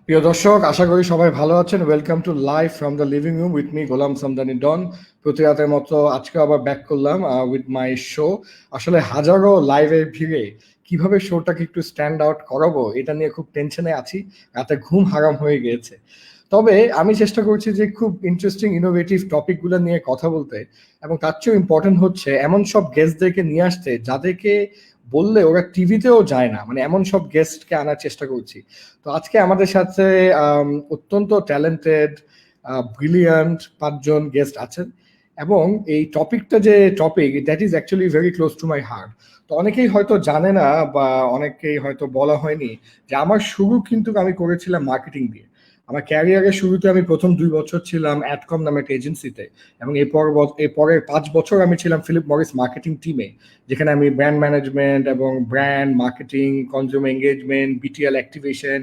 প্রিয় দর্শক, আশা করি সবাই ভালো আছেন। Welcome to live from the living room with me Golam Samdani Don. প্রতি রাতের মতো আজকে আবার ব্যাক করলাম উইথ মাই শো। আসলে হাজারো লাইভে ভিড়ে কিভাবে শোটাকে একটু স্ট্যান্ড আউট করাবো এটা নিয়ে খুব টেনশনে আছি। রাতে ঘুম হারাম হয়ে গিয়েছে। তবে আমি চেষ্টা করছি যে খুব ইন্টারেস্টিং ইনোভেটিভ টপিকগুলো নিয়ে কথা বলতে, এবং তার চেয়েও ইম্পর্টেন্ট হচ্ছে এমন সব গেস্টদেরকে নিয়ে আসতে যাদেরকে বললে ওরা টিভিতেও যায় না, মানে এমন সব গেস্টকে আনার চেষ্টা করছি। তো আজকে আমাদের সাথে অত্যন্ত ট্যালেন্টেড ব্রিলিয়ান্ট 5জন গেস্ট আছেন, এবং এই টপিকটা যে topic that is actually very close to my heart. তো অনেকেই হয়তো জানে না বা অনেকেই হয়তো বলা হয়নি যে আমার শুরু কিন্তু আমি করেছিলাম মার্কেটিং দিয়ে। আমার ক্যারিয়ারের শুরুতে আমি প্রথম 2 বছর ছিলাম অ্যাডকম নামে একটা এজেন্সিতে, এবং এরপরের 5 বছর আমি ছিলাম ফিলিপ মরিস মার্কেটিং টিমে, যেখানে আমি ব্র্যান্ড ম্যানেজমেন্ট এবং brand marketing, consumer engagement, BTL activation,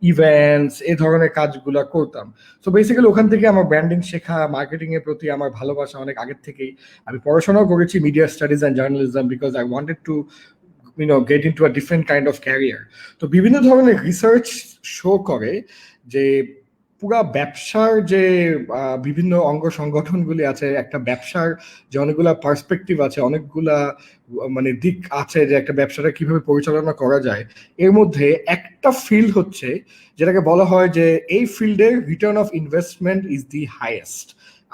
events এই ধরনের কাজগুলো করতাম। সো বেসিক্যালি ওখান থেকে আমার ব্র্যান্ডিং শেখা, মার্কেটিং এর প্রতি আমার ভালোবাসা অনেক আগের থেকেই। আমি পড়াশোনাও করেছি media studies and journalism because I wanted to get into a different kind of career. তো বিভিন্ন ধরনের রিসার্চ শো করে যে পুরা ব্যবসার যে বিভিন্ন অঙ্গ সংগঠনগুলি আছে, একটা ব্যবসার যে অনেকগুলা পার্সপেক্টিভ আছে, অনেকগুলা মানে দিক আছে যে একটা ব্যবসাটা কিভাবে পরিচালনা করা যায়, এর মধ্যে একটা ফিল্ড হচ্ছে যেটাকে বলা হয় যে এই ফিল্ডের return of investment is the highest.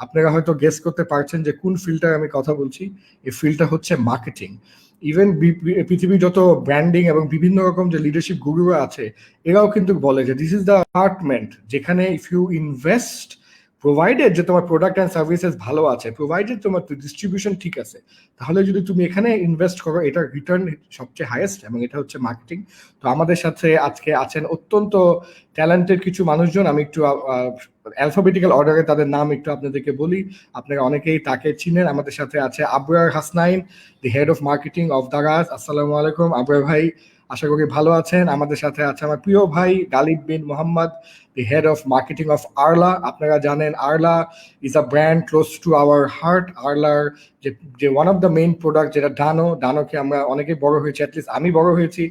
আপনারা হয়তো গেস করতে পারছেন যে কোন ফিল্ডটার আমি কথা বলছি। এই ফিল্ডটা হচ্ছে মার্কেটিং। ইভেন পৃথিবীর যত ব্র্যান্ডিং এবং বিভিন্ন রকম যে লিডারশিপ গুরুরা আছে, এরাও কিন্তু বলে যে দিস ইজ দ্য ডিপার্টমেন্ট যেখানে ইফ ইউ ইনভেস্ট, প্রোভাইডেড যে তোমার প্রোডাক্ট অ্যান্ড সার্ভিসেস ভালো আছে, প্রোভাইডেড তোমার ডিস্ট্রিবিউশন ঠিক আছে, তাহলে যদি তুমি এখানে ইনভেস্ট করো এটার রিটার্ন সবচেয়ে হাইয়েস্ট, এবং এটা হচ্ছে মার্কেটিং। তো আমাদের সাথে আজকে আছেন অত্যন্ত ট্যালেন্টেড কিছু মানুষজন। আমি একটু অ্যালফাবেটিক্যাল অর্ডারে তাদের নাম একটু আপনাদেরকে বলি, আপনারা অনেকেই তাকে চিনেন। আমাদের সাথে আছে আবরার হাসনাইন, দি head of marketing of Daraz. আসসালামু আলাইকুম আবরার ভাই, আশা করি ভালো আছেন। আমাদের সাথে আছে আমার প্রিয় ভাই Ghalib Bin Mohammad, the head of marketing of Arla. আপনারা জানেন Arla is a brand close to our heart. আরলার যে one of the main product যেটা ডানোকে আমরা অনেকে বড় হয়েছি, অ্যাটলিস্ট আমি বড় হয়েছি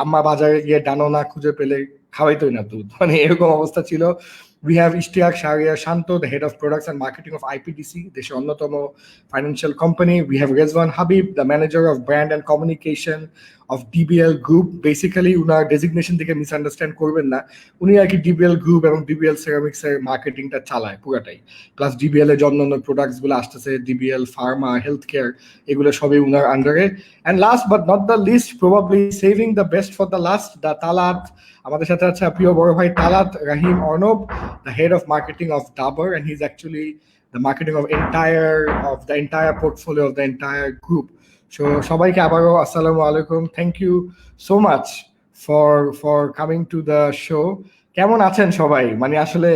আম্মা বাজারে গিয়ে ডানো না খুঁজে পেলে খাওয়াইতোই না দুধ, মানে এরকম অবস্থা ছিল। We have Ishtiaq Sharia Shanto, the head of products and marketing of IPDC, দেশের অন্যতম financial company. We have Rezwan Habib, the manager of brand and communication of DBL Group. Basically, উনার ডেজিগনেশন থেকে মিসআন্ডারস্ট্যান্ড করবেন না, উনি আর কি DBL group এবং DBL ceramics এর মার্কেটিংটা চালায় পুরাটাই। প্লাস ডিবিএল এর জন্য প্রোডাক্টস গুলো আসতেছে, ডিবিএল ফার্মা, হেলথ কেয়ার, এগুলো সবই উনার আন্ডারে। And last but not the least, probably saving the best for the last, the Talat. আমাদের সাথে আছে প্রিয় বড় ভাই তালাত রাহিম Arnab, the head of marketing of Dabur, and he's actually the marketing of the entire portfolio of the entire group. So সবাইকে আবারও আসসালামু আলাইকুম, thank you so much for coming to the show. কেমন আছেন সবাই? মানে আসলে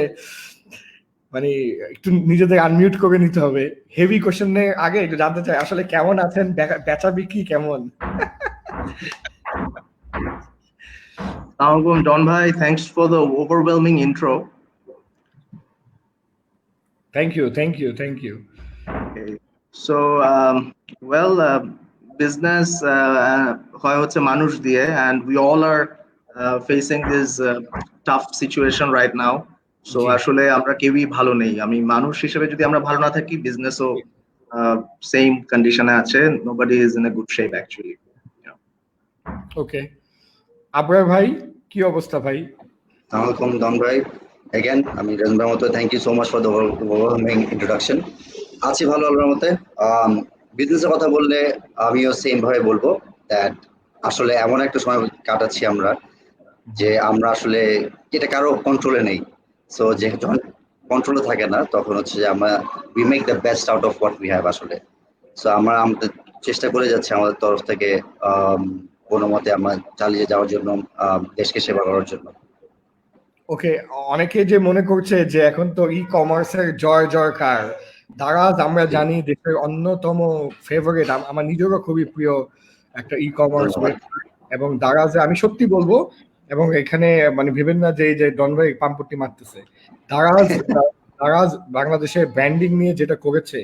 মানে একটু নিজেদের আনমিউট করে নিতে হবে। হেভি কোশ্চেনের আগে একটু জানতে চাই আসলে কেমন আছেন, বেচা বিক্রি কেমন? Don Bhai, thanks for the overwhelming intro. Thank you. Okay. So, business হয় হচ্ছে মানুষ দিয়ে, and we all are facing this tough situation right now. So জি। আসলে আমরা কেউই ভালো নেই। আমি মানুষ হিসেবে যদি আমরা ভালো না থাকি, বিজনেসও সেম কন্ডিশনে আছে। Nobody is in a good shape actually. Yeah. ওকে। আবরার ভাই, কি অবস্থা ভাই? Assalamualaikum, Don Bhai. Again, আমি রেজম মতো thank you so much for the overwhelming introduction. আছি ভালো আল্লাহর মতে। বিজনেসের কথা বললে আমিও সেম ভাবে বলবো দ্যাট আসলে এমন একটা সময় কাটাচ্ছি আমরা যে আমরা আসলে এটা কারো কন্ট্রোলে নেই। সো যে যখন কন্ট্রোলে থাকে না তখন হচ্ছে যে আমরা we make the best out of what we have আসলে। সো আমরা আমাদের চেষ্টা করে যাচ্ছি আমাদের তরফ থেকে কোনো মতে আমরা চালিয়ে যাওয়ার জন্য, দেশকে সেবা করার জন্য। ওকে, অনেকে যে মনে করছে যে এখন তো ই কমার্সের জয়কার, দারাজ আমরা জানি দেশের অন্যতম ফেভারিট, আমার নিজেরও খুবই প্রিয় একটা ই কমার্স ওয়েবসাইট, এবং দারাজে আমি সত্যি বলবো, এবং এখানে মানে ভেবেন না যে ডন ভাই পাম্পটি মারতেছে, দারাজ বাংলাদেশের ব্র্যান্ডিং নিয়ে যেটা করেছে,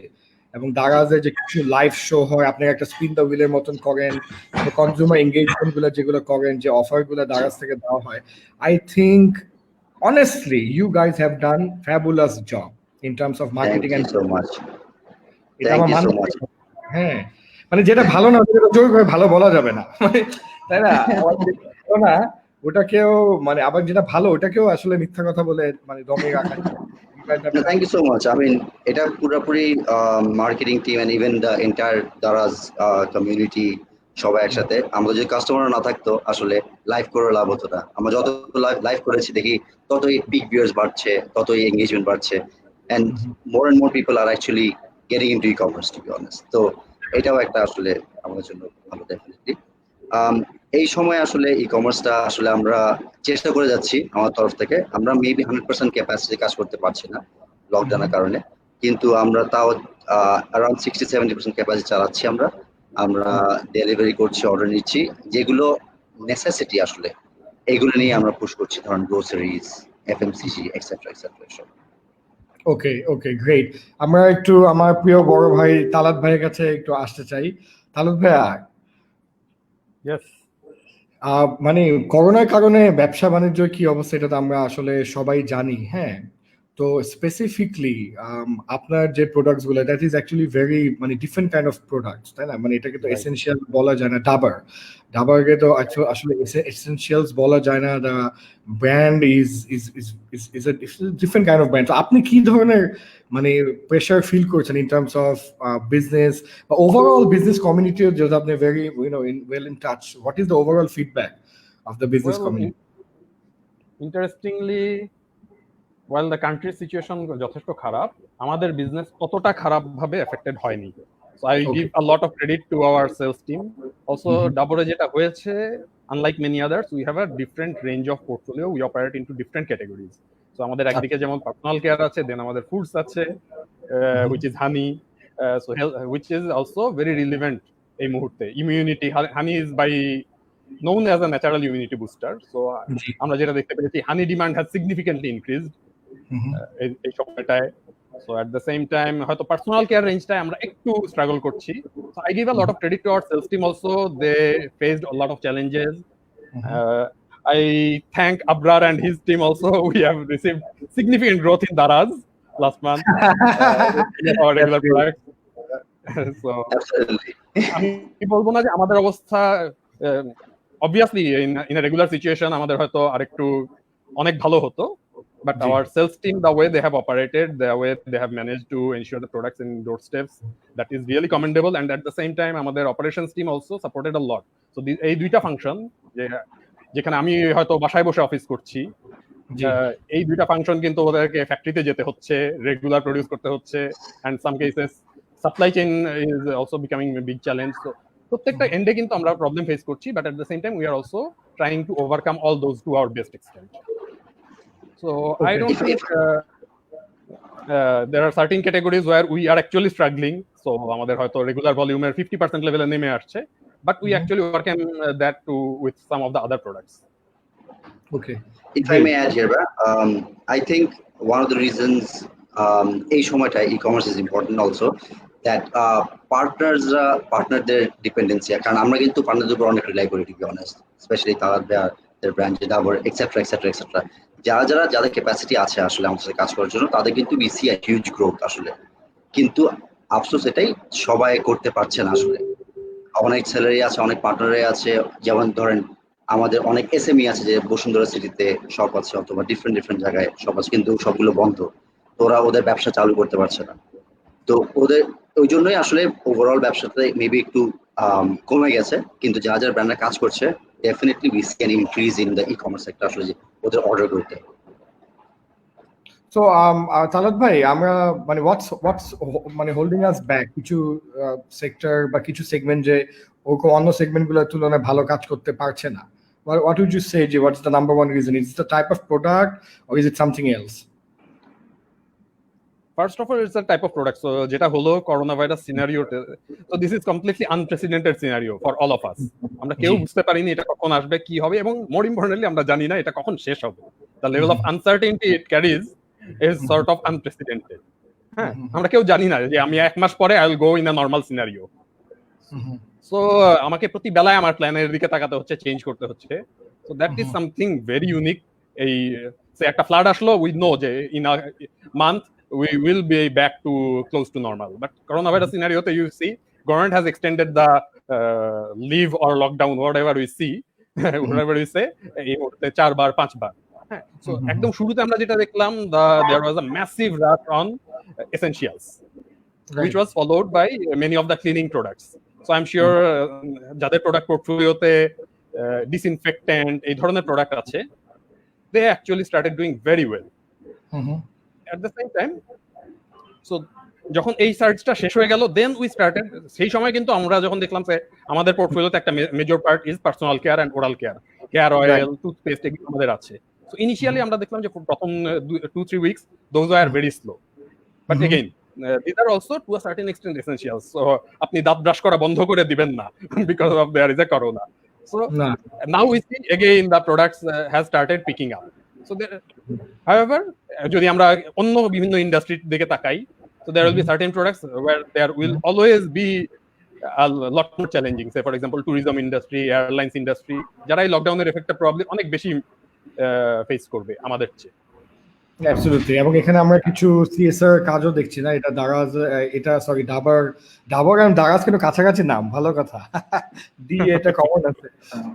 এবং দারাজে যে কিছু লাইভ শো হয়, আপনি একটা স্পিন দ্য হুইলের মতন করেন, কনজিউমার এঙ্গেজমেন্ট গুলো যেগুলো করেন, যে অফার গুলো দারাজ থেকে দেওয়া হয়, I think honestly you guys have done fabulous job in terms of marketing and so much. এটা Thank আমার you so মানতে much. হ্যাঁ, মানে যেটা ভালো না সেটা জোর করে ভালো বলা যাবে না, মানে তাই না? ভালো না ওটাকেও, মানে আবার যেটা ভালো ওটাকেও আসলে মিথ্যা কথা বলে মানে দমে রাখা। Thank you so much. I mean, এটা পুরোপুরি marketing team and even the entire Daraz community সবাই একসাথে। আমাদের যদি কাস্টমার না থাকতো আসলে লাইভ করে লাভ হতো না। আমরা যত লাইভ করেছি দেখি ততই পিক ভিউয়ার্স বাড়ছে, ততই এঙ্গেজমেন্ট বাড়ছে, and more people are actually getting into e-commerce to be honest. তো এটাও একটা আসলে আমাদের জন্য ভালো ডেফিনেটলি। এই সময় আসলে ই-কমার্সটা আসলে আমরা চেষ্টা করে যাচ্ছি আমার তরফ থেকে। আমরা মেবি 100% ক্যাপাসিটি কাজ করতে পারছি না লকডাউনের কারণে, কিন্তু আমরা তাও অ্যারাউন্ড 60-70% ক্যাপাসিটি চালাচ্ছি। আমরা ডেলিভারি করছি, অর্ডার নিচ্ছি, যেগুলো নেসেসিটি আসলে এগুলো নিয়ে আমরা পুশ করছি, ধরুন গ্রোসারিজ, এফএমসিজি এটসেট্রা এটসেট্রা সব। Okay great. আমরা একটু আমার প্রিয় বড় ভাই তালাত ভাইয়ের কাছে একটু আসতে চাই। তালাত ভাইয়া, ইয়েস, মানে করোনার কারণে ব্যবসা বাণিজ্যের কি অবস্থা এটা তো আমরা আসলে সবাই জানি, হ্যাঁ। তো স্পেসিফিকলি আপনার যে প্রোডাক্টস গুলো, দ্যাট ইজ অ্যাকচুয়ালি ভেরি মানে ডিফারেন্ট কাইন্ড অফ প্রোডাক্টস, তাই না? মানে এটাকে তো এসেনশিয়াল বলা যায় না। ডাবারকে তো আসলে এসেনশিয়ালস বলা যায় না। The brand is a different kind of brand. তো আপনি কি ধরনের মানে প্রেশার ফিল করছেন ইন টার্মস অফ বিজনেস বা ওভারঅল বিজনেস কমিউনিটি, যেহেতু আপনি very well in touch, what is the overall feedback of the business community? Interestingly, while the country's situation যথেষ্ট খারাপ, আমাদের বিজনেস ততটা খারাপ ভাবে এফেক্টেড হয়নি। So I give a lot of credit to our sales team. Also, ডাবরে যেটা হয়েছে, unlike many others, we have a different range of portfolio. We operate into different categories. So আমাদের একদিকে যেমন পার্সোনাল কেয়ার আছে, দেন আমাদের foods আছে, which is honey, so health, which is also very relevant এই মুহূর্তে। Immunity, honey is by known as a natural immunity booster. So আমরা যেটা দেখতে পেরেছি, honey demand has significantly increased এই সময়টায়। So at the same time হয়তো personal care রেঞ্জটায় আমরা একটু স্ট্রাগল করছি। So I give a lot of credit to our sales team also. They faced a lot of challenges. I thank Abrar and his team also. We have received significant growth in Daraz last month. Our regular products. So আমি বলবো না যে আমাদের অবস্থা, obviously in a regular situation আমাদের হয়তো আরেকটু অনেক ভালো হতো, but our sales team, the way they have operated, the way they have managed to ensure the products in doorsteps, that is really commendable. And at the same time আমাদের operations team also supported a lot. So এই দুইটা function, যেখানে আমি হয়তো বাসায় বসে office করছি, এই দুইটা ফাংশন কিন্তু ওদেরকে ফ্যাক্টরিতে যেতে হচ্ছে, রেগুলার প্রডিউস করতে হচ্ছে, and some cases supply chain is also becoming a big challenge. So প্রত্যেকটা এন্ডে কিন্তু আমরা প্রবলেম ফেস করছি, but at the same time we are also trying to overcome all those to our best extent. So I don't think there are certain categories where we are actually struggling. So আমাদের হয়তো regular ভলিউমের 50% লেভেলে নেমে আসছে, but we actually work on that too with some of the other products. Okay. If I may add here, I think one of the reasons এই সময়টা e-commerce is important also, that partnerদের dependency, কারণ আমরা কিন্তু পার্টনারদের উপর অনেক rely করি, to be honest, especially তাদের ব্র্যান্ড যে ডাবর এক্সেট্রা এক্সেট্রা এক্সেট্রা, যাদের ক্যাপাসিটি আছে আসলে আমাদের সাথে কাজ করার জন্য, তাদের কিন্তু we see a huge growth আসলে। কিন্তু আফসোস এটাই, সবাই করতে পারছে না আসলে। অনেক স্যালারি আছে, অনেক পার্টনারে আছে, যেমন ধরেন আমাদের অনেক এসএমই আছে যে বসুন্ধরা সিটিতে শপ আছে অথবা ডিফারেন্ট জায়গায় শপ আছে, কিন্তু সবগুলো বন্ধ। তো ওরা ওদের ব্যবসা চালু করতে পারছে না। তো ওদের ওই জন্যই আসলে ওভারঅল ব্যবসাতে মেবি একটু কমে গেছে, কিন্তু যারা ব্র্যান্ডে কাজ করছে definitely we can increase in the e-commerce sector আসলে, যে ওদের অর্ডার করতে। সো তালাত ভাই, আমরা মানে হোয়াটস মানে হোল্ডিং আস ব্যাক কিছু সেক্টর বা কিছু সেগমেন্ট যে ওরকম অন্য সেগমেন্টগুলোর তুলনায় ভালো কাজ করতে পারছে না? What would you say, what's the number one reason? Is it the type of product or is it something else? First of all, it's a type of product. So যেটা হলো corona virus scenario, so this is completely unprecedented scenario for all of us. আমরা কেউ বুঝতে পারিনি এটা কখন আসবে, কি হবে, এবং more importantly আমরা জানি না এটা কখন শেষ হবে। The level of uncertainty it carries is sort of unprecedented. হ্যাঁ, আমরা কেউ জানি না যে আমি 1 মাস পরে I will go in a normal scenario. So আমাকে প্রতি বেলায় আমার প্ল্যানের দিকে তাকাতে হচ্ছে, চেঞ্জ করতে হচ্ছে। So that is something very unique. এই একটা ফ্লাড আসলো, we know যে in a month we will be back to close to normal. But coronavirus scenario, you see, government has extended the leave or lockdown, whatever we see, whatever we say, 4 bar 5 bar. So একদম শুরুতে আমরা যেটা দেখলাম, there was a massive rush on essentials, which was followed by many of the cleaning products. So I'm sure যাদের product পোর্টফোলিওতে disinfectant এই ধরনের product আছে, they actually started doing very well. At the same time, so যখন এই সার্চটা শেষ হয়ে গেল, দেন উই স্টার্টেড, সেই সময় কিন্তু আমরা যখন দেখলাম যে আমাদের পোর্টফোলিওতে একটা major part is personal care and oral care, hair oil, toothpaste, এগুলো আমাদের আছে। সো ইনিশিয়ালি আমরা দেখলাম যে প্রথম 2-3 weeks those are very slow, but again these are also to a certain extent essentials. So আপনি দাঁত ব্রাশ করা বন্ধ করে দিবেন না because of there is a corona. So now we see again the products has started picking up. So there, however, যদি আমরা অন্য বিভিন্ন ইন্ডাস্ট্রির দিকে তাকাই, so there will be certain products where there will always be a lot more challenging. Say for example tourism industry, airlines industry, যারা এই লকডাউনের এফেক্টটা প্রবলেম অনেক বেশি ফেস করবে আমাদের চেয়ে। অ্যাবসলিউটলি। এবং এখানে আমরা কিছু সিএসআর কাজও দেখছি না, এটা দারাজ, এটা সরি ডাবর আর দারাজ কিন্তু কাছাকাছি নাম, ভালো কথা, ডি এটা কমন আছে।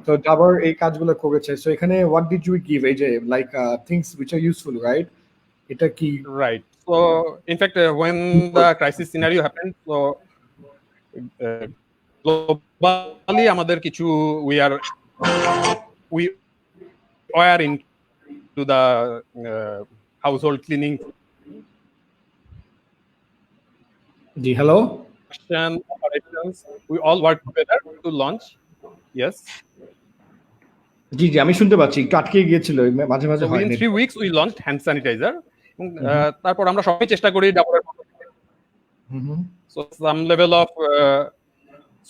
তো ডাবর এই কাজগুলো করেছে। সো এখানে হোয়াট ডিড ইউ গিভ, এই যে like things which are useful, right? এটা কি right? So in fact when the crisis scenario happened, so globally আমাদের কিছু we are into the household cleaning. G hello, operations, we all work together to launch. Yes, জি আমি শুনতে পাচ্ছি, একটু আটকে গিয়েছিল মাঝে মাঝে। so within 3 weeks we launched hand sanitizer. তারপর আমরা সবাই চেষ্টা করি ডাবরের, so some level of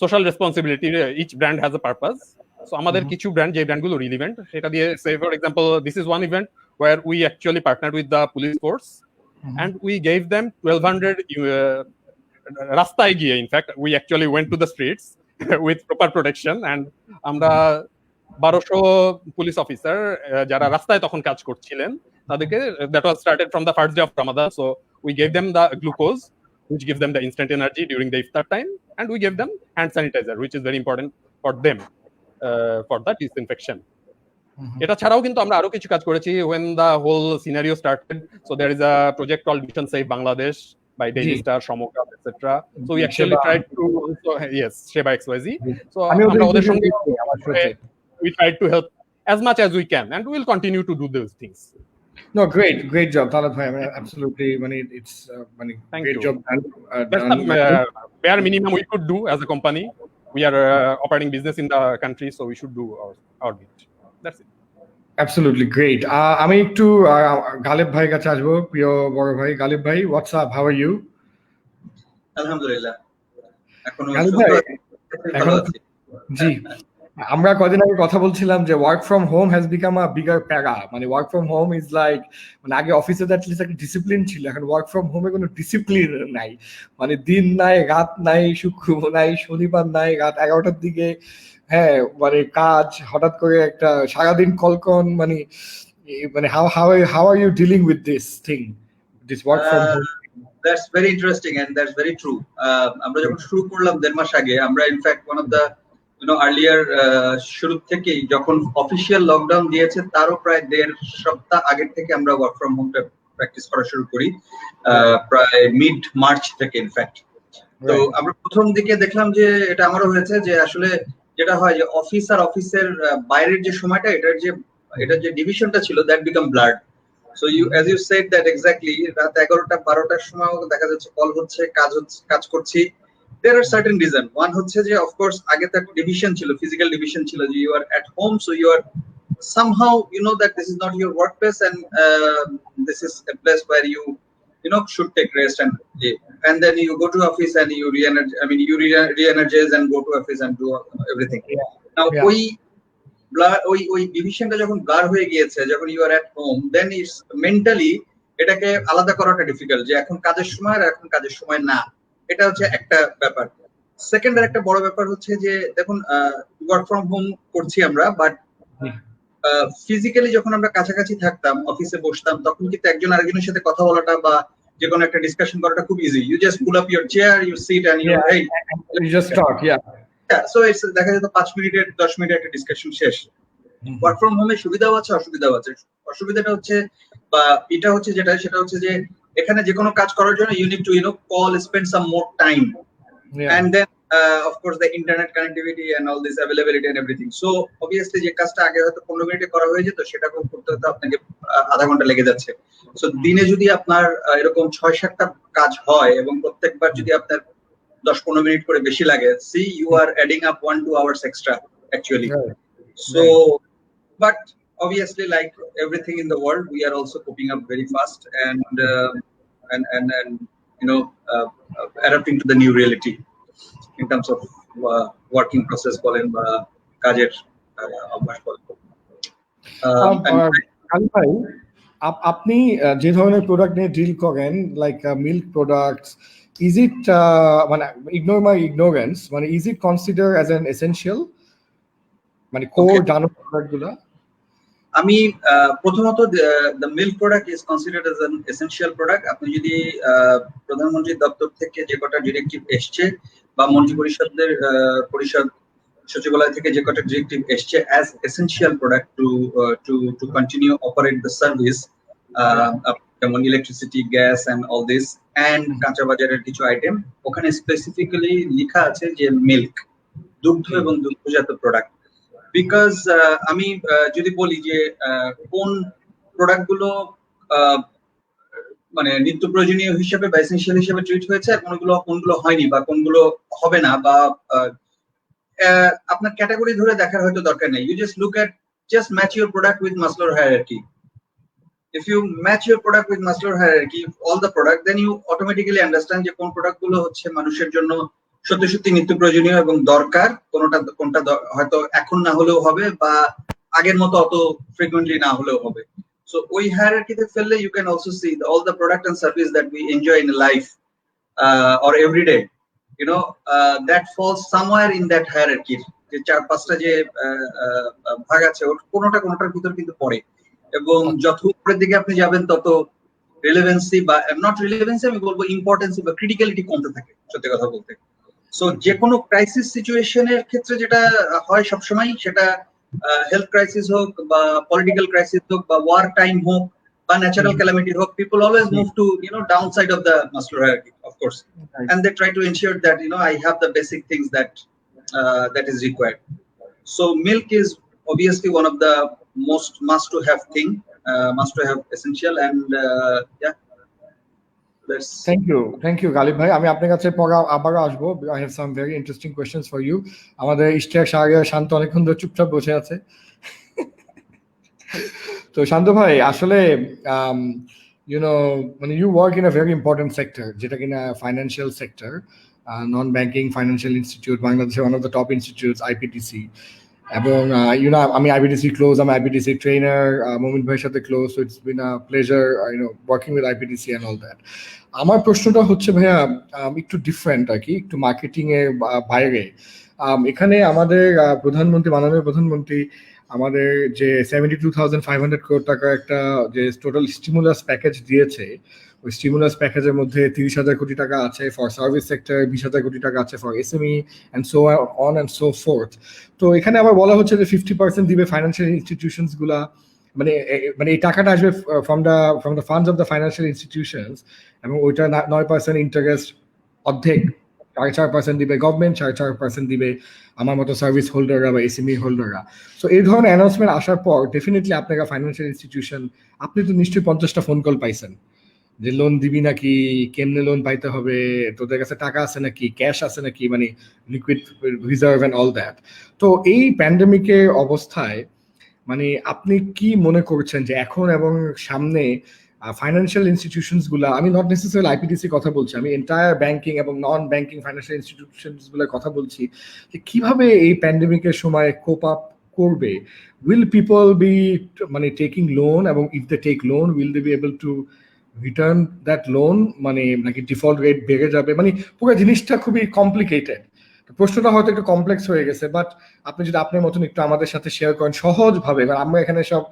social responsibility, each brand has a purpose. So আমাদের কিছু ব্র্যান্ড, যে ব্র্যান্ডগুলো রিলিভেন্ট, সেটা দিয়ে, say for example this is one event where we actually partnered with the police force and we gave them 1200 রাস্তায় গিয়ে, in fact we actually went to the streets with proper protection, and আমরা 1200 police officer যারা রাস্তায় তখন কাজ করছিলেন তাদেরকে, that was started from the first day of Ramadan, so we gave them the glucose which gives them the instant energy during the iftar time, and we gave them hand sanitizer which is very important for them for the disinfection. এটা ছাড়াও কিন্তু আমরা আরো কিছু কাজ করেছি when the whole scenario started. So there is a project called Mission Save Bangladesh by Daily Star, Shomokap, etc. So we actually tried to also, yes, Sheba XYZ. So আমরা ওদের সঙ্গে we tried to help as much as we can, and we will continue to do those things. No, great job, Talat bhai. I mean, absolutely, it's great job done. That's the bare minimum we could do as a company. We are operating business in the country, so we should do our bit. That's it. Absolutely great. আমি একটু গালিব ভাই কাছে আসবো, প্রিয় বড় ভাই গালিব ভাই। What's up, how are you? আলহামদুলিল্লাহ, গালিব ভাই, জি, আমরা কদিন আগে কথা বলছিলাম যে work from home has become a bigger প্যারা। মানে work from home is like, মানে আগে অফিসে অ্যাটলিস্ট একটা ডিসিপ্লিন ছিল, এখন ওয়ার্ক ফ্রম হোমে কোনো ডিসিপ্লিন নাই। মানে দিন নাই, রাত নাই, শুক্রবার নাই, শনিবার নাই, রাত 11টার দিকে হ্যাঁ মানে কাজ হঠাৎ করে একটা সারাদিন কলকন মানে মানে how are you dealing with this thing, this work from home? That's very interesting and that's very true. আমরা যখন শুরু করলাম 1.5 মাস আগে, আমরা in fact one of the earlier শুরু থেকেই যখন অফিসিয়াল লকডাউন দিয়েছে তারও প্রায় 1.5 সপ্তাহ আগে থেকে আমরা ওয়ার্ক ফ্রম হোমটা প্র্যাকটিস করা শুরু করি, প্রায় মিড মার্চ থেকে ইনফ্যাক্ট। তো আমরা প্রথম দিকে দেখলাম যে এটা আমারও হয়েছে যে আসলে যেটা হয় যে অফিস আর অফিসের বাইরের যে সময়টা এটার যে ডিভিশনটা ছিল that become blurred. So you as you said that exactly রাত 11টা 12টার সময় দেখা যাচ্ছে কল হচ্ছে, কাজ করছি। There are certain reason. One হচ্ছে যে of course আগে তো একটা ডিভিশন ছিল, ফিজিক্যাল ডিভিশন ছিল যে you are at home, so you are somehow you know that this is not your workplace and this is a place where you should take rest and then you go to office and you re-energize and go to office and do everything. Now ওই ডিভিশনটা যখন blur হয়ে গিয়েছে, যখন you are at home, then it's mentally এটাকে আলাদা করাটা difficult যে এখন কাজের সময় আর এখন কাজের সময় না। এটা হচ্ছে একটা ব্যাপার। সেকেন্ড আর একটা বড় ব্যাপার হচ্ছে যে দেখুন ওয়ার্ক ফ্রম হোম করছি আমরা, বাট ফিজিক্যালি যখন আমরা কাছাকাছি থাকতাম, অফিসে বসতাম, তখন কিন্তু একজন আরেকজনের সাথে কথা বলাটা বা যে কোনো একটা ডিসকাশন করাটা খুব easy. You just pull up your chair, you sit and you just talk, yeah. So it's দেখা যেত 5 মিনিটের 10 মিনিটের একটা ডিসকাশন শেষ। ওয়ার্ক ফ্রম হোমে সুবিধাও আছে অসুবিধাও আছে। অসুবিধাটা হচ্ছে বা এটা হচ্ছে সেটা হচ্ছে যে এখানে যে কোনো কাজ করার জন্য you need to call, spend some more time, and then of course the internet connectivity and all this availability and everything. So obviously যে কাজটা আগে হয়তো 15 মিনিটে করা হয়ে যেত সেটা করতে হতে আপনাকে আধা ঘন্টা লেগে যাচ্ছে। সো দিনে যদি আপনার এরকম 6-7টা কাজ হয় এবং প্রত্যেকবার যদি আপনার 10-15 মিনিট করে বেশি লাগে, see you are adding up 1-2 hours extra actually. So but obviously like everything in the world, we are also coping up very fast and adapting to the new reality in terms of working process বলেন বা কাজের অভ্যাস বলেন। আলী ভাই, আপনি যে ধরনের product নিয়ে ডিল করেন like milk products, is it মানে ignore my ignorance, মানে is it considered as an essential, মানে কোর ডানো প্রোডাক্ট গুলা? আমি প্রথমত the milk product is considered as an essential product. আপনি যদি প্রধানমন্ত্রীর দপ্তর থেকে যে কটা ডিরেক্টিভ এসছে বা মন্ত্রী পরিষদ সচিবালয় থেকে যে কটা ডিরেক্টিভ এসছে as essential product to continue operate the service, যেমন electricity, gas and all this and কাঁচা বাজারের কিছু আইটেম, ওখানে স্পেসিফিক্যালি লেখা আছে যে মিল্ক, দুগ্ধ এবং দুগ্ধজাত প্রোডাক্ট। বিকজ আমি যদি বলি যে কোন প্রোডাক্ট গুলো মানে নিত্য প্রয়োজনীয় হিসেবে বা এসেনশিয়াল হিসেবে ট্রিট হয়েছে আর কোনগুলো হয়নি বা কোনগুলো হবে না, বা আপনার ক্যাটাগরি ধরে দেখার হয়তো দরকার নেই। You just match your product with Maslow's hierarchy. If you match your product with Maslow's hierarchy, all the product, then you automatically understand যে কোন প্রোডাক্ট গুলো হচ্ছে মানুষের জন্য সত্যি নিত্য প্রয়োজনীয় এবং দরকার, কোনটা হয়তো এখন না হলেও হবে বা আগের মতো অত ফ্রিকুয়েন্টলি না হলেও হবে। সো ওই হায়ারার্কিতে ফেললে you can also see all the product and service that we enjoy in life or every day, that falls somewhere in that hierarchy. যে 4-5টা যে ভাগ আছে ওর কোনটার ভিতর কিন্তু পড়ে, এবং যত উপরের দিকে আপনি যাবেন তত রিলেভেন্সি বা নট রিলেভেন্সি, আমি বলবো ইম্পর্টেন্সি বা ক্রিটিক্যালিটি কমতে থাকে সত্যি কথা বলতে। সো যে কোনো ক্রাইসিস সিচুয়েশনের ক্ষেত্রে যেটা হয় সবসময়, সেটা হেলথ ক্রাইসিস হোক বা পলিটিক্যাল ক্রাইসিস হোক বা ওয়ার টাইম হোক বা ন্যাচারাল ক্যালামিটি হোক, people always move to downside of the Maslow hierarchy, of course, and they try to ensure that I have the basic things that is required. So milk is obviously one of the most must to have essential, and yeah, Thank you Galib ভাই। আমি আপনার কাছে পরে আবারও আসবো। I have some very interesting questions for you. আমাদের ইশতিয়াক শান্ত অনেকক্ষণ ধরে চুপচাপ বসে আছে। তো শান্ত ভাই, আসলে মানে you work in a very important sector, যেটা কিনা financial sector, non-banking financial institute, Bangladesh one of the top institutes, IPTC, এবং আমি আইপিডিসি ক্লোজ, আমি আইপিডিসি ট্রেনার, মোমিন ভাইয়ের সাথে close, so it's been a pleasure working with IPDC and all that. আমার প্রশ্নটা হচ্ছে ভাইয়া একটু ডিফারেন্ট আর কি, একটু মার্কেটিং এর বাইরে। এখানে আমাদের মাননীয় প্রধানমন্ত্রী আমাদের যে 72,500 crore টাকার একটা যে টোটাল স্টিমুলাস প্যাকেজ দিয়েছে, ওই স্টিমুলাস প্যাকেজের মধ্যে 30,000 কোটি টাকা আছে ফর সার্ভিস সেক্টর, 20,000 কোটি টাকা আছে for SME and so on and so fourth. তো এখানে আবার বলা হচ্ছে যে 50% দিবে ফাইন্যান্সিয়াল ইনস্টিটিউশনস গুলা, মানে এই টাকাটা আসবে from the funds of the financial institutions, এবং ওইটা 9% ইন্টারেস্ট, অর্ধেক 4.5% দিবে গভর্নমেন্ট, 4.5% দিবে আমার মতো সার্ভিস হোল্ডাররা বা এসএমই হোল্ডাররা। সো এই ধরনের অ্যানাউন্সমেন্ট আসার পর ডেফিনেটলি আপনারা ফাইন্যান্সিয়াল ইনস্টিটিউশন, আপনি তো নিশ্চয়ই 50টা ফোন কল পাইছেন যে লোন দিবি নাকি, কেমনে লোন পাইতে হবে, তোদের কাছে টাকা আছে নাকি, ক্যাশ আছে নাকি, মানে liquid reserve and all that. তো এই প্যান্ডেমিকের অবস্থায় মানে আপনি কি মনে করছেন যে এখন এবং সামনে ফাইন্যান্সিয়াল ইনস্টিটিউশনস গুলা, আমি নট নেসেসারিলি আইপিডিসি কথা বলছি, আমি এন্টায়ার ব্যাংকিং এবং নন ব্যাংকিং ফাইন্যান্সিয়াল ইনস্টিটিউশনস গুলোর কথা বলছি, যে কিভাবে এই প্যান্ডেমিকের সময় কোপ আপ করবে? উইল পিপল বি মানে টেকিং লোন, এবং if they take loan will they be able to return that loan, মানে নাকি ডিফল্ট রেট বেড়ে যাবে? মানে পুরো জিনিসটা খুবই কমপ্লিকেটেড। প্রশ্নটা হয়তো একটু কমপ্লেক্স হয়ে গেছে, বাট আপনি যদি আপনার মতন একটু আমাদের সাথে শেয়ার করেন সহজ ভাবে, কারণ আমরা এখানে সব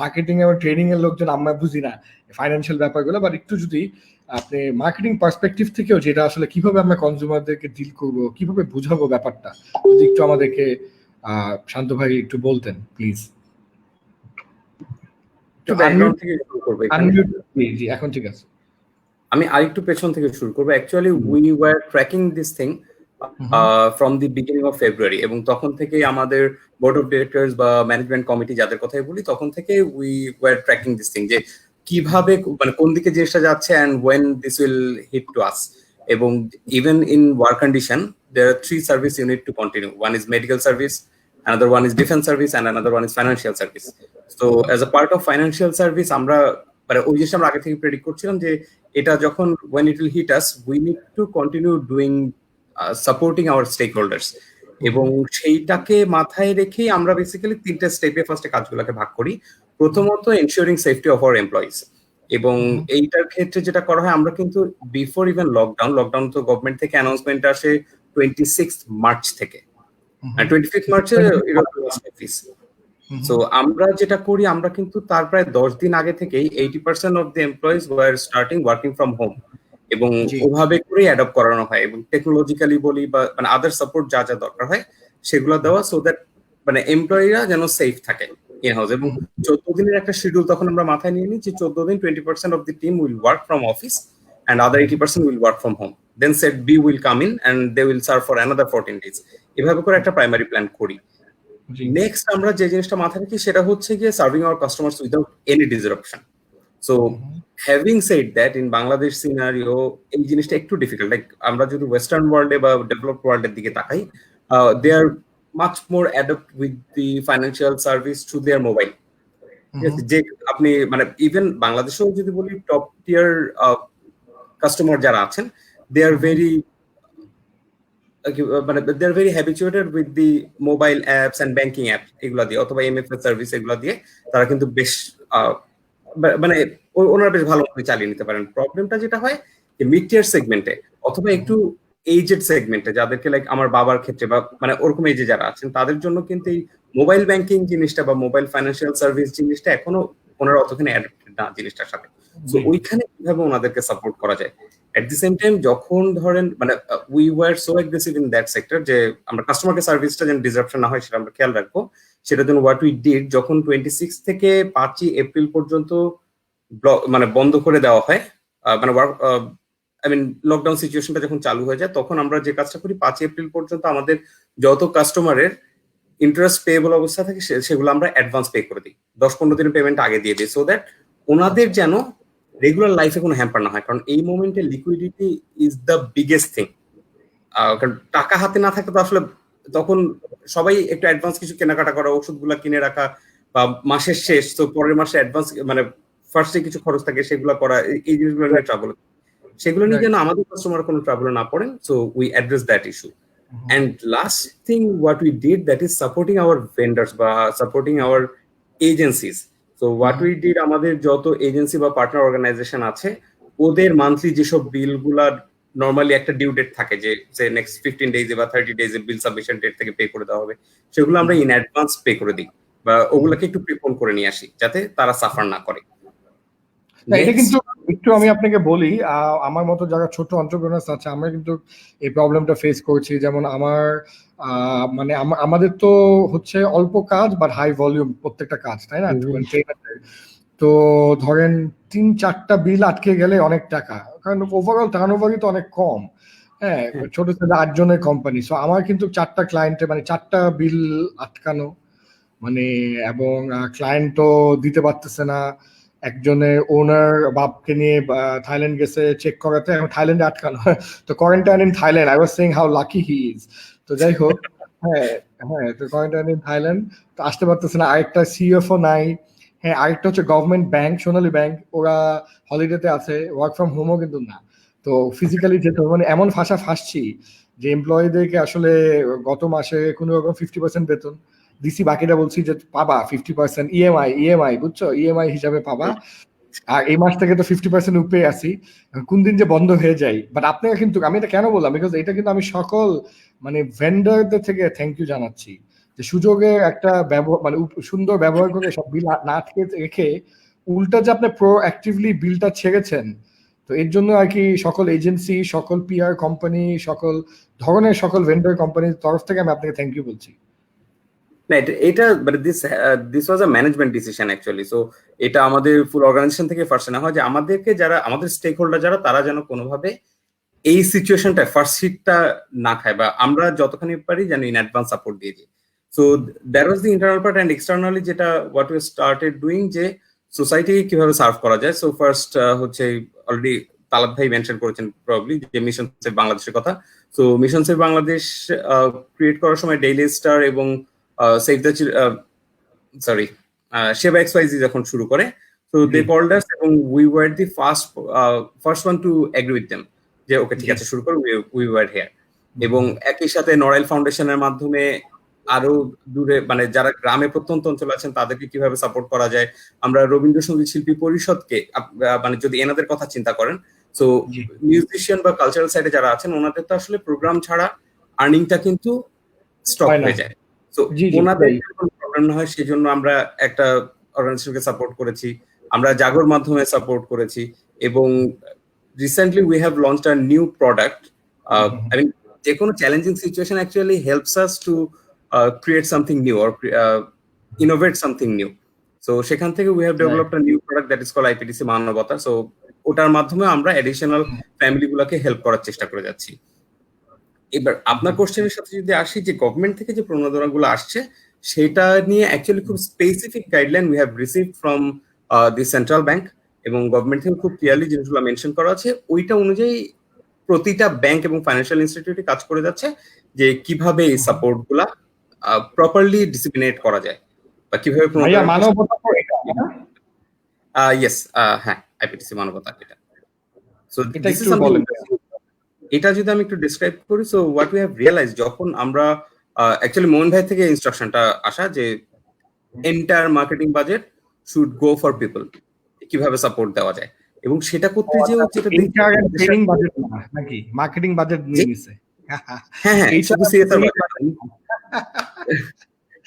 মার্কেটিং এবং ট্রেনিং এর লোকজন, আমরা বুঝি না ফাইন্যান্সিয়াল ব্যাপারগুলো, বাট একটু যদি আপনি মার্কেটিং পার্সপেক্টিভ থেকেও যেটা আসলে কিভাবে আমরা কনজিউমারদেরকে ডিল করব, কিভাবে বুঝাবো ব্যাপারটা, যদি একটু আমাদেরকে শান্ত ভাই একটু বলতেন প্লিজ। জি, এখন ঠিক আছে। আমি আরেকটু পেছন থেকে শুরু করবো। Actually we were tracking this thing from the beginning of February, এবং তখন থেকে আমাদের বোর্ড অফ ডিরেক্টরস বা ম্যানেজমেন্ট কমিটি যাদের কথাই বলি, তখন থেকে we were tracking this thing, যে কিভাবে মানে কোন দিকে জিনিসটা যাচ্ছে and when this will hit to us. এবং even in war condition there are 3 service you need to continue. One is medical service, another one is defense service, and another one is financial service. So as a part of financial service, আমরা মানে ওই জিনিসটা আমরা আগে থেকে predict করছিলাম যে এটা যখন when it will hit us, we need to continue doing supporting our stakeholders. এবং সেইটাকে মাথায় রেখেই আমরা বেসিক্যালি 3টে স্টেপে ফার্স্টে কাজগুলোকে ভাগ করি। প্রথমত ensuring safety of our employees, এবং এইটার ক্ষেত্রে যেটা করা হয়, আমরা কিন্তু বিফোর ইভেন লকডাউন তো গভর্নমেন্ট থেকে অ্যানাউন্সমেন্ট আসে 26 মার্চ থেকে, 25 মার্চে অফিস। সো আমরা যেটা করি, আমরা কিন্তু তার প্রায় 10 দিন আগে থেকেই 80% of the employees were starting working from home, এবং ওভাবে করে অ্যাডপ্ট করানো হয়, এবং টেকনোলজিক্যালি বলি বা মানে আদার সাপোর্ট যা যা দরকার হয় সেগুলো দেওয়া, সো দ্যাট মানে এমপ্লয়িরা যেন সেফ থাকে ইন হাউস। এবং 14 দিনের একটা শিডিউল তখন আমরা মাথায় নিয়ে নিই যে 14 দিন 20% of the team will work from office and other 80% will work from home. Then set B will come in and they will serve for another 14 days. এভাবে করে একটা প্রাইমারি প্ল্যান করি। নেক্সট আমরা যে জিনিসটা মাথায় রাখি সেটা হচ্ছে গিয়ে serving our customers without any disruption. So having said that, in Bangladesh scenario এই জিনিসটা একটু ডিফিকাল্ট। লাইক আমরা যদি ওয়েস্টার্ন ওয়ার্ল্ডে বা ডেভেলপড ওয়ার্ল্ডের দিকে তাকাই, দে আর much more adept with the financial service through their mobile. যে আপনি মানে ইভেন বাংলাদেশেও যদি বলি টপ টিয়ার কাস্টমার যারা আছেন, দে আর ভেরি মানে they are very habituated with the mobile apps and banking app এগুলো দিয়ে, অথবা এমএফএস সার্ভিস এগুলো দিয়ে তারা কিন্তু বেশ মানে ওনারা বেশ ভালো করে চালিয়ে নিতে পারেন। প্রবলেমটা যেটা হয় মিড টিয়ার সেগমেন্টে অথবা একটু এজেড সেগমেন্টে, যাদেরকে লাইক আমার বাবার ক্ষেত্রে বা মানে ওরকম এজে যারা আছেন, তাদের জন্য কিন্তু এই মোবাইল ব্যাংকিং জিনিসটা বা মোবাইল ফাইন্যান্সিয়াল সার্ভিস জিনিসটা এখনো ওনারা অতখানি অ্যাডাপ্টেড না জিনিসটার সাথে। তো ওইখানে কিভাবে ওনাদেরকে সাপোর্ট করা যায়। এট দি সেম টাইম যখন ধরেন মানে we were so aggressive in that sector যে আমরা কাস্টমারকে সার্ভিসটা যেন ডিসরাপশন না হয় সেটা আমরা খেয়াল রাখবো। সেটার জন্য হোয়াট উই ডিড, যখন 26 থেকে 5ই এপ্রিল পর্যন্ত মানে বন্ধ করে দেওয়া হয়, মানে লকডাউন সিচুয়েশনটা যখন চালু হয়ে যায়, তখন আমরা যে কাজটা করি 5 এপ্রিল পর্যন্ত আমাদের যত কাস্টমারের ইন্টারেস্ট পেয়েবল অবস্থা থাকে সেগুলো আমরা অ্যাডভান্স পে করে দিই, 10-15 দিনের পেমেন্ট আগে দিয়ে দিই, সো দ্যাট ওনাদের যেন রেগুলার লাইফে কোনো হ্যাম্পার না হয়। কারণ এই মোমেন্টে liquidity is the biggest thing. কারণ টাকা হাতে না থাকে তো আসলে তখন সবাই একটু অ্যাডভান্স কিছু কেনাকাটা করা, ওষুধগুলো কিনে রাখা, বা মাসের শেষ তো পরের মাসে অ্যাডভান্স মানে ফার্স্টে কিছু খরচ থাকে সেগুলো করা, এই জিনিসগুলো নিয়ে ট্রাবল, সেগুলো নিয়ে যেন আমাদের কাস্টমার কোনো ট্রাবল না পড়েন। So we address that issue. And last thing what we did, that is supporting our vendors বা supporting our agencies. So what we did, আমাদের যত এজেন্সি বা পার্টনার অর্গানাইজেশন আছে ওদের মান্থলি যেসব বিলগুলা নরমালি একটা ডিউ ডেট থাকে যে নেক্সট 15 ডেজে বা 30 ডেজে বিল সাবমিশন ডেট থেকে পে করে দেওয়া হবে, সেগুলো আমরা ইন অ্যাডভান্স পে করে দিই বা ওগুলোকে একটু প্রিপোন করে নিয়ে আসি যাতে তারা সাফার না করে। না, এটা কিন্তু একটু আমি আপনাকে বলি, আমার মতো যারা ছোট এন্টারপ্রেনার্স আছে আমরা কিন্তু এই প্রবলেমটা ফেস করছি। যেমন আমার মানে আমাদের তো হচ্ছে অল্প কাজ বাট হাই ভলিউম প্রত্যেকটা কাজ, তাই না? তো ধরেন 3-4টা বিল আটকে গেলে অনেক টাকা, কারণ ওভারঅল টার্নওভারই তো অনেক কম। হ্যাঁ, ছোট ছোট 8 জনের কোম্পানি। সো আমার কিন্তু 4টা ক্লায়েন্টে মানে 4টা বিল আটকানো, মানে এবং ক্লায়েন্টও দিতে পারতেছে না। একজনের ওনার বাপকে নিয়ে থাইল্যান্ড গেছে চেক করাতে, এবং থাইল্যান্ডে আটকানো। তো quarantine in Thailand, I was saying how lucky he is. তো যাই হোক, হ্যাঁ হ্যাঁ, তো কোয়ারেন্টাইন ইন থাইল্যান্ড, তো আসতে পারতেছে না। আরেকটা সিএফও নাই। হ্যাঁ, আরেকটা হচ্ছে গভর্নমেন্ট ব্যাংক, সোনালী ব্যাংক, ওরা হলিডেতে আছে, ওয়ার্ক ফ্রম হোমও কিন্তু না। তো ফিজিক্যালি যেতে মানে এমন ফাঁসছি যে এমপ্লয়ীদেরকে আসলে গত মাসে কোনো রকম 50% বেতন দিছি, বাকিটা বলছি যে পাবা 50% ইএমআই, বুঝছো, ইএমআই হিসাবে পাবা। আর এই মাস থেকে তো 50% উপরে আছি, কোন দিন যে বন্ধ হয়ে যায়। বাট আপনারা কিন্তু, আমি এটা কেন বললাম, বিকজ এটা কিন্তু আমি সকল মানে ভেন্ডারদের থেকে থ্যাংক ইউ জানাচ্ছি যে সুযোগের একটা ব্যবহার, মানে সুন্দর ব্যবহার করে সব বিল না আটকে রেখে উল্টা যে আপনি প্রোঅ্যাক্টিভলি বিলটা ছেড়েছেন। তো এর জন্য আর কি সকল এজেন্সি, সকল পিআর কোম্পানি, সকল ধরনের সকল ভেন্ডার কোম্পানির তরফ থেকে আমি আপনাকে থ্যাংক ইউ বলছি। না, এটা but this was a management decision actually. So এটা আমাদের ফুল অর্গানাইজেশন থেকে ফার্স্ট না হয় যে আমাদেরকে যারা আমাদের স্টেক হোল্ডার যারা, তারা যেন কোনোভাবে এই সিচুয়েশনটা ফার্স্ট হিটটা না খায়, বা আমরা যতখানি পারি যেন ইন অ্যাডভান্স সাপোর্ট দিয়ে দিই। So that was the internal part. And externally যেটা হোয়াট উই স্টার্টেড ডুইং, যে সোসাইটিকে কিভাবে সার্ভ করা যায়। সো ফার্স্ট হচ্ছে অলরেডি তালাত ভাই মেনশন করেছেন প্রবাবলি যে মিশন সেভ বাংলাদেশের কথা। So mission save Bangladesh create করার সময় ডেইলি স্টার এবং সেভ দ্য সেবা XYZ যখন শুরু করে, so they called us এবং we were the first one to agree with them যে ওকে ঠিক আছে শুরু করো, we were here। এবং একই সাথে নড়াইল ফাউন্ডেশনের মাধ্যমে আরো দূরে মানে যারা গ্রামে প্রত্যন্ত অঞ্চল আছেন তাদেরকে কিভাবে সাপোর্ট করা যায়। আমরা রবীন্দ্রসঙ্গীত শিল্পী পরিষদকে মানে যদি এনাদের কথা চিন্তা করেন, সো মিউজিশিয়ান বা কালচারাল সাইডে যারা আছেন ওনাদের তো আসলে প্রোগ্রাম ছাড়া আর্নিংটা কিন্তু স্টপ হয়ে যায়। সো ওনাদের প্রবলেম না হয় সেজন্য আমরা একটা অর্গানাইজেশনকে সাপোর্ট করেছি, আমরা জাগর মাধ্যমে সাপোর্ট করেছি। এবং recently we have launched a new product. I mean যে কোনো challenging situation actually helps us to create something new or innovate something new. So সেখান থেকে we have developed a new product that is called IPTC মানবতা। So ওটার মাধ্যমে আমরা additional family গুলাকে help করার চেষ্টা করে যাচ্ছি। এবার আপনার কোশ্চেনের সাথে যদি আসি যে গভর্নমেন্ট থেকে যে প্রণোদনাগুলো আসছে সেটা নিয়ে অ্যাকচুয়ালি খুব specific guideline we have received from the central bank, এবং গভর্নমেন্ট থেকে খুব ক্লিয়ারলি জিনিসগুলো মেনশন করা আছে। ওইটা অনুযায়ী প্রতিটা ব্যাংক এবং ফাইন্যান্সিয়াল ইনস্টিটিউটে কাজ করে যাচ্ছে যে কিভাবে এই সাপোর্ট গুলা প্রপারলি ডিসিপ্লিনেট করা যায় বা কিভাবে ইয়েস হ্যাঁ আইপিটিসি মানবতা এটা। সো এটা যদি আমি একটু ডিসক্রাইব করি, so what we have realise যখন আমরা অ্যাকচুয়ালি মোহন ভাই থেকে ইনস্ট্রাকশনটা আসা যে entire marketing budget should go for people, কিভাবে সাপোর্ট দেওয়া যায়। এবং সেটা করতে যে নাকি মার্কেটিং বাজেট নিয়ে নিছে। হ্যাঁ হ্যাঁ, এই শুধু সিএসআর বাজেট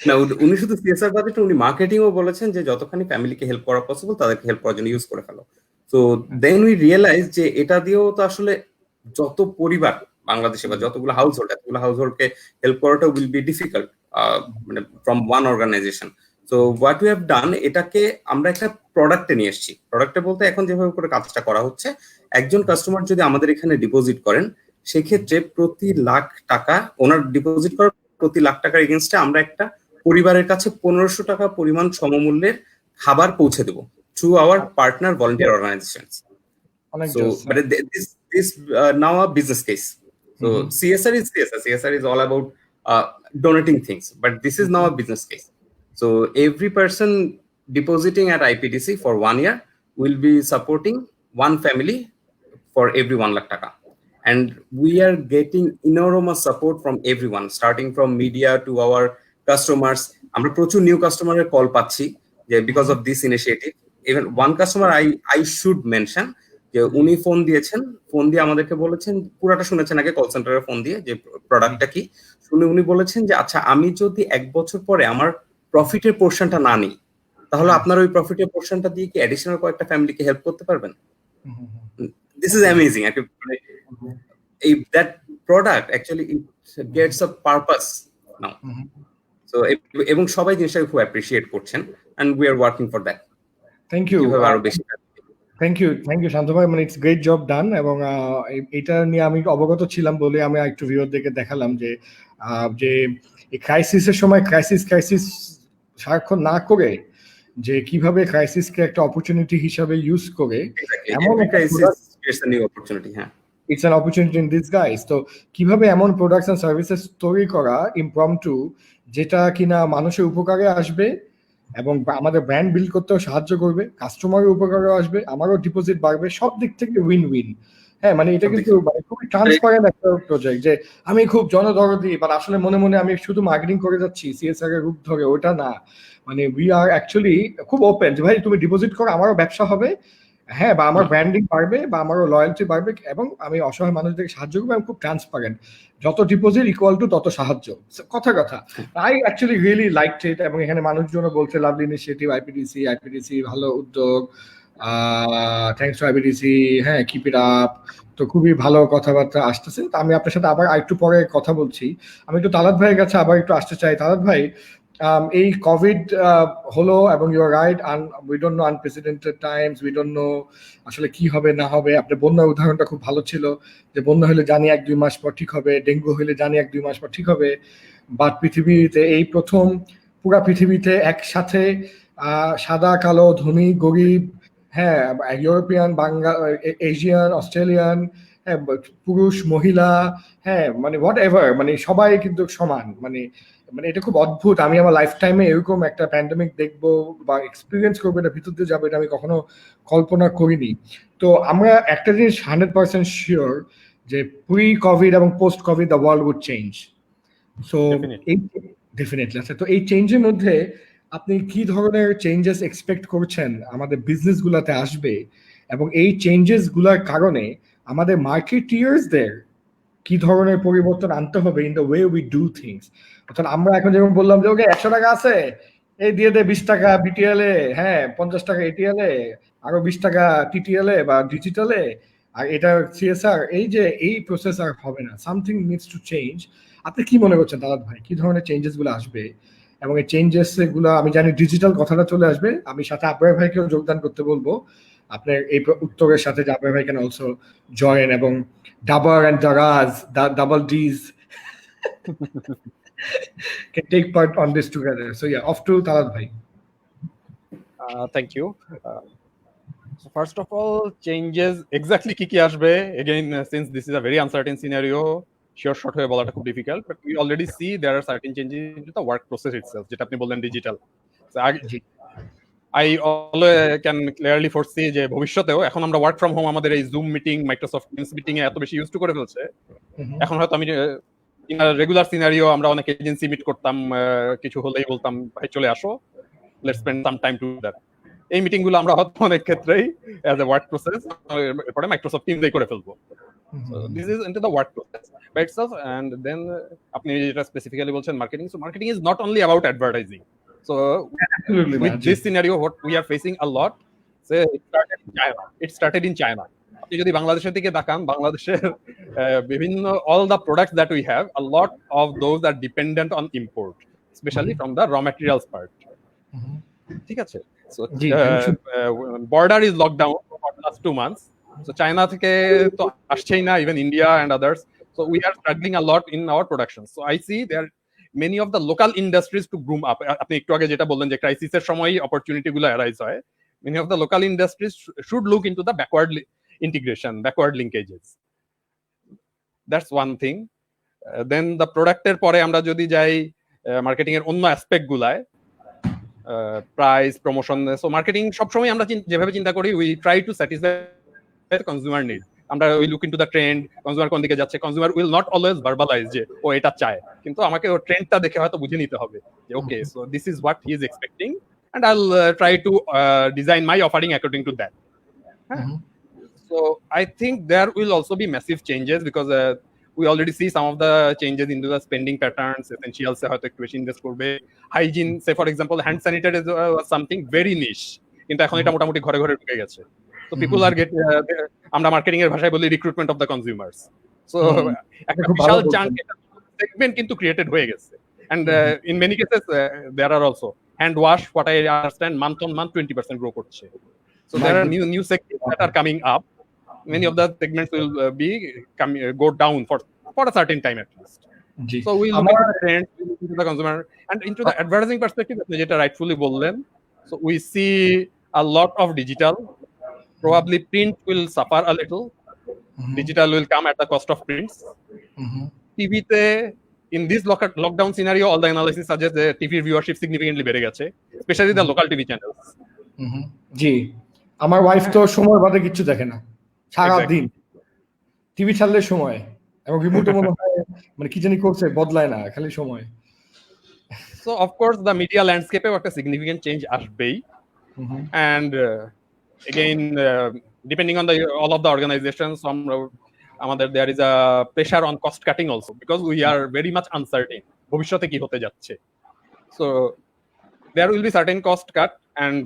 না, উনি শুধু সিএসআর বাজেট, উনি মার্কেটিংও বলেছেন যে যতখানি ফ্যামিলিকে হেল্প করা পসিবল তাদেরকে হেল্প করার জন্য ইউজ করে ফেলো। তো দেন উই রিয়েলাইজ যে এটা দিয়েও তো আসলে যত পরিবার বাংলাদেশে বা যতগুলো হাউসহোল্ড, এতগুলো হাউসহোল্ডকে হেল্প করাটা উইল বি ডিফিকাল্ট মানে from one organisation. So what we have done, এটাকে আমরা একটা প্রোডাক্টে নিয়ে এসেছি। প্রোডাক্টে বলতে এখন যেভাবে করে কাজটা করা হচ্ছে, একজন কাস্টমার যদি আমাদের এখানে ডিপোজিট করেন সেক্ষেত্রে প্রতি লাখ টাকা ওনার ডিপোজিট করার প্রতি লাখ টাকার এগেইনস্টে আমরা একটা পরিবারের কাছে 1500 টাকা পরিমাণ সমমূল্যের খাবার পৌঁছে দেবো through our partner volunteer organisations. So but this now a business case. So CSR is CSR. CSR is all about donating things, but this is now a business case. So every person depositing at IPTC for 1 year will be supporting one family for every 1 lakh taka. and we are getting enormous support from everyone, starting from media to our customers. আমরা প্রচুর new কাস্টমারের call পাচ্ছি যে because of this initiative. Even one customer I should mention, যে উনি phone দিয়েছেন, phone দিয়ে আমাদেরকে বলেছেন, পুরাটা শুনেছেন আগে কল সেন্টারে ফোন দিয়ে যে প্রোডাক্টটা কি শুনে উনি বলেছেন যে আচ্ছা আমি যদি 1 বছর পরে আমার প্রফিটের পোর্শনটা না নিই, তাহলে আপনার ওই প্রফিটের পোর্শনটা দিয়ে কি অ্যাডিশনাল কয়েকটা ফ্যামিলিকে হেল্প করতে পারবেন? This is amazing. এই that product actually it gets a purpose now. So এবং সবাই জিনিসটাকে খুব অ্যাপ্রিশিয়েট করছেন, and we are working for that. Thank you, আরো বেশি থ্যাংক ইউ শান্ত ভাই, মানে ইটস গ্রেট জব ডান। এবং এটা নিয়ে আমি অবগত ছিলাম বলে আমি একটু ভিউয়ারদেরকে দেখালাম যে যে এই ক্রাইসিসের সময় ক্রাইসিস সারাক্ষণ না করে যে কিভাবে ক্রাইসিসকে একটা অপরচুনিটি হিসাবে ইউজ করে, এমন it's an opportunity in this guys. তো কিভাবে এমন প্রোডাক্টস এন্ড সার্ভিসেস তৈরি করা ইমপ্রম্পটু, যেটা কিনা মানুষের উপকারে আসবে এবং আমাদের ব্র্যান্ড বিল্ড করতেও সাহায্য করবে, কাস্টমারের উপকারও আসবে, আমারও ডিপোজিট বাড়বে, সব দিক থেকে উইন উইন। হ্যাঁ, মানে এটা কিন্তু খুবই ট্রান্সপারেন্ট একটা প্রজেক্ট যে আমি খুব জনদরদি, বাট আসলে মনে মনে আমি শুধু মার্কেটিং করে যাচ্ছি সিএসআর এর রূপ ধরে, ওটা না। মানে উই আর অ্যাকচুয়ালি খুব ওপেন যে ভাই তুমি ডিপোজিট করো, আমারও ব্যবসা হবে, হ্যাঁ, বা আমার ব্র্যান্ডিং বাড়বে, বা আমারও লয়্যালটি বাড়বে, এবং আমি অসহায় মানুষদেরকে সাহায্য করবো। আমি খুব ট্রান্সপারেন্ট, যত ডিপোজিট ইকুয়াল টু তত সাহায্য, কথা। আই অ্যাকচুয়ালি রিয়েলি লাইকড ইট। এবং এখানে মানুষজন বলছে লাভলি ইনিশিয়েটিভ, আইপিডিসি ভালো উদ্যোগ, থ্যাঙ্কস টু আইপিডিসি, হ্যাঁ, কিপ ইট আপ। তো খুবই ভালো কথাবার্তা আসতেছে। তো আমি আপনার সাথে আবার একটু পরে কথা বলছি। আমি একটু তালাত ভাইয়ের কাছে আবার একটু আসতে চাই। তালাত ভাই, এই কোভিড হলো, এবং you are right, we don't know unprecedented times, we don't know আসলে কি হবে না হবে। আপনার বন্যার উদাহরণটা খুব ভালো ছিল, যে বন্যা হলে জানি 1-2 মাস পর ঠিক হবে, ডেঙ্গু হলে জানি 1-2 মাস পর ঠিক হবে। বাট পৃথিবীতে এই প্রথম পুরা পৃথিবীতে একসাথে সাদা কালো, ধনী গরিব, হ্যাঁ, ইউরোপিয়ান, এশিয়ান, অস্ট্রেলিয়ান, হ্যাঁ, পুরুষ মহিলা, হ্যাঁ, মানে হোয়াট এভার, মানে সবাই কিন্তু সমান। মানে এটা খুব অদ্ভুত। আমি আমার লাইফ টাইমে এরকম একটা প্যান্ডেমিক দেখবো বা এক্সপিরিয়েন্স করবো, এটা ভিতর দিয়ে যাবো, এটা আমি কখনো কল্পনা করিনি। তো আমরা একটা জিনিস 100% শিওর, যে প্রি কোভিড এবং post Covid the world would change. So এই ডেফিনেটলি আছে। তো এই চেঞ্জের মধ্যে আপনি কি ধরনের চেঞ্জেস এক্সপেক্ট করছেন আমাদের বিজনেস গুলাতে আসবে, এবং এই চেঞ্জেস গুলার কারণে আমাদের মার্কেটিয়ার্সদের কি ধরনের পরিবর্তন আনতে হবে in the way we do things. অর্থাৎ আমরা এখন যেমন বললাম যে ওকে 100 টাকা আছে, এই দিয়ে দে 20 টাকা বিটিএল এ, হ্যাঁ 50 টাকা এটিএল এ, আরো 20 টাকা টিটিএল এ বা ডিজিটালে, আর এটা সিএসআর, এই যে এই প্রসেস আর হবে না। Something needs to change. আপনি কি মনে করছেন তালাত ভাই, কি ধরনের চেঞ্জেস গুলো আসবে? এবং এই চেঞ্জেস গুলো আমি জানি ডিজিটাল কথাটা চলে আসবে, আমি সাথে আবরার ভাইকেও যোগদান করতে বলবো আপনার এই উত্তরের সাথে, যে আবরার ভাই ক্যান অলসো জয়েন, এবং Dabar and Daraz, double D's can take part on this together. So yeah, off to Talat bhai. Thank you. So first of all, changes exactly কি আসবে, again since this is a very uncertain scenario, sure short হয়ে বলাটা খুব difficult, but we already see there are certain changes in the work process itself, যেটা আপনি বললেন digital. So I always can clearly foresee যে ভবিষ্যতেও এখন আমরা ওয়ার্ক ফ্রম হোম, আমাদের এই Zoom meeting, Microsoft Teams meeting এ এত বেশি ইউজ টু করে ফেলছে। এখন হয়তো আমি ইন রেগুলার সিনারিও আমরা অনেক এজেন্সি মিট করতাম, কিছু হলেই বলতাম ভাই চলে আসো, let's spend some time to that. এই মিটিং গুলো আমরা হয়তো অনেক ক্ষেত্রেই অ্যাজ এ ওয়ার্ক প্রসেস এরপরে মাইক্রোসফট টিমস করে ফেলবো। So this is into the work process by itself. And then আপনি যেটা স্পেসিফিক্যালি বলছেন marketing, so marketing is not only about advertising. So absolutely, with this scenario what we are facing a lot, say it started in China. আপনি যদি বাংলাদেশের দিকে তাকান, বাংলাদেশের বিভিন্ন all the products that we have, a lot of those are dependent on import, especially from the raw materials part. ঠিক আছে? So border is locked down for the last 2 months. So China থেকে তো আসছেই না, even India and others. So we are struggling a lot in our production. So I see there many of the local industries to groom up. আপনি একটু আগে যেটা বললেন যে ক্রাইসিসের সময় অপরচুনিটি গুলো অ্যারাইজ হয়, many of the local industries should look into the backward integration, backward linkages. That's one thing. Then the প্রোডাক্টের পরে আমরা যদি যাই মার্কেটিং এর অন্য অ্যাসপেক্ট গুলায়, প্রাইস, প্রমোশন। সো মার্কেটিং সবসময় আমরা যেভাবে চিন্তা করি, we try to satisfy the consumer need. আমরা we look into the trend, consumer কোন দিকে যাচ্ছে। কনজিউমার উইল নট অলওয়েজ ভার্বালাইজ যে ও এটা চায়, কিন্তু আমাকে ও ট্রেন্ডটা দেখে হয়তো বুঝে নিতে হবে যে okay, so this is what he is expecting and I'll try to design my offering according to that. So I think there will also be massive changes because we already see some of the changes into the spending patterns. Essentials se hoyto ekটু বেশি invest করবে। Hygiene, say for example, hand sanitizer was something very niche, কিন্তু এখন এটা মোটামুটি ঘরে ঘরে ঢুকে গেছে। So people are get আমরা মার্কেটিং এর ভাষায় বলি recruitment of the consumers. So একটা বিশাল চাঙ্ক সেগমেন্ট কিন্তু ক্রিয়েটেড হয়ে গেছে। And in many cases there are also hand wash, what I understand, month on month 20% grow করছে. So there are new segments that are coming up. Many of the segments will go down for a certain time at least. So we look into the trend, we look into the consumer, and into the advertising perspective, যেটা rightfully বললেন. So we see a lot of digital. Probably print will suffer a little. Digital will come at the cost of prints. TV te in this lockdown scenario, all the analysis suggests that TV viewership significantly বেড়ে গেছে, especially the local TV channels. জি, আমার wife তো সময় বাদে কিছু দেখে না, সারা দিন টিভি ছাড়লে সময়, এবং রিমোটও মনে হয় মানে কি জানি করছে, বদলায় না, খালি সময়। So of course the media landscape একটা significant change আসবেই, and again depending on all of the organizations, আমাদের there is a pressure on cost cutting also because we are very much uncertain ভবিষ্যতে কি হতে যাচ্ছে। So there will be certain cost cut, and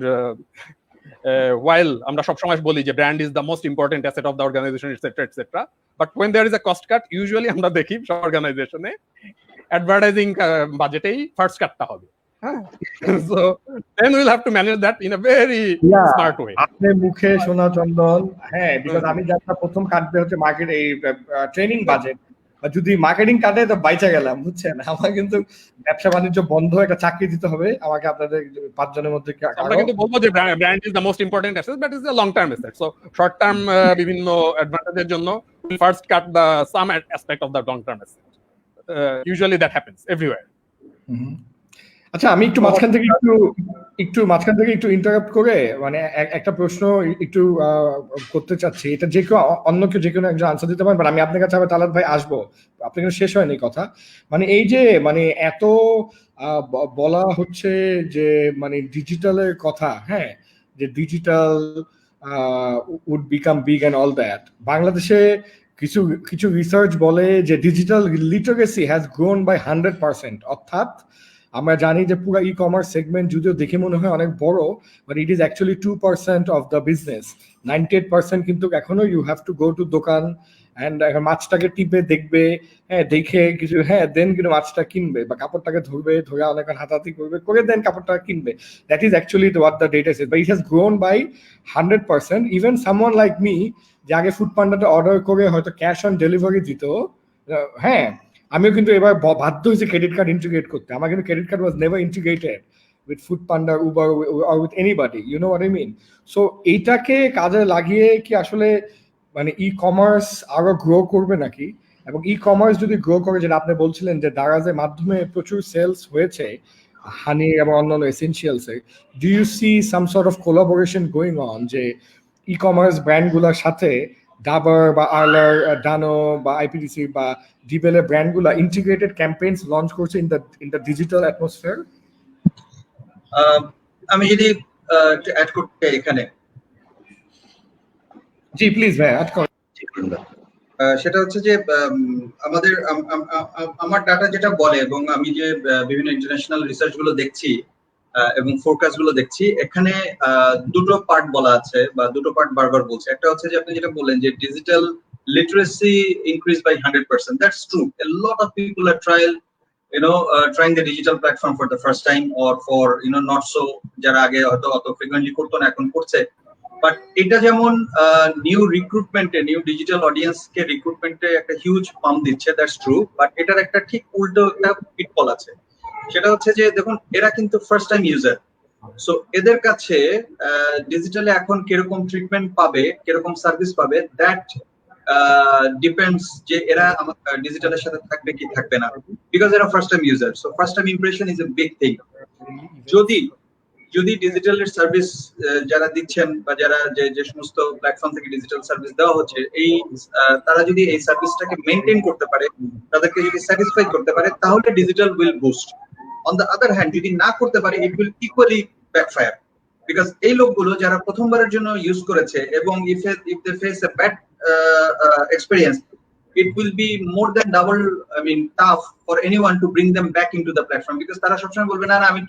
while আমরা সব সময় বলি যে brand is the most important asset of the organization, etc, but when there is a cost cut, usually আমরা দেখি সব অর্গানাইজেশনে অ্যাডভার্টাইজিং বাজেটেই ফার্স্ট কাটটা হবে। So then we'll have to manage that in a very smart way. আপনার মুখে শোনা চন্দন, হ্যাঁ, বিকজ আমি যারা প্রথম কাটবে হচ্ছে মার্কেট এই ট্রেনিং বাজেট, যদি মার্কেটিং কাটে তো বাইচা গেলাম, বুঝছেন। আমার কিন্তু ব্যবসা বাণিজ্য বন্ধ, একটা চাকরি দিতে হবে আমাকে, আপনাদের 5 জনের মধ্যে। আমরা কিন্তু বলবো যে brand is the most important asset, but is a long term asset. So short term বিভিন্ন অ্যাডভান্টেজের জন্য will first cut the some aspect of the long term asset. Usually that happens everywhere. আচ্ছা, আমি একটু মাঝখান থেকে একটু ইন্টারাপ্ট করে মানে একটা প্রশ্ন একটু করতে চাচ্ছি। এটা যে কেউ অন্য কেউ যে কোনো একজন আনসার দিতে পারেন, আমি আপনার কাছে আবার তালাত ভাই আসবো, আপনার কিন্তু শেষ হয়নি কথা। মানে এই যে মানে এত বলা হচ্ছে যে মানে ডিজিটালের কথা, হ্যাঁ, যে digital would become big and all that. বাংলাদেশে কিছু রিসার্চ বলে যে digital literacy has grown by 100%, অর্থাৎ আমরা জানি যে পুরো ই কমার্স সেগমেন্ট যদিও দেখে মনে হয় অনেক বড়, but it is actually 2% of the business. 98% কিন্তু এখনো you have to go to দোকান অ্যান্ড মাছটাকে টিপে দেখবে, হ্যাঁ, দেখে কিছু, হ্যাঁ, দেন কিন্তু মাছটা কিনবে বা কাপড়টাকে ধরবে, ধরে অনেক হাতাহাতি করবে, করে দেন কাপড়টা কিনবে। That is actually what the data says, but it has grown by 100%। Even someone like me, যে আগে ফুড পান্ডাতে অর্ডার করে হয়তো ক্যাশ অন ডেলিভারি দিত, হ্যাঁ, আমিও কিন্তু এবার বাধ্য হয়েছে ক্রেডিট কার্ড ইন্টিগ্রেট করতে। আমার কিন্তু credit card was never integrated with Foodpanda, Uber or with anybody, you know what I mean. So এইটাকে কাজে লাগিয়ে কি আসলে মানে ই কমার্স আরো গ্রো করবে নাকি? এবং ই কমার্স যদি গ্রো করে, যেটা আপনি বলছিলেন যে দারাজের মাধ্যমে প্রচুর সেলস হয়েছে হানি এবং অন্যান্য এসেনশিয়ালসে, do you see some sort of collaboration going on যে ই কমার্স ব্র্যান্ডগুলোর সাথে ডাবার বা আর্লার, ডানো বা আইপিডিসি বা ডিবেলের ব্র্যান্ডগুলো ইন্টিগ্রেটেড ক্যাম্পেইনস লঞ্চ করছে ইন দ্য ডিজিটাল অ্যাটমসফিয়ার? আমি যদি অ্যাড করতে এখানে, জি প্লিজ ভাই অ্যাড করুন। সেটা হচ্ছে যে আমাদের আমার ডাটা যেটা বলে, এবং আমি যে বিভিন্ন ইন্টারন্যাশনাল রিসার্চ গুলো দেখছি এবং ফোরকাস্ট গুলো দেখছি, এখানে দুটো পার্ট বলা আছে বা দুটো পার্ট বারবার বলছে। একটা হচ্ছে যে আপনি যেটা বললেন যে digital literacy increase by 100%, that's true. A lot of people are trying the digital platform for the first time, or for not so, যারা আগে হয়তো অত ফ্রিকোয়েন্টলি করতো না, এখন করছে। বাট এটা যেমন নিউ রিক্রুটমেন্টে, নিউ ডিজিটাল অডিয়েন্সকে রিক্রুটমেন্টে একটা হিউজ পাম্প দিচ্ছে, দ্যাটস ট্রু। বাট এটার একটা ঠিক উল্টো একটা পিটফল আছে, সেটা হচ্ছে যে দেখুন, এরা কিন্তু ফার্স্ট টাইম ইউজার। সো এদের কাছে ডিজিটালে এখন কিরকম ট্রিটমেন্ট পাবে, কিরকম সার্ভিস পাবে, দ্যাট ডিপেন্ডস যে এরা ডিজিটালের সাথে থাকবে কি থাকবে না, বিকজ এরা first time user. So first time impression is a big thing. যদি যদি ডিজিটালের সার্ভিস যারা দিচ্ছেন বা যারা যে সমস্ত প্ল্যাটফর্ম থেকে ডিজিটাল সার্ভিস দেওয়া হচ্ছে এই তারা যদি এই সার্ভিসটাকে মেনটেন করতে পারে, তাদেরকে যদি স্যাটিসফাই করতে পারে, তাহলে digital will boost. On the other hand যদি না করতে পারে, it will equally backfire, because এই লোকগুলো যারা প্রথমবারের জন্য ইউজ করেছে এবং if they face a bad experience, it will be more than double, I mean, tough for anyone to bring them back into the platform, because তারা সবসময় বলবে না আমি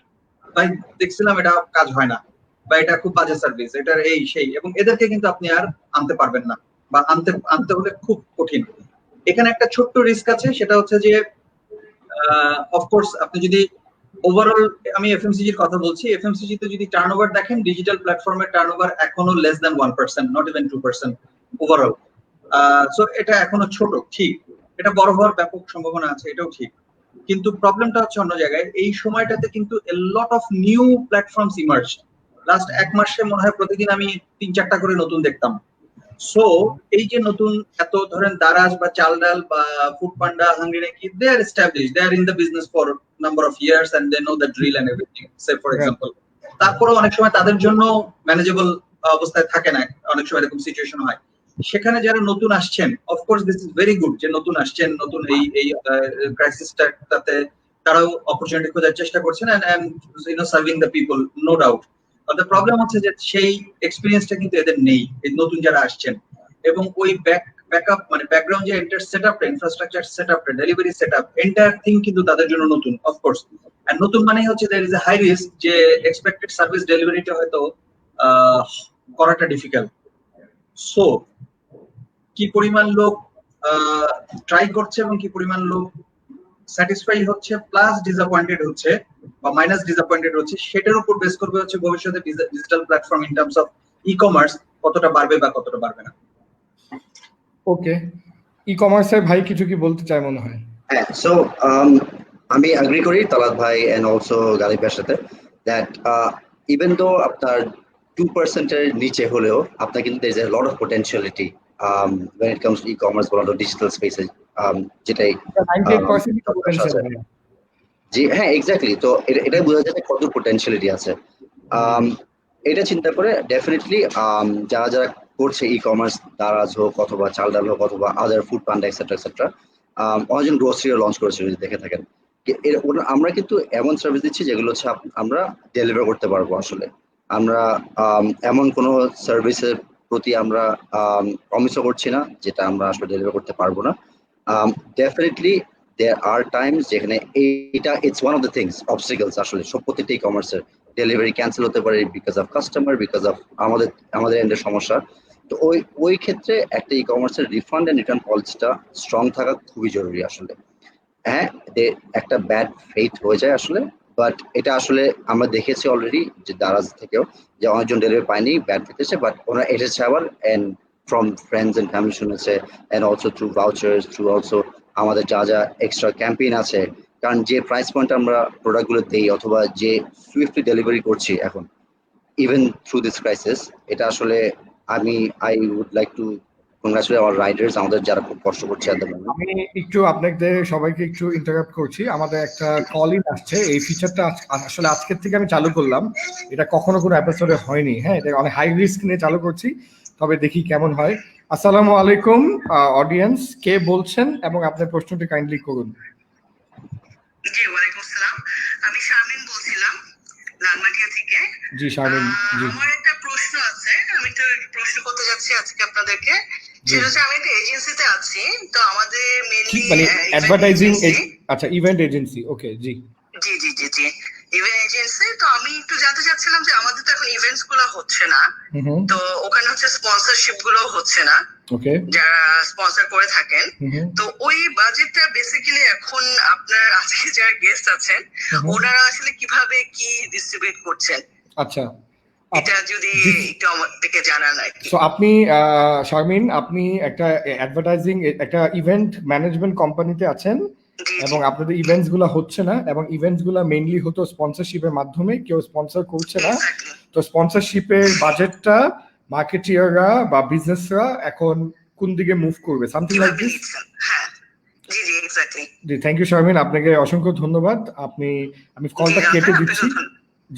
ভাই দেখছিলাম এটা কাজ হয় না, বা এটা খুব বাজে সার্ভিস, এটার এই সেই, এবং এদেরকে কিন্তু আপনি আর আনতে পারবেন না, বা আনতে হলে খুব কঠিন। এখানে একটা ছোট্ট রিস্ক আছে, সেটা হচ্ছে যে অফকোর্স আপনি যদি ওভারঅল, আমি এফএমসিজির কথা বলছি, এফএমসিজি তে যদি টার্নওভার দেখেন, ডিজিটাল প্ল্যাটফর্মের টার্নওভার এখনো less than 1%, not even 2% overall. So এটা এখনো ছোট, ঠিক, এটা বড় হওয়ার ব্যাপক সম্ভাবনা আছে, এটাও ঠিক, কিন্তু প্রবলেমটা হচ্ছে অন্য জায়গায়। এই সময়টাতে কিন্তু a lot of new platforms emerge. Last এক মাসে মনে হয় প্রতিদিন আমি 3-4টা করে নতুন দেখতাম। সো এই যে নতুন এত, ধরেন দারাজ বা চালডাল বা food panda, HungryNaki, they are established, they are in the business for number of years and they know the drill and everything, say for example. তারপরেও অনেক সময় তাদের জন্য ম্যানেজেবল অবস্থায় থাকে না, অনেক সময় এরকম সিচুয়েশন হয়। সেখানে যারা নতুন আসছেন, of course this is very good যে নতুন আসছেন, নতুন এই ক্রাইসিসটাতে তারাও অপরচুনিটি খোঁজার চেষ্টা করছেন and you know serving the people, no doubt. The problem হচ্ছে যে সেই এক্সপিরিয়েন্সটা কিন্তু এদের নেই, এই নতুন যারা আসছেন, এবং ওই ব্যাকআপ মানে ব্যাকগ্রাউন্ড যে এন্টার সেটআপটা, ইনফ্রাস্ট্রাকচার সেটআপটা, ডেলিভারি সেটআপ, এন্টায়ার থিং কিন্তু তাদের জন্য নতুন, অফকোর্স। এন্ড নতুন মানে হচ্ছে there is a high risk যে এক্সপেক্টেড সার্ভিস ডেলিভারিটা হয়তো করাটা ডিফিকাল্ট। সো কি পরিমাণ লোক ট্রাই করছে এবং কি পরিমাণ লোক স্যাটিসফাই হচ্ছে প্লাস ডিসঅ্যাপয়েন্টেড হচ্ছে বা মাইনাস ডিসঅ্যাপয়েন্টেড হচ্ছে, সেটার উপর বেস করবে হচ্ছে ভবিষ্যতে digital platform in terms of e commerce কতটা বাড়বে বা কতটা বাড়বে না। ওকে, ই কমার্সের ভাই কিছু কি বলতে চায় মনে হয়? হ্যাঁ, সো আমি এগ্রি করি তালাত ভাই এন্ড অলসো গালিব ভাইয়ের সাথে দ্যাট ইভেন দো আপনার 2% এর নিচে হলেও আপনার কিন্তু there is a lot of potentiality when it comes to e-commerce or digital spaces, যেটাই 98% potential। জি হ্যাঁ, এক্স্যাক্টলি। তো এটাই বোঝা যায় কত পটেনশিয়ালিটি আছে। এটা চিন্তা করে ডেফিনেটলি যারা যারা করছে ই কমার্স, দারাজ হোক অথবা চালডাল হোক অথবা আদার ফুড পান্ডা এক্সেট্রা এক্সেট্রা, অনেকজন গ্রোসারিও লঞ্চ করেছে যদি দেখে থাকেন। আমরা কিন্তু এমন সার্ভিস দিচ্ছি যেগুলো হচ্ছে আমরা ডেলিভার করতে পারবো। আসলে আমরা এমন কোনো সার্ভিসের প্রতি আমরা প্রমিসও করছি না যেটা আমরা আসলে ডেলিভার করতে পারবো না। ডেফিনেটলি there are times যেখানে এটা it's one of the things, obstacles আসলে সব প্রত্যেকটা ই কমার্সের ডেলিভারি ক্যান্সেল হতে পারে because of customer, because of আমাদের এন্ডের সমস্যা। তো ওই ক্ষেত্রে একটা ই কমার্সের রিফান্ড এন্ড রিটার্ন পলিসিটা স্ট্রং থাকা খুবই জরুরি আসলে। হ্যাঁ, একটা ব্যাড ফেথ হয়ে যায় আসলে, বাট এটা আসলে আমরা দেখেছি অলরেডি যে দারাজ থেকেও যে অনেকজন ডেলিভারি পায়নি, ব্যাড ফেথ এসে, বাট ওরা এসেছে আবার and from friends and family শুনেছে and also through vouchers, through also আমাদের যা যা এক্সট্রা ক্যাম্পেইন আছে। কারণ যে প্রাইস পয়েন্ট আমরা প্রোডাক্টগুলো দেই অথবা যে সুইফটলি ডেলিভারি করছি এখন ইভেন থ্রু দিস ক্রাইসিস, এটা আসলে I would like to congratulate our riders, আমাদের যারা খুব কষ্ট করছে। আমি একটু আপনাদের সবাইকে একটু ইন্টারাপ্ট করছি, আমাদের একটা কলিং আসছে। এই ফিচারটা আসলে আজকের থেকে আমি চালু করলাম, এটা কখনো কোনো এপিসোডে হয়নি। হ্যাঁ, এটা অনেক হাই রিস্ক নিয়ে চালু করছি, তবে দেখি কেমন হয়। আসসালামু আলাইকুম অডিয়েন্স, কে বলছেন এবং আপনার প্রশ্নটি কাইন্ডলি করুন। জি, ওয়ালাইকুম আসসালাম, আমি শারমিন বলছিলাম লালমাটিয়া থেকে। জি শারমিন, জি। আমার একটা প্রশ্ন আছে, আমি তো প্রশ্ন করতে যাচ্ছি আজকে আপনাদেরকে। সেটা হচ্ছে আমি একটা এজেন্সিতে আছি, তো আমাদের মেইনলি মানে অ্যাডভার্টাইজিং, আচ্ছা ইভেন্ট এজেন্সি, ওকে জি জি জি জি জি ইভেন্ট এজেন্সি। তো আমি একটু জানতে চাচ্ছিলাম যে আমাদের তো এখন ইভেন্টস গুলো হচ্ছে না, তো ওখানে হচ্ছে স্পন্সরশিপ গুলো হচ্ছে না, ওকে, যারা স্পন্সর করে থাকেন। তো ওই বাজেটটা বেসিক্যালি এখন আপনার আজকে যারা গেস্ট আছেন ওনারা আসলে কিভাবে কি ডিস্ট্রিবিউট করছেন? আচ্ছা, এটা যদি একটু আমাদেরকে জানান আর কি। সো আপনি শারমিন, আপনি একটা অ্যাডভার্টাইজিং একটা ইভেন্ট ম্যানেজমেন্ট কোম্পানিতে আছেন এবং আপনাদের ইভেন্টস গুলো হচ্ছে না, এবং ইভেন্টস গুলো মেইনলি হতো স্পন্সরশিপের মাধ্যমে, কেউ স্পন্সর করছে না। তো স্পন্সরশিপের বাজেটটা মার্কেটিয়াররা বা বিজনেসরা এখন কোন দিকে মুভ করবে, সামথিং লাইক দিস। জি জি এক্স্যাক্টলি। জি, থ্যাংক ইউ শারমিন, আপনাকে অসংখ্য ধন্যবাদ। আমি কলটা কেটে দিচ্ছি।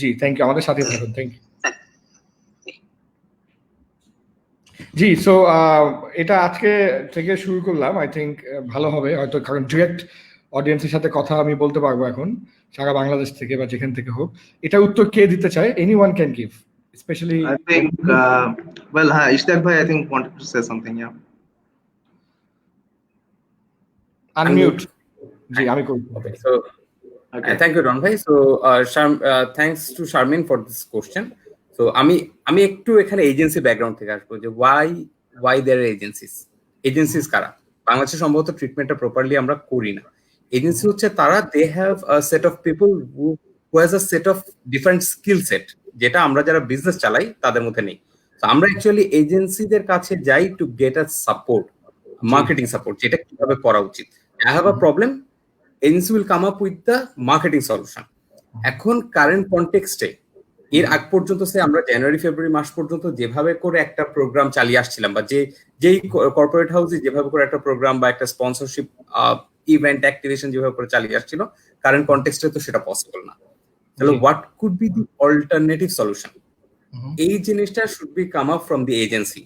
জি, থ্যাংক ইউ, আমাদের সাথে থাকুন, থ্যাংক ইউ। জি, সো এটা আজকে থেকে শুরু করলাম, আই থিঙ্ক ভালো হবে হয়তো, কারণ ডিরেক্ট অডিয়েন্সের সাথে কথা আমি বলতে পারবো এখন সারা বাংলাদেশ থেকে বা যেখান থেকে হোক। এটা উত্তর কে দিতে চায়? Anyone can give, specially I think, well, Ishtaq bhai, I think wanted to say something, yeah. Unmute. জি, আমি করব। Okay, so Okay. thank you, Ron bhai. So, thanks to Sharmin for this question. So, আমি একটু এখানে agency background থেকে আসবো যে why there are agencies কারা? বাংলাদেশে সম্ভবত ট্রিটমেন্টটা প্রপারলি আমরা করি না। এজেন্সি হচ্ছে তারা, they have a set of people who has a set of different skill set, যেটা আমরা যারা বিজনেস চালাই তাদের মধ্যে নেই। তো আমরা অ্যাকচুয়ালি এজেন্সিদের কাছে যাই to get a support, marketing support, যেটা কিভাবে করা উচিত। I have a problem, agency will come up with the marketing solution. এখন কারেন্ট কনটেক্সটে এর আগ পর্যন্ত আমরা জানুয়ারি ফেব্রুয়ারি মাস পর্যন্ত যেভাবে করে একটা প্রোগ্রাম চালিয়ে আসছিলাম, বা যেই কর্পোরেট হাউসে যেভাবে করে একটা প্রোগ্রাম বা একটা স্পন্সরশিপ ইভেন্ট অ্যাক্টিভেশন যেভাবে করে চালিয়ে আসছিল, কারেন্ট কনটেক্সটে তো সেটা পসিবল না। তাহলে what could be the alternative solution? এই জিনিসটা should be come up from the agency.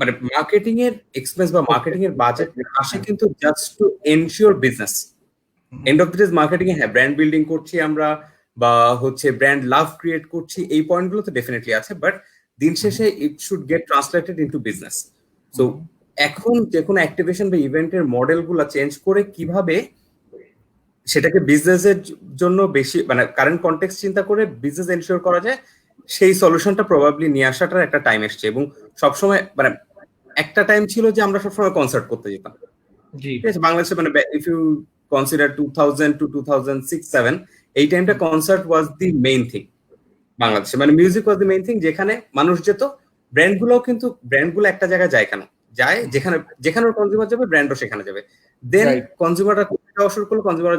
মানে মার্কেটিং এর এক্সপেন্স বা মার্কেটিং এর বাজেট আসে কিন্তু just to ensure business. End of the day marketing এ ব্র্যান্ড বিল্ডিং করছি আমরা, বা হচ্ছে ব্র্যান্ড লাভ ক্রিয়েট করছি, এই পয়েন্টগুলো তো ডেফিনেটলি আছে, বাট দিন শেষে it should get translated into business. So এখন যে কোনো অ্যাক্টিভেশন বা ইভেন্টের মডেলগুলো চেঞ্জ করে কিভাবে সেটাকে বিজনেসের জন্য বেশি, মানে কারেন্ট কনটেক্সট চিন্তা করে বিজনেস এনশিওর করা যায়, সেই সলিউশনটা প্রবাবলি নিয়ে আসাটার একটা টাইম এসছে। এবং সবসময় মানে একটা টাইম ছিল যে আমরা সবসময় কনসার্ট করতে যেতাম, ঠিক আছে বাংলাদেশে, মানে ইফ ইউ কনসিডার 2000 to 2006-07, এই টাইমটা concert was the main thing বাংলাদেশে, মানে music was the main thing, যেখানে মানুষ যেত। ব্র্যান্ডগুলো একটা জায়গায় যায় কেন? যায় যেখানে কনজিউমার যাবে, ব্র্যান্ডও সেখানে যাবে। দেন কনজিউমাররা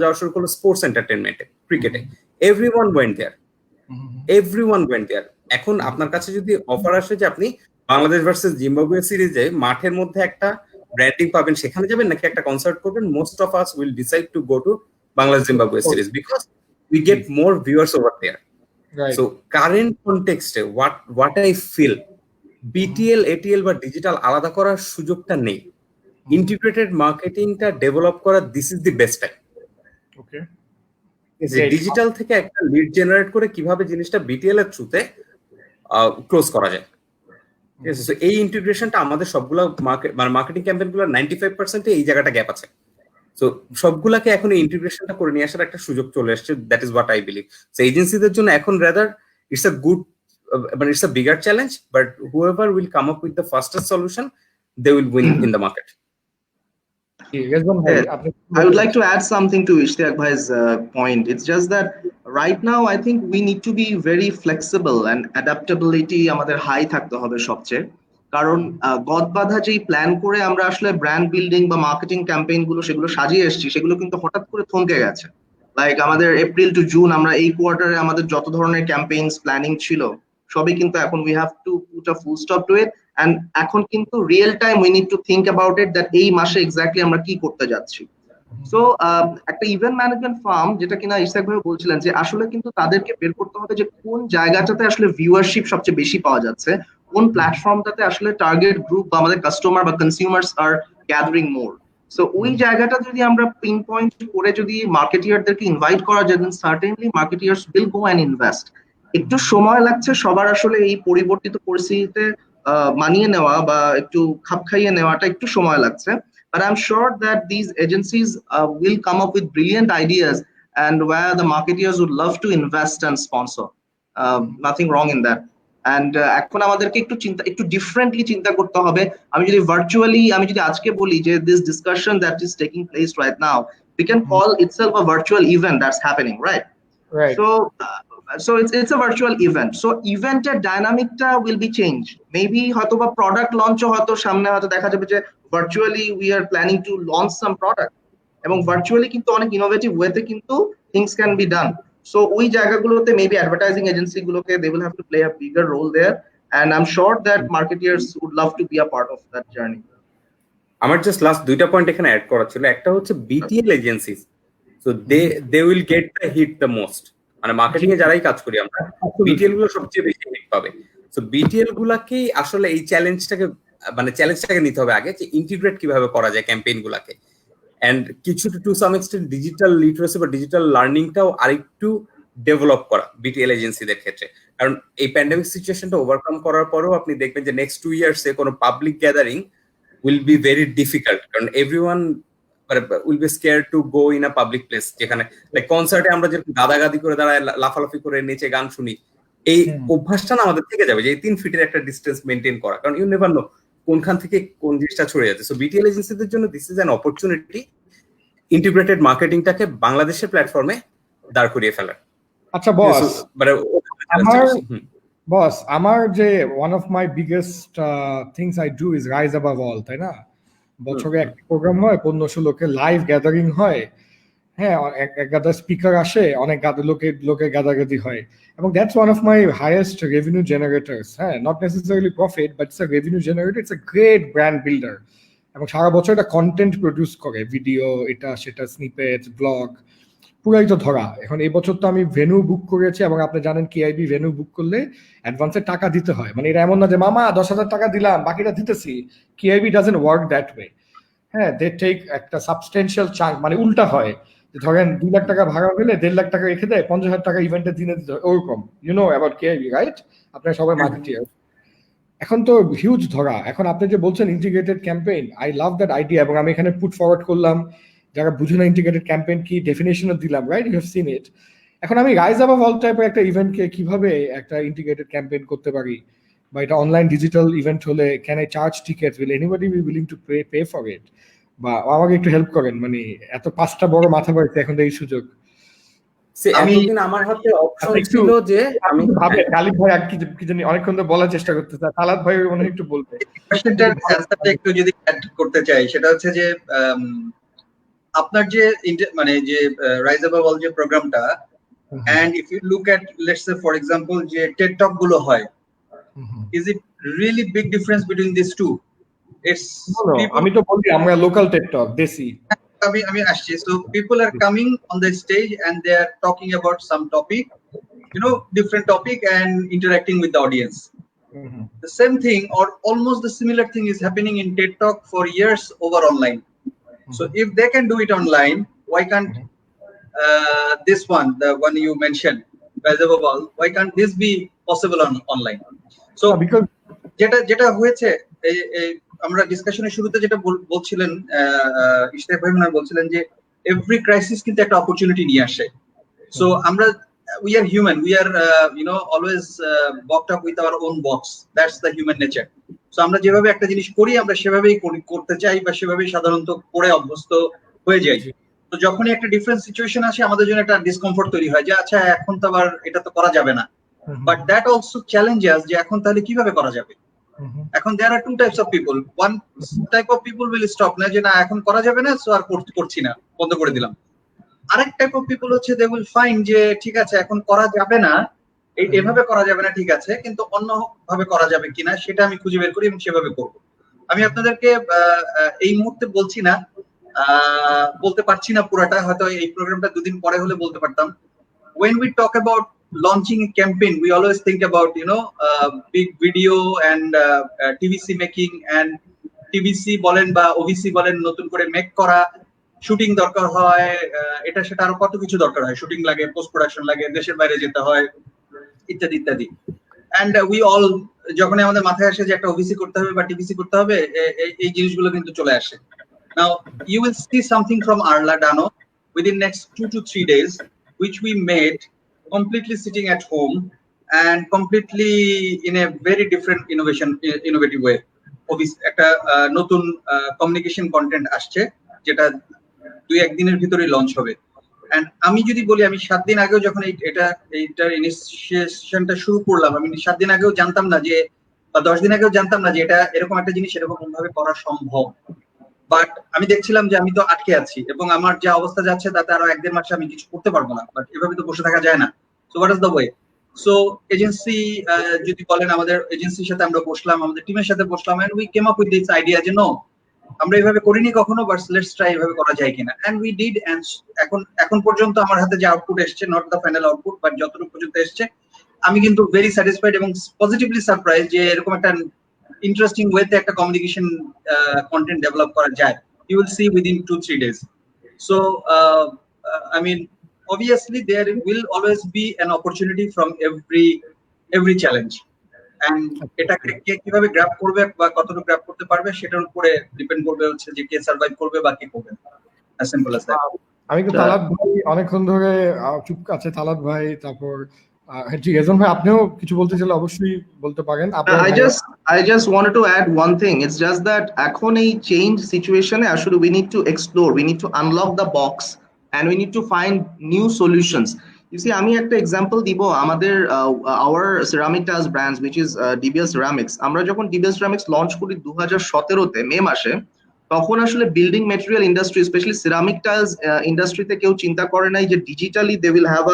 যাওয়া শুরু করলো স্পোর্টস এন্টারটেনমেন্টে, ক্রিকেটে, এভরিওয়ান ওয়েন্ট দেয়ার। এখন আপনার কাছে যদি অফার আসে যে আপনি বাংলাদেশ ভার্সেস জিম্বাবুয়ে সিরিজে মাঠের মধ্যে একটা ব্র্যান্ডিং পাবেন, সেখানে যাবেন নাকি একটা কনসার্ট করবেন, most of us will decide to go two Bangladesh Zimbabwe series, because we get more viewers over there. Right. So current context what I feel, BTL ATL বা ডিজিটাল আলাদা করার সুযোগটা নেই। ইন্টিগ্রেটেড মার্কেটিংটা ডেভেলপ করা, this is the best time. Okay, digital থেকে একটা lead generate করে কিভাবে জিনিসটা বিটিএল এর থ্রুতে ক্লোজ করা যায়। ঠিক আছে, সো এই ইন্টিগ্রেশনটা আমাদের সবগুলো মার্কেটিং ক্যাম্পেইনগুলোর 95% এই জায়গাটা গ্যাপ আছে। সো সবগুলাকে এখন এই ইন্টিগ্রেশনটা করে নিয়ে আসার একটা সুযোগ চলে আসছে, that is what I believe. So এজেন্সিদের জন্য এখন rather it's a good, but it's a bigger challenge, but whoever will come up with the fastest solution, they will win in the market. I would like to add something to Ishtaq bhai's point. It's just that right now I think we need to be very flexible, and adaptability আমাদের high থাকতে হবে সবচেয়ে। কারণ গদবাধা যেই plan করে আমরা আসলে brand building বা মার্কেটিং ক্যাম্পেইন গুলো সেগুলো সাজিয়ে এসেছি, সেগুলো কিন্তু হঠাৎ করে থমকে গেছে। লাইক আমাদের এপ্রিল টু জুন, আমরা এই কোয়ার্টারে আমাদের যত ধরনের ক্যাম্পেইনস প্ল্যানিং ছিল সবই কিন্তু এখন we have to put a full stop to it, and এখন কিন্তু real time we need to think about it, that এই মাসে এক্স্যাক্টলি আমরা কি করতে যাচ্ছি। সো একটা ইভেন্ট ম্যানেজমেন্ট ফার্ম, যেটা কিনা ইসহাক ভাই বলছিলেন, যে আসলে কিন্তু তাদেরকে বের করতে হবে যে কোন জায়গাটাতে আসলে ভিউয়ারশিপ সবচেয়ে বেশি পাওয়া যাচ্ছে, কোন প্ল্যাটফর্মটাতে আসলে টার্গেট গ্রুপ বা আমাদের কাস্টমার বা কনজিউমার্স আর গ্যাদারিং মোর। সো ওই জায়গাটা যদি আমরা পিন পয়েন্ট করে যদি মার্কেটিয়ারদেরকে ইনভাইট করা যায়, then certainly marketeers will go and invest. একটু সময় লাগছে সবার আসলে এই পরিবর্তিত পরিস্থিতিতে মানিয়ে নেওয়া বা একটু খাপ খাইয়ে নেওয়াটা একটু সময় লাগছে, but I'm sure that these agencies will come up with brilliant ideas, and where the marketeers would love to invest and sponsor. Nothing wrong in that. And এখন আমাদেরকে একটু ডিফারেন্টলি চিন্তা করতে হবে। আমি যদি আজকে বলি যে this discussion that is taking place right now, we can call itself a virtual event that's happening, right? So it's a virtual event. So evented dynamicটা will be changed. Maybe হয়তো বা product launch হয়তো সামনে হয়তো দেখা যাবে যে virtually we are planning to launch some product, এবং virtually কিন্তু অনেক innovative way তে কিন্তু things can be done. So ওই জায়গাগুলোতে maybe advertising agency গুলোকে they will have to play a bigger role there, and I'm sure that marketeers would love to be a part of that journey. আমার just last দুইটা point এখানে add করা ছিল। একটা হচ্ছে BTL agencies, so they will get the hit the most. মানে marketing এ যারাই কাজ করি আমরা, বিটিএল গুলো সবচেয়ে বেশি হিট পাবে। তো বিটিএল গুলাকে আসলে এই চ্যালেঞ্জটাকে নিতে হবে আগে, যে ইন্টিগ্রেট কিভাবে করা যায় ক্যাম্পেইন গুলাকে। এন্ড কিছু to some extent digital literacy বা ডিজিটাল লার্নিংটাও আরেকটু ডেভেলপ করা বিটিএল এজেন্সিদের ক্ষেত্রে। কারণ এই প্যান্ডেমিক সিচুয়েশনটা ওভারকাম করার পরেও আপনি দেখবেন যে নেক্সট 2 ইয়ার্সে কোনো public gathering will be very difficult, কারণ everyone will be scared to go in a public place, যেখানে লাইক কনসার্টে আমরা যেরকম গাদাগাদি করে দাঁড়ায় লাফালাফি করে নিচে গান শুনি, এই অভ্যাসটা না আমাদের থেকে যাবে, যে এই 3 ফিটের একটা ডিস্টেন্স মেনটেন করা, কারণ ইউ নেভার নো কোনখান থেকে কোন জিনিসটা ছড়িয়ে যাচ্ছে। সো বিটিএল এজেন্সিদের জন্য this is an opportunity integrated মার্কেটিংটাকে বাংলাদেশের প্ল্যাটফর্মে দাঁড় করিয়ে ফেলার। আচ্ছা বস, আমার যে one of my biggest things I do is rise above all, তাই না? বছরে একটা প্রোগ্রাম হয়, 1500 লাইভ গ্যাদারিং হয়, হ্যাঁ, এক গাদা স্পিকার আসে, অনেক লোকের গাদাগাদি হয়, এবং that's one of my highest revenue generators. হ্যাঁ, not necessarily profit, but it's a revenue generator, it's a great brand builder. এবং সারা বছর এটা কন্টেন্ট প্রডিউস করে, ভিডিও, এটা সেটা, স্নিপেট, ব্লগ, পুরাই তো ধরা। এখন এই বছর তো আমি ভেন্যু বুক করেছি, এবং আপনি জানেন কেআইবি ভেন্যু বুক করলে অ্যাডভান্সে টাকা দিতে হয়। মানে এটা এমন না যে মামা 10,000 টাকা দিলাম বাকিটা দিতেছি, KIB doesn't work that way. হ্যাঁ, দে টেক একটা সাবস্টেন্সিয়াল চাঙ্ক, মানে উল্টা হয়, ধরেন 2 লাখ টাকা ভাড়া হলে 1.5 লাখ টাকা রেখে দেয়, 50,000 টাকা ইভেন্টে দিনে দিতে হয়, ওরকম। You know about KIB, right? আপনারা সবাই মার্কেটিয়ার। এখন তো হিউজ ধরা। এখন আপনি যে বলছেন integrated campaign, I love that idea, এবং আমি এখানে পুট ফরওয়ার্ড করলাম, যারা বুঝে না ইন্টিগ্রেটেড ক্যাম্পেইন কি, ডেফিনেশনও দিলাম, right? You have seen it. এখন আমি রাইজ অ্যাবাভ অল টাইপের একটা ইভেন্টকে কিভাবে একটা ইন্টিগ্রেটেড ক্যাম্পেইন করতে পারি, বা এটা অনলাইন ডিজিটাল ইভেন্ট হলে can I charge ticket, will anybody be willing to pay for it? বা আমাকে একটু হেল্প করেন, মানে এত 5টা বড় মাথা বাড়িতে এখন এই সুযোগ। এতদিন আমার হাতে অপশন ছিল যে আমি ভাবে গালিব ভাই আর কি জানি অনেকক্ষণ তো বলার চেষ্টা করতেছে, তালাত ভাই মনে হয় একটু বলবে। কোশ্চেনটার অ্যানসারটা একটু যদি অ্যাড করতে চাই, সেটা হচ্ছে যে আপনার যে মানে যে রাইজ অ্যাবাভ অল যে প্রোগ্রামটা, and if you look at let's say for example যে টেড টক গুলো হয়, is it really big difference between this two? It's আমি তো বলি আমরা লোকাল টেড টক দেশি, আমি আসছি। So people are coming on the stage and they are talking about some topic, you know, different topic, and interacting with the audience. The same thing or almost the similar thing is happening in TED Talk for years over online. So if they can do it online, why can't this one, the one you mentioned, why can't this be possible on online? So because যেটা হয়েছে, আমরা ডিসকাশনের শুরুতে যেটা বলছিলেন, ইশতিয়াক ভাই মনে বলছিলেন যে এভরি ক্রাইসিস কিন্তু একটা অপরচুনিটি নিয়ে আসে। সো আমরা we are human, we are always boxed up with our own box. That's the human nature. So আমরা যেভাবে একটা জিনিস করি, আমরা সেভাবেই করতে চাই, বা সেভাবেই সাধারণত করে অভ্যস্ত হয়ে যাই। তো যখনই একটা ডিফারেন্ট সিচুয়েশন আসে, আমাদের জন্য একটা ডিসকমফোর্ট তৈরি হয়, যে আচ্ছা এখন তো আবার এটা তো করা যাবে না। বাট দ্যাট অলসো চ্যালেঞ্জেস, যে এখন তাহলে কিভাবে করা যাবে। এখন there are two types of people. One type of people will stop, না যে না এখন করা যাবে না, সো আর করছি না, বন্ধ করে দিলাম। আরেক টাইপ অফ পিপল হচ্ছে দে উইল ফাইন্ড যে ঠিক আছে এখন করা যাবে না, এভাবে করা যাবে না, ঠিক আছে, কিন্তু অন্য ভাবে করা যাবে কিনা সেটা আমি খুঁজে বের করি এবং সেভাবে করব। আমি আপনাদেরকে এই মুহূর্তে বলছি না, বলতে পারছি না পুরাটা, হয়তো এই প্রোগ্রামটা 2 দিন পরে হলে বলতে পারতাম। When we talk about launching a campaign, we always think about big video and TVC making, and TVC বলেন বা OVC বলেন, নতুন করে মেক করা, শুটিং দরকার হয়, এটা সেটা আরো কত কিছু দরকার হয়, শুটিং লাগে, পোস্ট প্রোডাকশন লাগে, দেশের বাইরে যেতে হয়, ইত্যাদি ইত্যাদি। এন্ড উই অল, যখন আমাদের মাথায় আসে যে একটা ওভিসি করতে হবে বা টিভিসি করতে হবে, এই জিনিসগুলো কিন্তু চলে আসে। Now you will see something from Arla Dano within next 2 to 3 days, which we made completely sitting at home and completely in a very different innovative way. Obviously একটা নতুন কমিউনিকেশন কন্টেন্ট আসছে, যেটা 2-1 দিনের ভিতরে লঞ্চ হবে। And আমি যদি বলি, আমি 7 দিন আগেও যখন এইটার ইনিশিয়েশনটা শুরু করলাম, আমি 7 দিন আগেও জানতাম না যে, বা 10 দিন আগেও জানতাম না যে এটা এরকম একটা জিনিস এরকম ভাবে করা সম্ভব। বাট আমি দেখছিলাম যে আমি তো আটকে আছি, এবং আমার যে অবস্থা যাচ্ছে তাতে আরো 1-1.5 মাসে আমি কিছু করতে পারবো না। বাট এভাবে তো বসে থাকা যায় না। So what is the way? So agency যদি বলেন, আমাদের এজেন্সির সাথে আমরা বসলাম, আমাদের টিমের সাথে বসলাম, and we came up with this idea যে নো, আমরা এইভাবে করিনি কখনো, বাট লেটস ট্রাই এভাবে করা যায় কিনা, এন্ড উই ডিড। এন্ড এখন পর্যন্ত আমার হাতে যে আউটপুট এসছে, not the final output, but যতটুকু পর্যন্ত এসছে আমি কিন্তু ভেরি স্যাটিসফাইড এবং পজিটিভলি সারপ্রাইজ যে এরকম একটা ইন্টারেস্টিং ওয়েতে একটা কমিউনিকেশন কন্টেন্ট ডেভেলপ করা যায়। You will see within 2-3 days. So I mean, obviously there will always be an opportunity from every challenge, and এটা কে কিভাবে গ্র্যাব করবে বা কতটুকু গ্র্যাব করতে পারবে সেটার উপরে ডিপেন্ড করবে হচ্ছে যে কে সার্ভাইভ করবে বা কে করবে, as simple as that. আমি তো তালাত ভাই অনেকক্ষণ ধরে চুপ আছে, তালাত ভাই, তারপর জি এজন ভাই আপনিও কিছু বলতে চাইলে অবশ্যই বলতে পারেন। I just wanted to add one thing. It's just that এখন এই চেঞ্জ সিচুয়েশনে আসলে we need to explore, we need to unlock the box, and we need to find new solutions. You see, আমি একটা এক্সাম্পল দিব আমাদের our ceramic tiles brands which is DBL Ceramics. আমরা যখন DBL Ceramics লঞ্চ করি 2017-তে মে মাসে, তখন আসলে building material industry, specially ceramic tiles ইন্ডাস্ট্রিতে কেউ চিন্তা করে নাই যে digitally they will have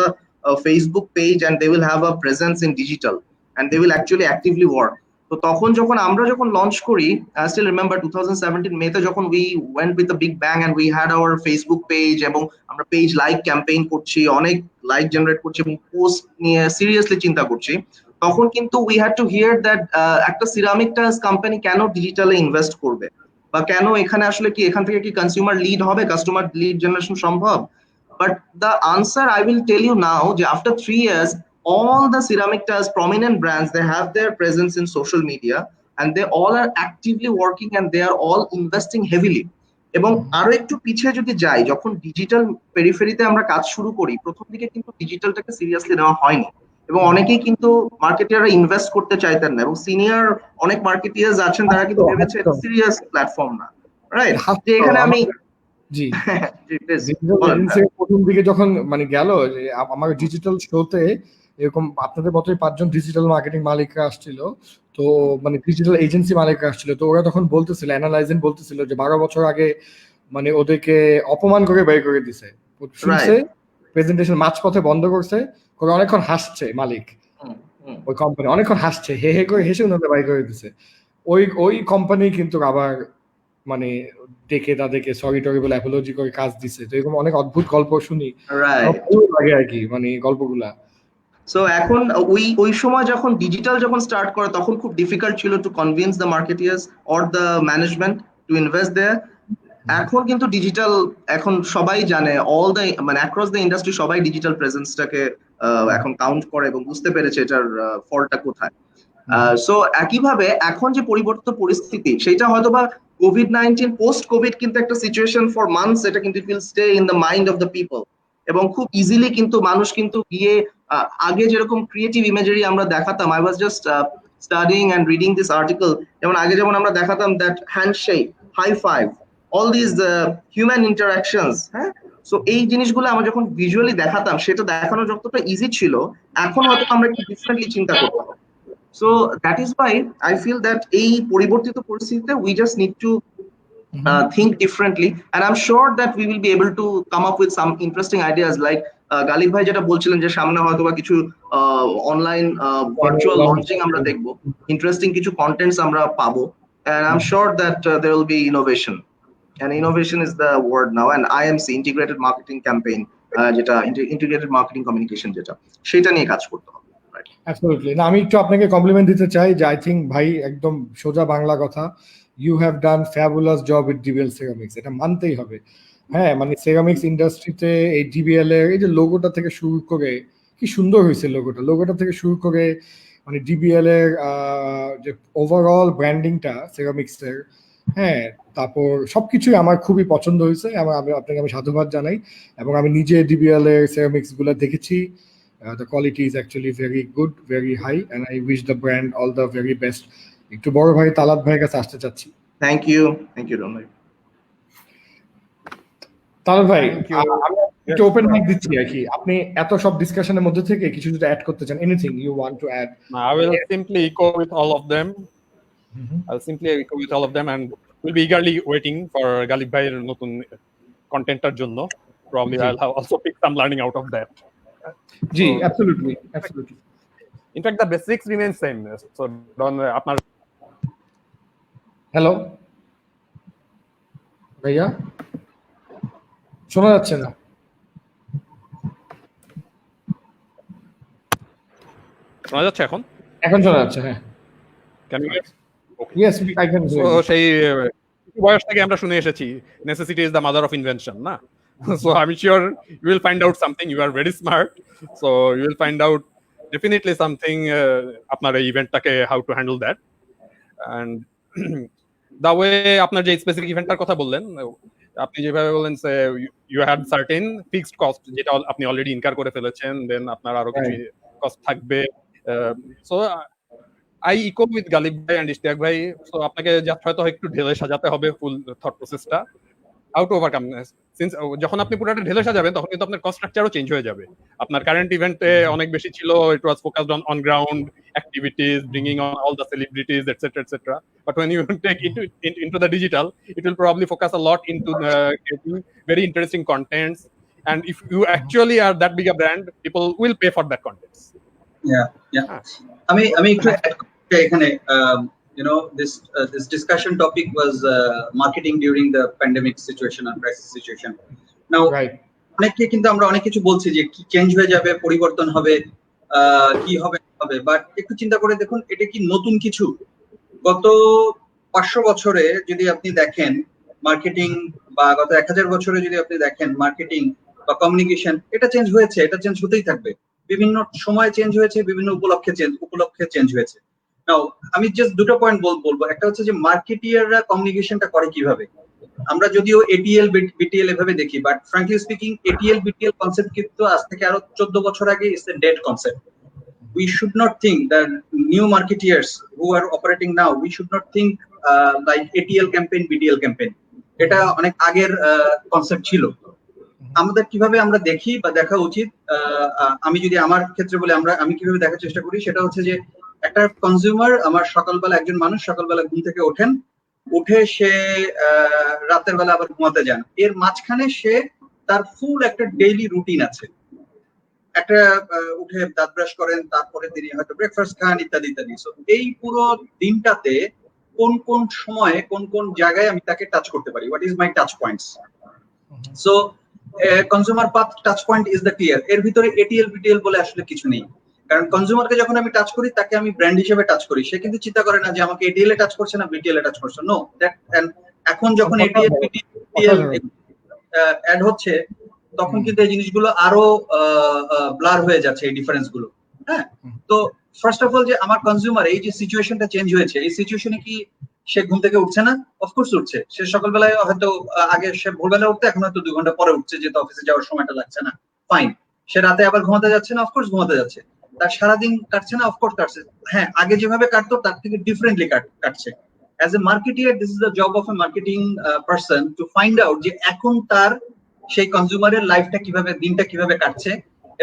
a Facebook page and they will have a presence in digital and they will actually actively work. তো তখন আমরা যখন লঞ্চ করি, I still remember 2017 মেতে যখন we went with a big bang and we had our Facebook page, এবং আমরা page like campaign করছি, অনেক লাইক জেনারেট করছি এবং পোস্ট নিয়ে সিরিয়াসলি চিন্তা করছি, তখন কিন্তু we had to hear that একটা সিরামিক টাইলস কোম্পানি কেন ডিজিটালে ইনভেস্ট করবে, বা কেন এখানে আসলে কি এখান থেকে কি কনজিউমার লিড হবে, কাস্টমার লিড জেনারেশন সম্ভব। But the answer I will tell you now, after 3 years, all the ceramic tiles prominent brands, they have their presence in social media and they all are actively working and they are all investing heavily. এবং আরো একটু পিছিয়ে যদি যাই, যখন digital পেরিফেরিতে আমরা কাজ শুরু করি, প্রথম দিকে কিন্তু ডিজিটালটাকে সিরিয়াসলি নেওয়া হয়নি এবং অনেকেই কিন্তু মার্কেটিয়াররা ইনভেস্ট করতে চাইতেন না, এবং সিনিয়র অনেক মার্কেটিয়ার্স আছেন তারা কিন্তু ভেবেছে এটা সিরিয়াস প্ল্যাটফর্ম না, রাইট? যে এখানে আমি জি প্রথম দিকে যখন মানে গেল যে আমার ডিজিটাল শোতে এরকম আপনাদের মতোই 5 জন ডিজিটাল মার্কেটিং মালিকরা আসছিল, তো মানে ডিজিটাল এজেন্সি মালিকরা আসছিল, তো ওরা তখন বলতেছিল, অ্যানালাইজিং বলতেছিল যে 12 বছর আগে মানে ওদেরকে অপমান করে বের করে দিছে, প্রেজেন্টেশন মাঝপথে বন্ধ করছে, করে অনেকক্ষণ হাসছে মালিক, ওই কোম্পানি অনেকক্ষণ হাসছে, হে হে করে হেসে ওনাদের বাইর করে দিছে। ওই কোম্পানি কিন্তু আবার মানে ডেকে তাদেরকে সরি টরি বলে অ্যাপোলজি করে কাজ দিছে। তো এরকম অনেক অদ্ভুত গল্প শুনি, লাগে আর কি মানে গল্পগুলা। সো এখন ওই সময় যখন ডিজিটাল স্টার্ট করে তখন খুব ডিফিকাল্ট ছিল to convince the marketeers or the management to invest there. এখন কিন্তু ডিজিটাল এখন সবাই জানে, অল দ্য মানে অ্যাক্রস দ্য ইন্ডাস্ট্রি সবাই ডিজিটাল প্রেজেন্সটাকে এখন কাউন্ট করে এবং বুঝতে পেরেছে এটার ফলটা কোথায়। সো একইভাবে এখন যে পরিবর্তিত পরিস্থিতি, সেটা হয়তো বা COVID-19 পোস্ট কোভিড কিন্তু একটা সিচুয়েশন ফর মান্থস, এটা কিন্তু will stay in the mind of the people, এবং খুব ইজিলি কিন্তু মানুষ কিন্তু গিয়ে আগে যেরকম ক্রিয়েটিভ ইমেজারি আমরা দেখাতাম, I was just studying and reading this article, যেমন আগে যেমন আমরা দেখাতাম that handshake, high five, all this human interactions, হ্যাঁ, সো এই জিনিসগুলো আমরা যখন ভিজুয়ালি দেখাতাম, সেটা দেখানো যতটা ইজি ছিল, এখন হয়তো আমরা একটু ডিফারেন্টলি চিন্তা করতাম। So that is why I feel that এই পরিবর্তিত পরিস্থিতিতে we just need to think differently, and I'm sure that we will be able to come up with some interesting ideas like Ghalib ভাই যেটা বলছিলেন যে সামনে হয়তো বা কিছু অনলাইন ভার্চুয়াল লঞ্চিং আমরা দেখবো, ইন্টারেস্টিং কিছু কন্টেন্টস আমরা পাবো, and I'm sure that there will be innovation, and innovation is the word now, and IMC, integrated marketing campaign, যেটা integrated marketing communication, যেটা সেটা নিয়ে কাজ করতে হবে। Absolutely. না, আমি একটু আপনাকে কমপ্লিমেন্ট দিতে চাই যে আই থিঙ্ক ভাই একদম সোজা বাংলা কথা, you have done fabulous job with DBL ceramics, এটা মানতেই হবে। হ্যাঁ, মানে সেরামিক্স ইন্ডাস্ট্রিতে এই ডিবিএল এর এই যে লোগোটা থেকে শুরু করে কি সুন্দর হয়েছে লোগোটা থেকে শুরু করে মানে ডিবিএল এর যে ওভারঅল ব্র্যান্ডিংটা সেরামিক্সের, হ্যাঁ, তারপর সবকিছুই আমার খুবই পছন্দ হয়েছে। আপনাকে আমি সাধুবাদ জানাই, এবং আমি নিজে ডিবিএল এর সেরামিক্স গুলো দেখেছি। The quality is actually very good, very high, and I wish the brand all the very best. একটু বড় ভাই তালাত ভাইয়ের কাছে আসতে চাচ্ছি। থ্যাংক ইউ রন ভাই। তালাত ভাই, আমি একটু ওপেন মাইক দিচ্ছি আর কি, আপনি এত সব ডিসকাশনের মধ্যে থেকে কিছু যদি অ্যাড করতে চান, anything you want to add? I will simply echo with all of them. And we'll be eagerly waiting for Ghalib ভাইয়ের নতুন কন্টেন্টের জন্য। Probably I'll have also pick some learning out of that. G, absolutely. In fact, the basics remain same. So, আপনার hello, ভাইয়া শোনা যাচ্ছে না। শোনা যাচ্ছে এখন? এখন শোনা যাচ্ছে, হ্যাঁ। Can you hear? Yes, I can hear So you. সেই বয়স থেকে আমরা শুনে এসেছি necessity is the mother of invention, না? So I'm sure you will find out something. You are very smart, so you will find out definitely something আপনার এই ইভেন্টটাকে how to handle that. And the way আপনার যে specific ইভেন্টটার কথা বললেন, আপনি যেভাবে বললেন যে you had certain fixed cost যেটা আপনি অলরেডি ইনকার করে ফেলেছেন, দেন আপনার আরো কিছু কস্ট থাকবে। So I echo with Ghalib ভাই and ইশতিয়াক ভাই, so আপনাকে জাস্ট হয়তো একটু ঢেলে সাজাতে হবে ফুল থট প্রসেসটা, হাউ টু ওভারকাম সিন্স যখন আপনি পুরোটা ঢেলে সাজাবেন তখন কিন্তু আপনার কস্ট স্ট্রাকচারও চেঞ্জ হয়ে যাবে। আপনার কারেন্ট ইভেন্টে অনেক বেশি ছিল, it was focused on ground activities, bringing on all the celebrities etcetera etcetera, but when you take it into the digital, it will probably focus a lot into creating very interesting contents, and if you actually are that big a brand, people will pay for that contents. আমি একটু add করতে এখানে, this discussion topic was marketing during the pandemic situation and crisis situation. Now অনেকে কিন্তু আমরা অনেক কিছু বলছি যে কি চেঞ্জ হয়ে যাবে, পরিবর্তন হবে, কি হবে, বাট একটু চিন্তা করে দেখুন এটা কি নতুন কিছু? গত 500 বছরে যদি আপনি দেখেন মার্কেটিং, বা গত 1000 বছরে যদি আপনি দেখেন মার্কেটিং বা কমিউনিকেশন, এটা চেঞ্জ হয়েছে, এটা চেঞ্জ হতেই থাকবে। বিভিন্ন সময় চেঞ্জ হয়েছে, বিভিন্ন উপলক্ষে চেঞ্জ হয়েছে। নাও আমি জাস্ট দুটো পয়েন্ট বলবো। একটা হচ্ছে যে মার্কেটিয়াররা কমিউনিকেশনটা করে কিভাবে। আমরা যদিও এটিএল বিটিএল এভাবে দেখি, but frankly speaking ATL BTL concept কিন্তু আজ থেকে আরো 14 বছর আগে it's a dead concept. We should not think that new marketeers who are operating now, we should not think like ATL campaign, BTL campaign. এটা অনেক আগের কনসেপ্ট ছিল। আমাদের কিভাবে আমরা দেখি বা দেখা উচিত, আমি যদি আমার ক্ষেত্রে বলি, আমি কিভাবে দেখার চেষ্টা করি, সেটা হচ্ছে যে একটা কনজিউমার, আমার সকালবেলা একজন মানুষ সকালবেলা ঘুম থেকে উঠে সে রাতের বেলা আবার ঘুমাতে যান, এর মাঝখানে সে তার ফুল একটা ডেইলি রুটিন আছে। একটা উঠে দাঁত ব্রাশ করেন, তারপরে তিনি হয়তো ব্রেকফাস্ট খান, ইত্যাদি ইত্যাদি। সো এই পুরো দিনটাতে কোন কোন সময়ে কোন কোন জায়গায় আমি তাকে টাচ করতে পারি, what is my touch points. So consumer path touch point is the clear. এর ভিতরে এটিএল বিটিএল বলে আসলে কিছু নেই, কারণ কনজিউমারকে যখন আমি টাচ করি তাকে আমি ব্র্যান্ড হিসেবে টাচ করি, সে কিন্তু চিন্তা করে না যে আমাকে এটিএল এ টাচ করছে না বিটিএল এ টাচ করছে। নো, এখন যখন এটিএল বিটিএল অ্যাড হচ্ছে তখন কিন্তু এই জিনিসগুলো আরো ব্লার হয়ে যাচ্ছে, এই ডিফারেন্স গুলো। হ্যাঁ, তো ফার্স্ট অফ অল যে আমার কনজিউমার এই যে সিচুয়েশনটা চেঞ্জ হয়েছে, এই সিচুয়েশনে কি সে ঘুম থেকে উঠছে না? অফকোর্স উঠছে। সে সকালবেলায় হয়তো আগে সে ভোরবেলা উঠতে, এখন হয়তো 2 ঘন্টা পরে উঠছে, যেহেতু অফিসে যাওয়ার সময়টা লাগছে না, ফাইন। সে রাতে আবার ঘুমাতে যাচ্ছে না? অফকোর্স ঘুমাতে যাচ্ছে। তার সারাদিন কাটছে না? অফকোর্স কাটছে। হ্যাঁ, আগে যেভাবে কাটতো তার থেকে ডিফারেন্টলি কাটছে। As a marketeer, this is the job of A marketing person to find out যে এখন তার সেই কনজিউমারের লাইফটা কিভাবে, দিনটা কিভাবে কাটছে,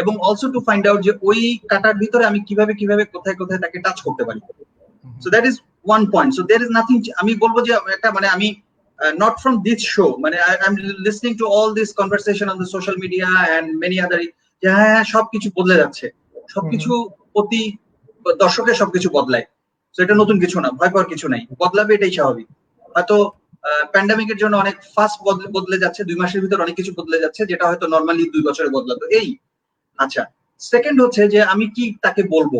এবং অলসো টু ফাইন্ড আউট যে ওই কাটার ভিতরে আমি কিভাবে কোথায় তাকে টাচ করতে পারি। So that is one point. So there is nothing, আমি বলবো যে একটা মানে আমি নট ফ্রম দিস শো, মানে I am listening to all this conversation on the social media and many other, যে হ্যাঁ সবকিছু বদলে যাচ্ছে, সবকিছু প্রতি দশকে সবকিছু বদলায়। তো এটা নতুন কিছু না, ভয় পাওয়ার কিছু নাই, বদলাবে, এটাই স্বাভাবিক। হয়তো প্যান্ডামিকের জন্য অনেক ফাস্ট বদলে যাচ্ছে, 2 মাসের ভিতর অনেক কিছু বদলে যাচ্ছে, যেটা হয়তো নর্মালি 2 বছরে বদলাতো। এই আচ্ছা, সেকেন্ড হচ্ছে যে আমি কি তাকে বলবো।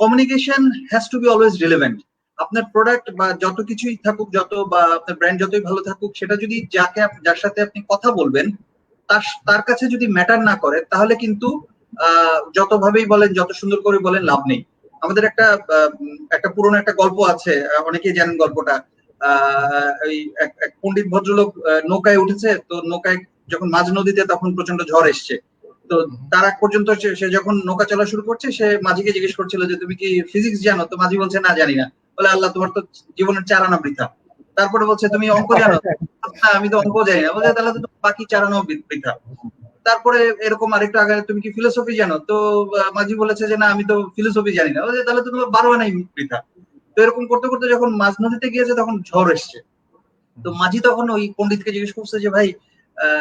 Communication has to B always relevant. আপনার প্রোডাক্ট বা যত কিছুই থাকুক, বা আপনার ব্র্যান্ড যতই ভালো থাকুক, সেটা যদি যার সাথে আপনি কথা বলবেন তার কাছে যদি ম্যাটার না করে, তাহলে কিন্তু যতভাবেই বলেন, যত সুন্দর করে বলেন, লাভ নেই। আমাদের একটা পুরনো একটা গল্প আছে, অনেকেই জানেন গল্পটা। এক পণ্ডিত ভদ্রলোক নৌকায় উঠেছে, তো নৌকায় যখন মাঝ নদীতে তখন প্রচন্ড ঝড় এসছে, তো তার আগ পর্যন্ত সে যখন নৌকা চলা শুরু করছে, সে মাঝিকে জিজ্ঞেস করছিল যে তুমি কি ফিজিক্স জানো? তো মাঝি বলছে না, জানি না। বলে আল্লাহ, তোমার তো জীবনের 4 আনা বৃথা। তারপরে বলছে তুমি অঙ্ক জানো? না, আমি তো অঙ্ক জানি না। বলছে তাহলে তো বাকি 4 আনাও বৃথা। তারপরে এরকম আরেকটু আগে, তুমি কি ফিলোসফি জানো? তো মাঝি বলেছে যে না, আমি তো ফিলোসফি জানি না। বলছে তাহলে তো তোমার 12 আনাই বৃথা। তো এরকম করতে করতে যখন মাঝ নদীতে গিয়েছে তখন ঝড় এসছে। তো মাঝি তখন ওই পণ্ডিতকে জিজ্ঞেস করছে যে ভাই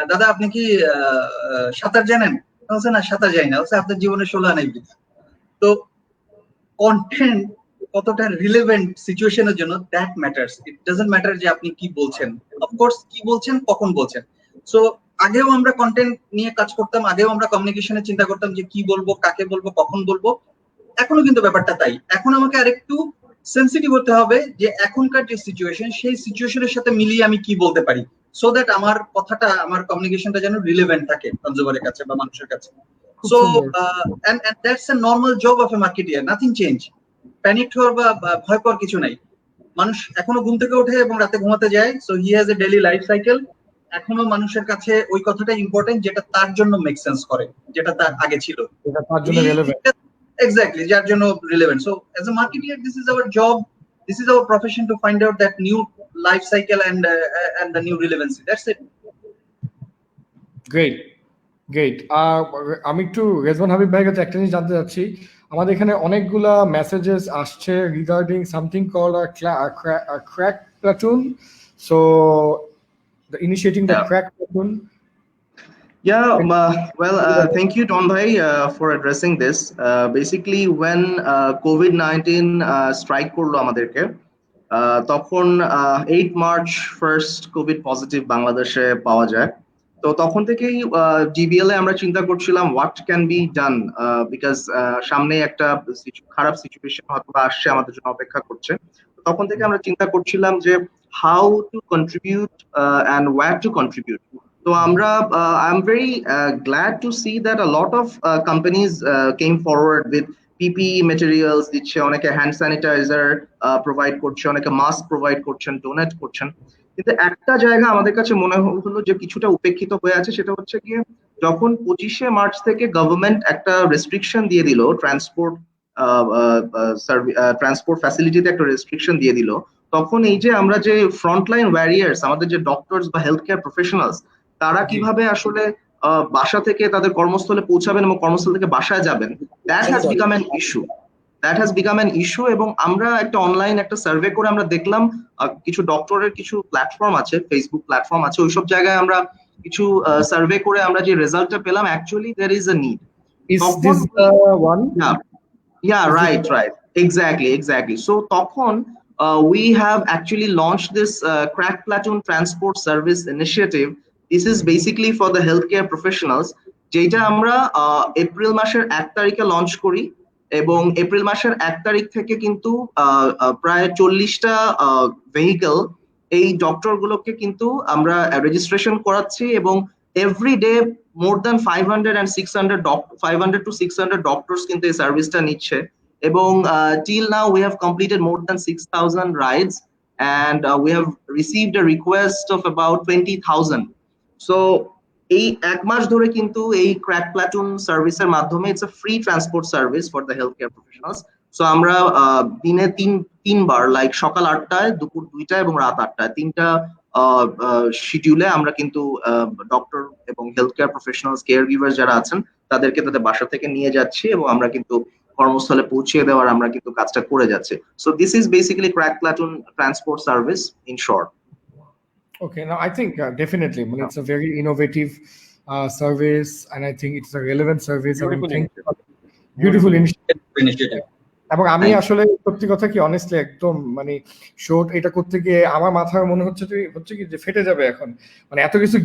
দাদা, আপনি কি সাঁতার জানেন? বলছে না, সাঁতার জানি না। বলছে আপনার জীবনে 16 আনাই বৃথা। তো কতটা রিলেভেন্ট সিচুয়েশনের জন্য, that matters. It doesn't matter যে আপনি কি বলছেন, অফকোর্স কি বলছেন, কখন বলছেন। সো আগেও আমরা কন্টেন্ট নিয়ে কাজ করতাম, আগেও আমরা কমিউনিকেশনে চিন্তা করতাম যে কি বলবো, কাকে বলবো, কখন বলবো। এখনো কিন্তু ব্যাপারটা তাই। এখন আমাকে আরেকটু সেন্সিটিভ হতে হবে যে এখনকার যে সিচুয়েশন, সেই সিচুয়েশনের সাথে মিলিয়ে আমি কি বলতে পারি, সো দ্যাট আমার কথাটা, আমার কমিউনিকেশনটা যেন রিলেভেন্ট থাকে কনজিউমারের কাছে বা মানুষের কাছে। So, and that's a normal job of a marketer. Nothing change. Panic হওয়ার বা ভয় পাওয়ার কিছু নাই। মানুষ এখনো ঘুম থেকে ওঠে এবং রাতে ঘুমাতে যায়, so he has a daily life cycle. এখনো মানুষের কাছে ওই কথাটা ইম্পর্টেন্ট যেটা তার জন্য মেক সেন্স করে, যেটা তার আগে ছিল। এটা তার জন্য relevant। Exactly, যার জন্য relevant. So as a marketer, this is our job, this is our profession to find out that new life cycle and the new relevancy. That's it. Great great. আমি একটু রেজওয়ান হাবিব ভাইয়ের কাছে একটা জিনিস জানতে চাচ্ছি। আমাদের এখানে অনেকগুলা মেসেজেস আসছে regarding something called crack platoon, so initiating the crack platoon. Yeah, thank you, Don Bhai, for addressing this. Basically, when COVID-19 strike করলো আমাদেরকে, তখন 8 March ফার্স্ট কোভিড পজিটিভ বাংলাদেশে পাওয়া যায়। তো তখন থেকেই জিবিএল এ আমরা চিন্তা করছিলাম what can be done, because সামনে একটা খারাপ সিচুয়েশন হয়তো আসছে, আমাদের জন্য অপেক্ষা করছে। তখন থেকে আমরা চিন্তা করছিলাম যে how to contribute and where to contribute. তো আমরা I am very glad to see that a lot of companies came forward with PP materials দিচ্ছে, অনেকে হ্যান্ড স্যানিটাইজার প্রোভাইড করছে, অনেকে মাস্ক প্রোভাইড করছেন, ডোনেট করছেন। কিন্তু একটা জায়গা আমাদের কাছে মনে হলো যে কিছুটা উপেক্ষিত হয়ে আছে, সেটা হচ্ছে গিয়ে যখন 25শে মার্চ থেকে গভর্নমেন্ট একটা রেস্ট্রিকশন দিয়ে দিল, ট্রান্সপোর্ট ফ্যাসিলিটিতে একটা রেস্ট্রিকশন দিয়ে দিল, তখন এই যে আমরা যে ফ্রন্টলাইন ওয়ারিয়ার্স, আমাদের যে ডক্টরস বা হেলথ কেয়ার প্রফেশনালস, তারা কিভাবে আসলে বাসা থেকে তাদের কর্মস্থলে পৌঁছাবেন এবং কর্মস্থল থেকে বাসায় যাবেন, that has become an issue. এবং আমরা একটা অনলাইন একটা সার্ভে করে আমরা দেখলাম কিছু ডক্টরের কিছু প্ল্যাটফর্ম আছে, ফেসবুক প্ল্যাটফর্ম আছে, ওইসব জায়গায় আমরা কিছু সার্ভে করে আমরা যে রেজাল্টটা পেলাম, actually there is a need. Is this the one? Yeah, right, exactly. So তখন we have actually launched this Crack Platoon Transport Service Initiative. This is basically for the healthcare professionals, যেটা আমরা April মাসের 1 তারিখে launch করি, এবং April মাসের 1 তারিখ থেকে কিন্তু প্রায় 40টা ভেহিকল এই ডক্টর গুলোকে কিন্তু আমরা রেজিস্ট্রেশন করাচ্ছি, এবং every day more than 500 to 600 doctors কিন্তু এই সার্ভিসটা নিচ্ছে। এবং till now we have completed more than 6,000 rides, and we have received a request of about 20,000. So এই 1 মাস ধরে কিন্তু এই ক্র্যাক প্লাটুন সার্ভিসের মাধ্যমে, it's a free transport service for the health care professionals. So আমরা দিনে তিনবার, লাইক সকাল 8টায়, দুপুর 2টায় এবং রাত 8টায়, 3টা শিডিউলে আমরা কিন্তু ডক্টর এবং health care professionals, care giver যারা আছেন, তাদেরকে তাদের বাসা থেকে নিয়ে যাচ্ছি এবং আমরা কিন্তু কর্মস্থলে পৌঁছে দেওয়ার আমরা কিন্তু কাজটা করে যাচ্ছি। So this is basically crack platoon transport service in short. Okay, now I think definitely, I mean, it's a very innovative service, and I think it's a relevant service. Beautiful initiative. এবং আমি আসলে সত্যি কথা কি, honestly একদম মানে short এটা করতে গিয়ে আমার মাথায় মনে হচ্ছে কি যে ফেটে যাবে এখন, মানে এত কিছু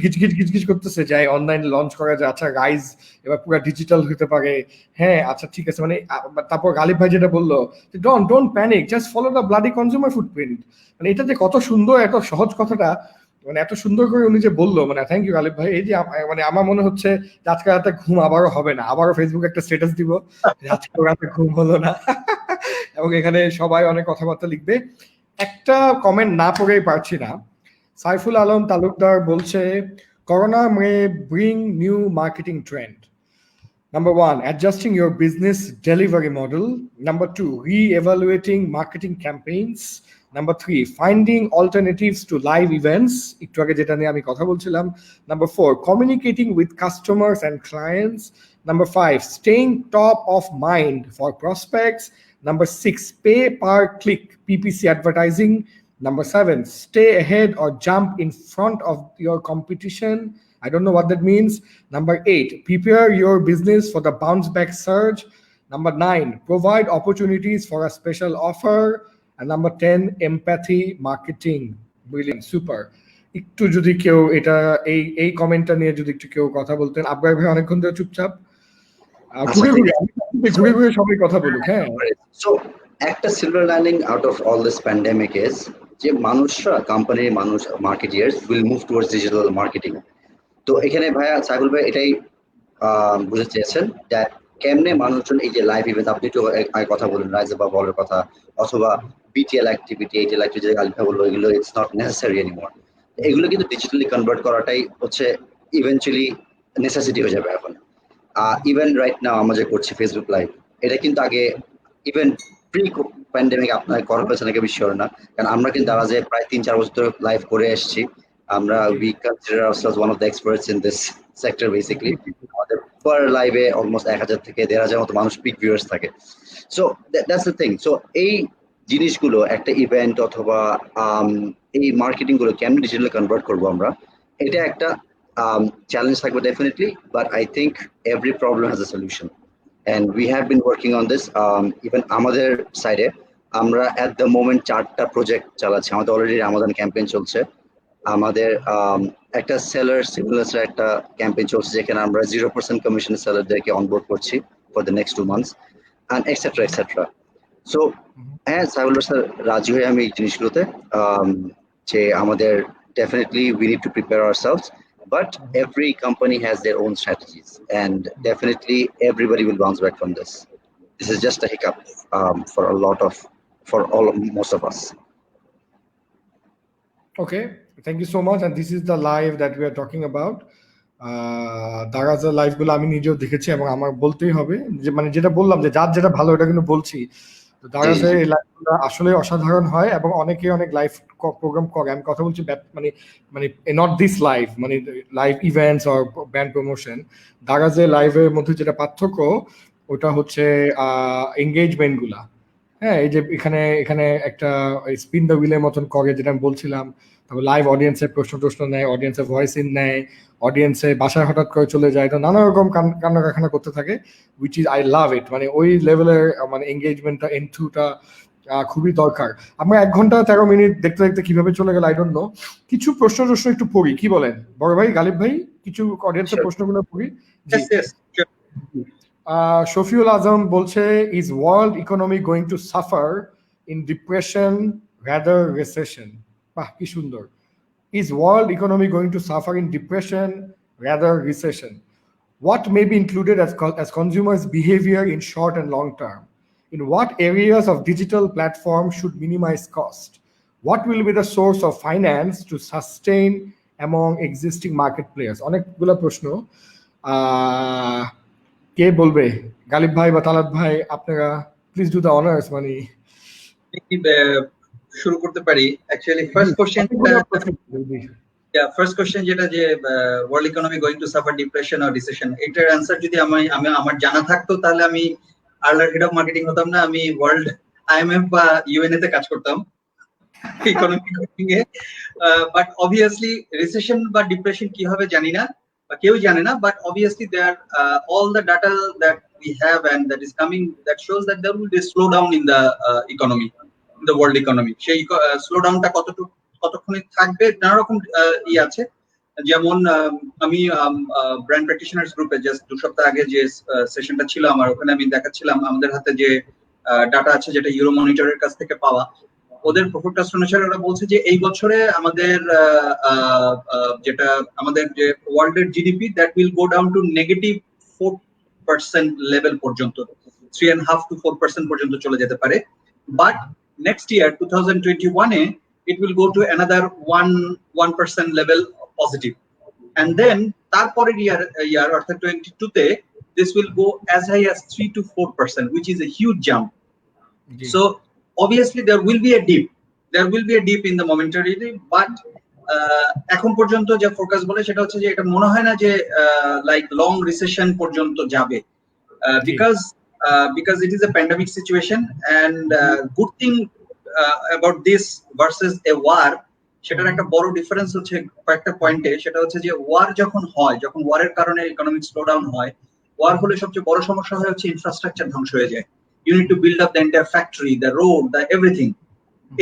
গিজ করতেছে যে অনলাইনে লঞ্চ করা যায়, আচ্ছা রাইজ এবার পুরো ডিজিটাল হতে পারে, হ্যাঁ আচ্ছা ঠিক আছে, মানে তারপর গালিব ভাই যেটা বললো যে don't panic, just follow the bloody consumer footprint, মানে এটা যে কত সুন্দর, এত সহজ কথাটা, মানে এত সুন্দর করে উনি যে বললো, মানে থ্যাংক ইউ গালিব ভাই। এই যে মানে আমার মনে হচ্ছে আজকে রাতে ঘুম আবারও হবে না, আবারও ফেসবুকে একটা স্ট্যাটাস দিব আজকে রাতে ঘুম হলো না, এবং এখানে সবাই অনেক কথাবার্তা লিখবে। একটা কমেন্ট না পড়েই পারছি না। সাইফুল আলম তালুকদার বলছে, corona may bring new marketing trend. Number 1, adjusting your business delivery model. Number 2, re-evaluating marketing campaigns. Number 3, finding alternatives to live events. একটু আগে যেটা নিয়ে আমি কথা বলছিলাম। Number 4, communicating with customers and clients. Number 5, staying top of mind for prospects. Number 6, pay per click PPC advertising. Number 7, stay ahead or jump in front of your competition. I don't know what that means. Number 8, prepare your business for the bounce back surge. Number 9, provide opportunities for a special offer. And number 10, empathy marketing. Brilliant, super. একটু যদি কেউ এটা এই কমেন্টটা নিয়ে যদি একটু কেউ কথা বলতেন। আব্রার ভাই অনেকক্ষণ ধরে চুপচাপ। ঘুরে সবাই কথা বলুক। হ্যাঁ, সো একটা silver lining out of all this pandemic is যে মানুষরা, কোম্পানির মানুষ, marketeers will move towards digital marketing. তো এখানে ভাইয়া সাইফুল ভাই এটাই বুঝতে চেয়েছেন দ্যাট কেমনে মানুষজন এই যে লাইভ ইভেন্ট, আপনি একটু আগে কথা বলুন রাইজ বা বলের কথা, অথবা বিটিএল অ্যাক্টিভিটি, এইটিএল অ্যাক্টিভিটি যে আলিফা বললো, এগুলো ইটস নট নেসেসারি এনিমোর। এগুলো কিন্তু ডিজিটালি কনভার্ট করাটাই হচ্ছে ইভেন্চুয়ালি নেসেসিটি হয়ে যাবে এখন। ইভেন রাইট নাও আমরা যে করছি ফেসবুক লাইভ, এটা কিন্তু আগে ইভেন প্রি প্যান্ডেমিক আপনার করা হয়েছে নাকি আমি শিওর না, কারণ আমরা কিন্তু দারাজে প্রায় 3-4 বছর ধরে লাইভ করে এসেছি। আমরা we consider ourselves one of the experts in this sector basically. আমাদের পার লাইভে অলমোস্ট 1000 থেকে 1500 মতো মানুষ পিক ভিউয়ার্স থাকে। So that's the thing. So এই জিনিসগুলো একটা ইভেন্ট অথবা এই মার্কেটিং গুলো কেমন ডিজিটাল কনভার্ট করবো আমরা, এটা একটা চ্যালেঞ্জ থাকবে definitely, but I think every problem has a solution and we have been working on this. Even আমাদের সাইডে আমরা at the moment 4টা প্রজেক্ট চালাচ্ছি। আমাদের অলরেডি রামাদান ক্যাম্পেইন চলছে, আমাদের একটা সেলার সিমুলাসের একটা ক্যাম্পেইন চলছে যেখানে আমরা 0% কমিশন সেলারদেরকে অনবোর্ড করছি for the next 2 months and etc. So হ্যাঁ, সাইফুল স্যার রাজি হয়ে আমি এই জিনিসগুলোতে যে আমাদের definitely we need to prepare ourselves, but every company has their own strategies and definitely everybody will bounce back from this. This is just a hiccup for most of us. Okay, thank you so much. And this is the live that we are talking about. দারাজের live গুলো আমি নিজেও দেখেছি এবং আমার বলতেই হবে যে মানে যেটা বললাম যে যার যেটা ভালো এটা কিন্তু বলছি। তো দারাজের এই লাইভগুলো আসলে অসাধারণ হয় এবং অনেকে অনেক লাইভ প্রোগ্রাম করে। আমি কথা বলছি মানে মানে নট দিস লাইভ, মানে live events or brand promotion. দারাজের লাইভের মধ্যে যেটা পার্থক্য ওটা হচ্ছে এঙ্গেজমেন্ট গুলা। হ্যাঁ, এই যে এখানে একটা স্পিন দ্য হুইলের মতন করে যেটা আমি বলছিলাম, তারপর লাইভ অডিয়েন্সের প্রশ্ন নেয়, অডিয়েন্সের ভয়েস ইন নেয়, অডিয়েন্সে বাসায় হঠাৎ করে চলে যায়, তো নানা রকম কান্না কারখানা করতে থাকে, উইচ ইজ আই লাভ ইট। মানে ওই লেভেলের মানে এঙ্গেজমেন্টটা এনথুটা খুবই দরকার। আমরা 1 ঘন্টা 13 মিনিট দেখতে দেখতে কিভাবে চলে গেল আই ডোন্ট নো। কিছু প্রশ্ন একটু পড়ি, কি বলেন বড় ভাই গালিব ভাই? কিছু অডিয়েন্সের প্রশ্নগুলো পড়ি। শফিউল আজম বলছে, is world economy going to suffer in depression rather recession? বাহ, কি সুন্দর। Is world economy going to suffer in depression rather recession? What may be included as consumers' behavior in short and long term? In what areas of digital platforms should minimize cost? What will be the source of finance to sustain among existing market players? অনেকগুলো প্রশ্ন। কে বলবে? গালিব ভাই বা তালাত ভাই, আপনারা please do the honours. মানে শুরু করতে পারি। অ্যাকচুয়ালি ফার্স্ট কোশ্চেন যেটা যে world economy going to suffer depression or recession, এটার অ্যানসার যদি আমি আমার জানা থাকতো তাহলে আমি আর্লার হেড অফ মার্কেটিং হতাম না, আমি ওয়ার্ল্ড আইএমএফ বা ইউএনএ তে কাজ করতাম ইকোনমি এ। বাট অবভিয়াসলি রিসেশন বা ডিপ্রেশন কি হবে জানি না, বা কেউ জানে না, but obviously there all the data that we have and that is coming that shows that there will be slow down in the economy, in the world economy. সেই স্লো ডাউনটা কতক্ষণে থাকবে নানা রকম আছে। যেমন আমি ব্র্যান্ড প্র্যাকটিশনার্স গ্রুপে জাস্ট 2 সপ্তাহ আগে যে সেশনটা ছিল আমার, ওখানে আমি দেখাচ্ছিলাম আমাদের হাতে যে ডাটা আছে যেটা ইউরো মনিটরের কাছ থেকে পাওয়া, ওদের ফোরকাস্ট অনুসারে ওরা বলছে যে এই বছরে আমাদের যেটা আমাদের যে ওয়ার্ল্ডের GDP that will go down to -4% level পর্যন্ত, 3.5 to 4% পর্যন্ত চলে যেতে পারে। But next year 2021 it will go to another 1% level positive, and then tarporer year অর্থাৎ 22 তে this will go as high as 3 to 4%, which is a huge jump. So obviously there will be a dip in the momentarily, but এখন পর্যন্ত যে forecast বলে সেটা হচ্ছে যে এটা মনে হয় না যে লাইক লং রিসেশন পর্যন্ত যাবে, because it is a pandemic situation, and good thing about this versus a war, সেটার একটা বড় ডিফারেন্স হচ্ছে কয়েকটা পয়েন্টে। সেটা হচ্ছে যে ওয়ার যখন হয়, যখন ওয়ারের কারণে ইকোনমিক স্লোডাউন হয়, ওয়ার হলে সবচেয়ে বড় সমস্যা হচ্ছে ইনফ্রাস্ট্রাকচার ধ্বংস হয়ে যায়। You need to build up the entire factory, the road, the everything.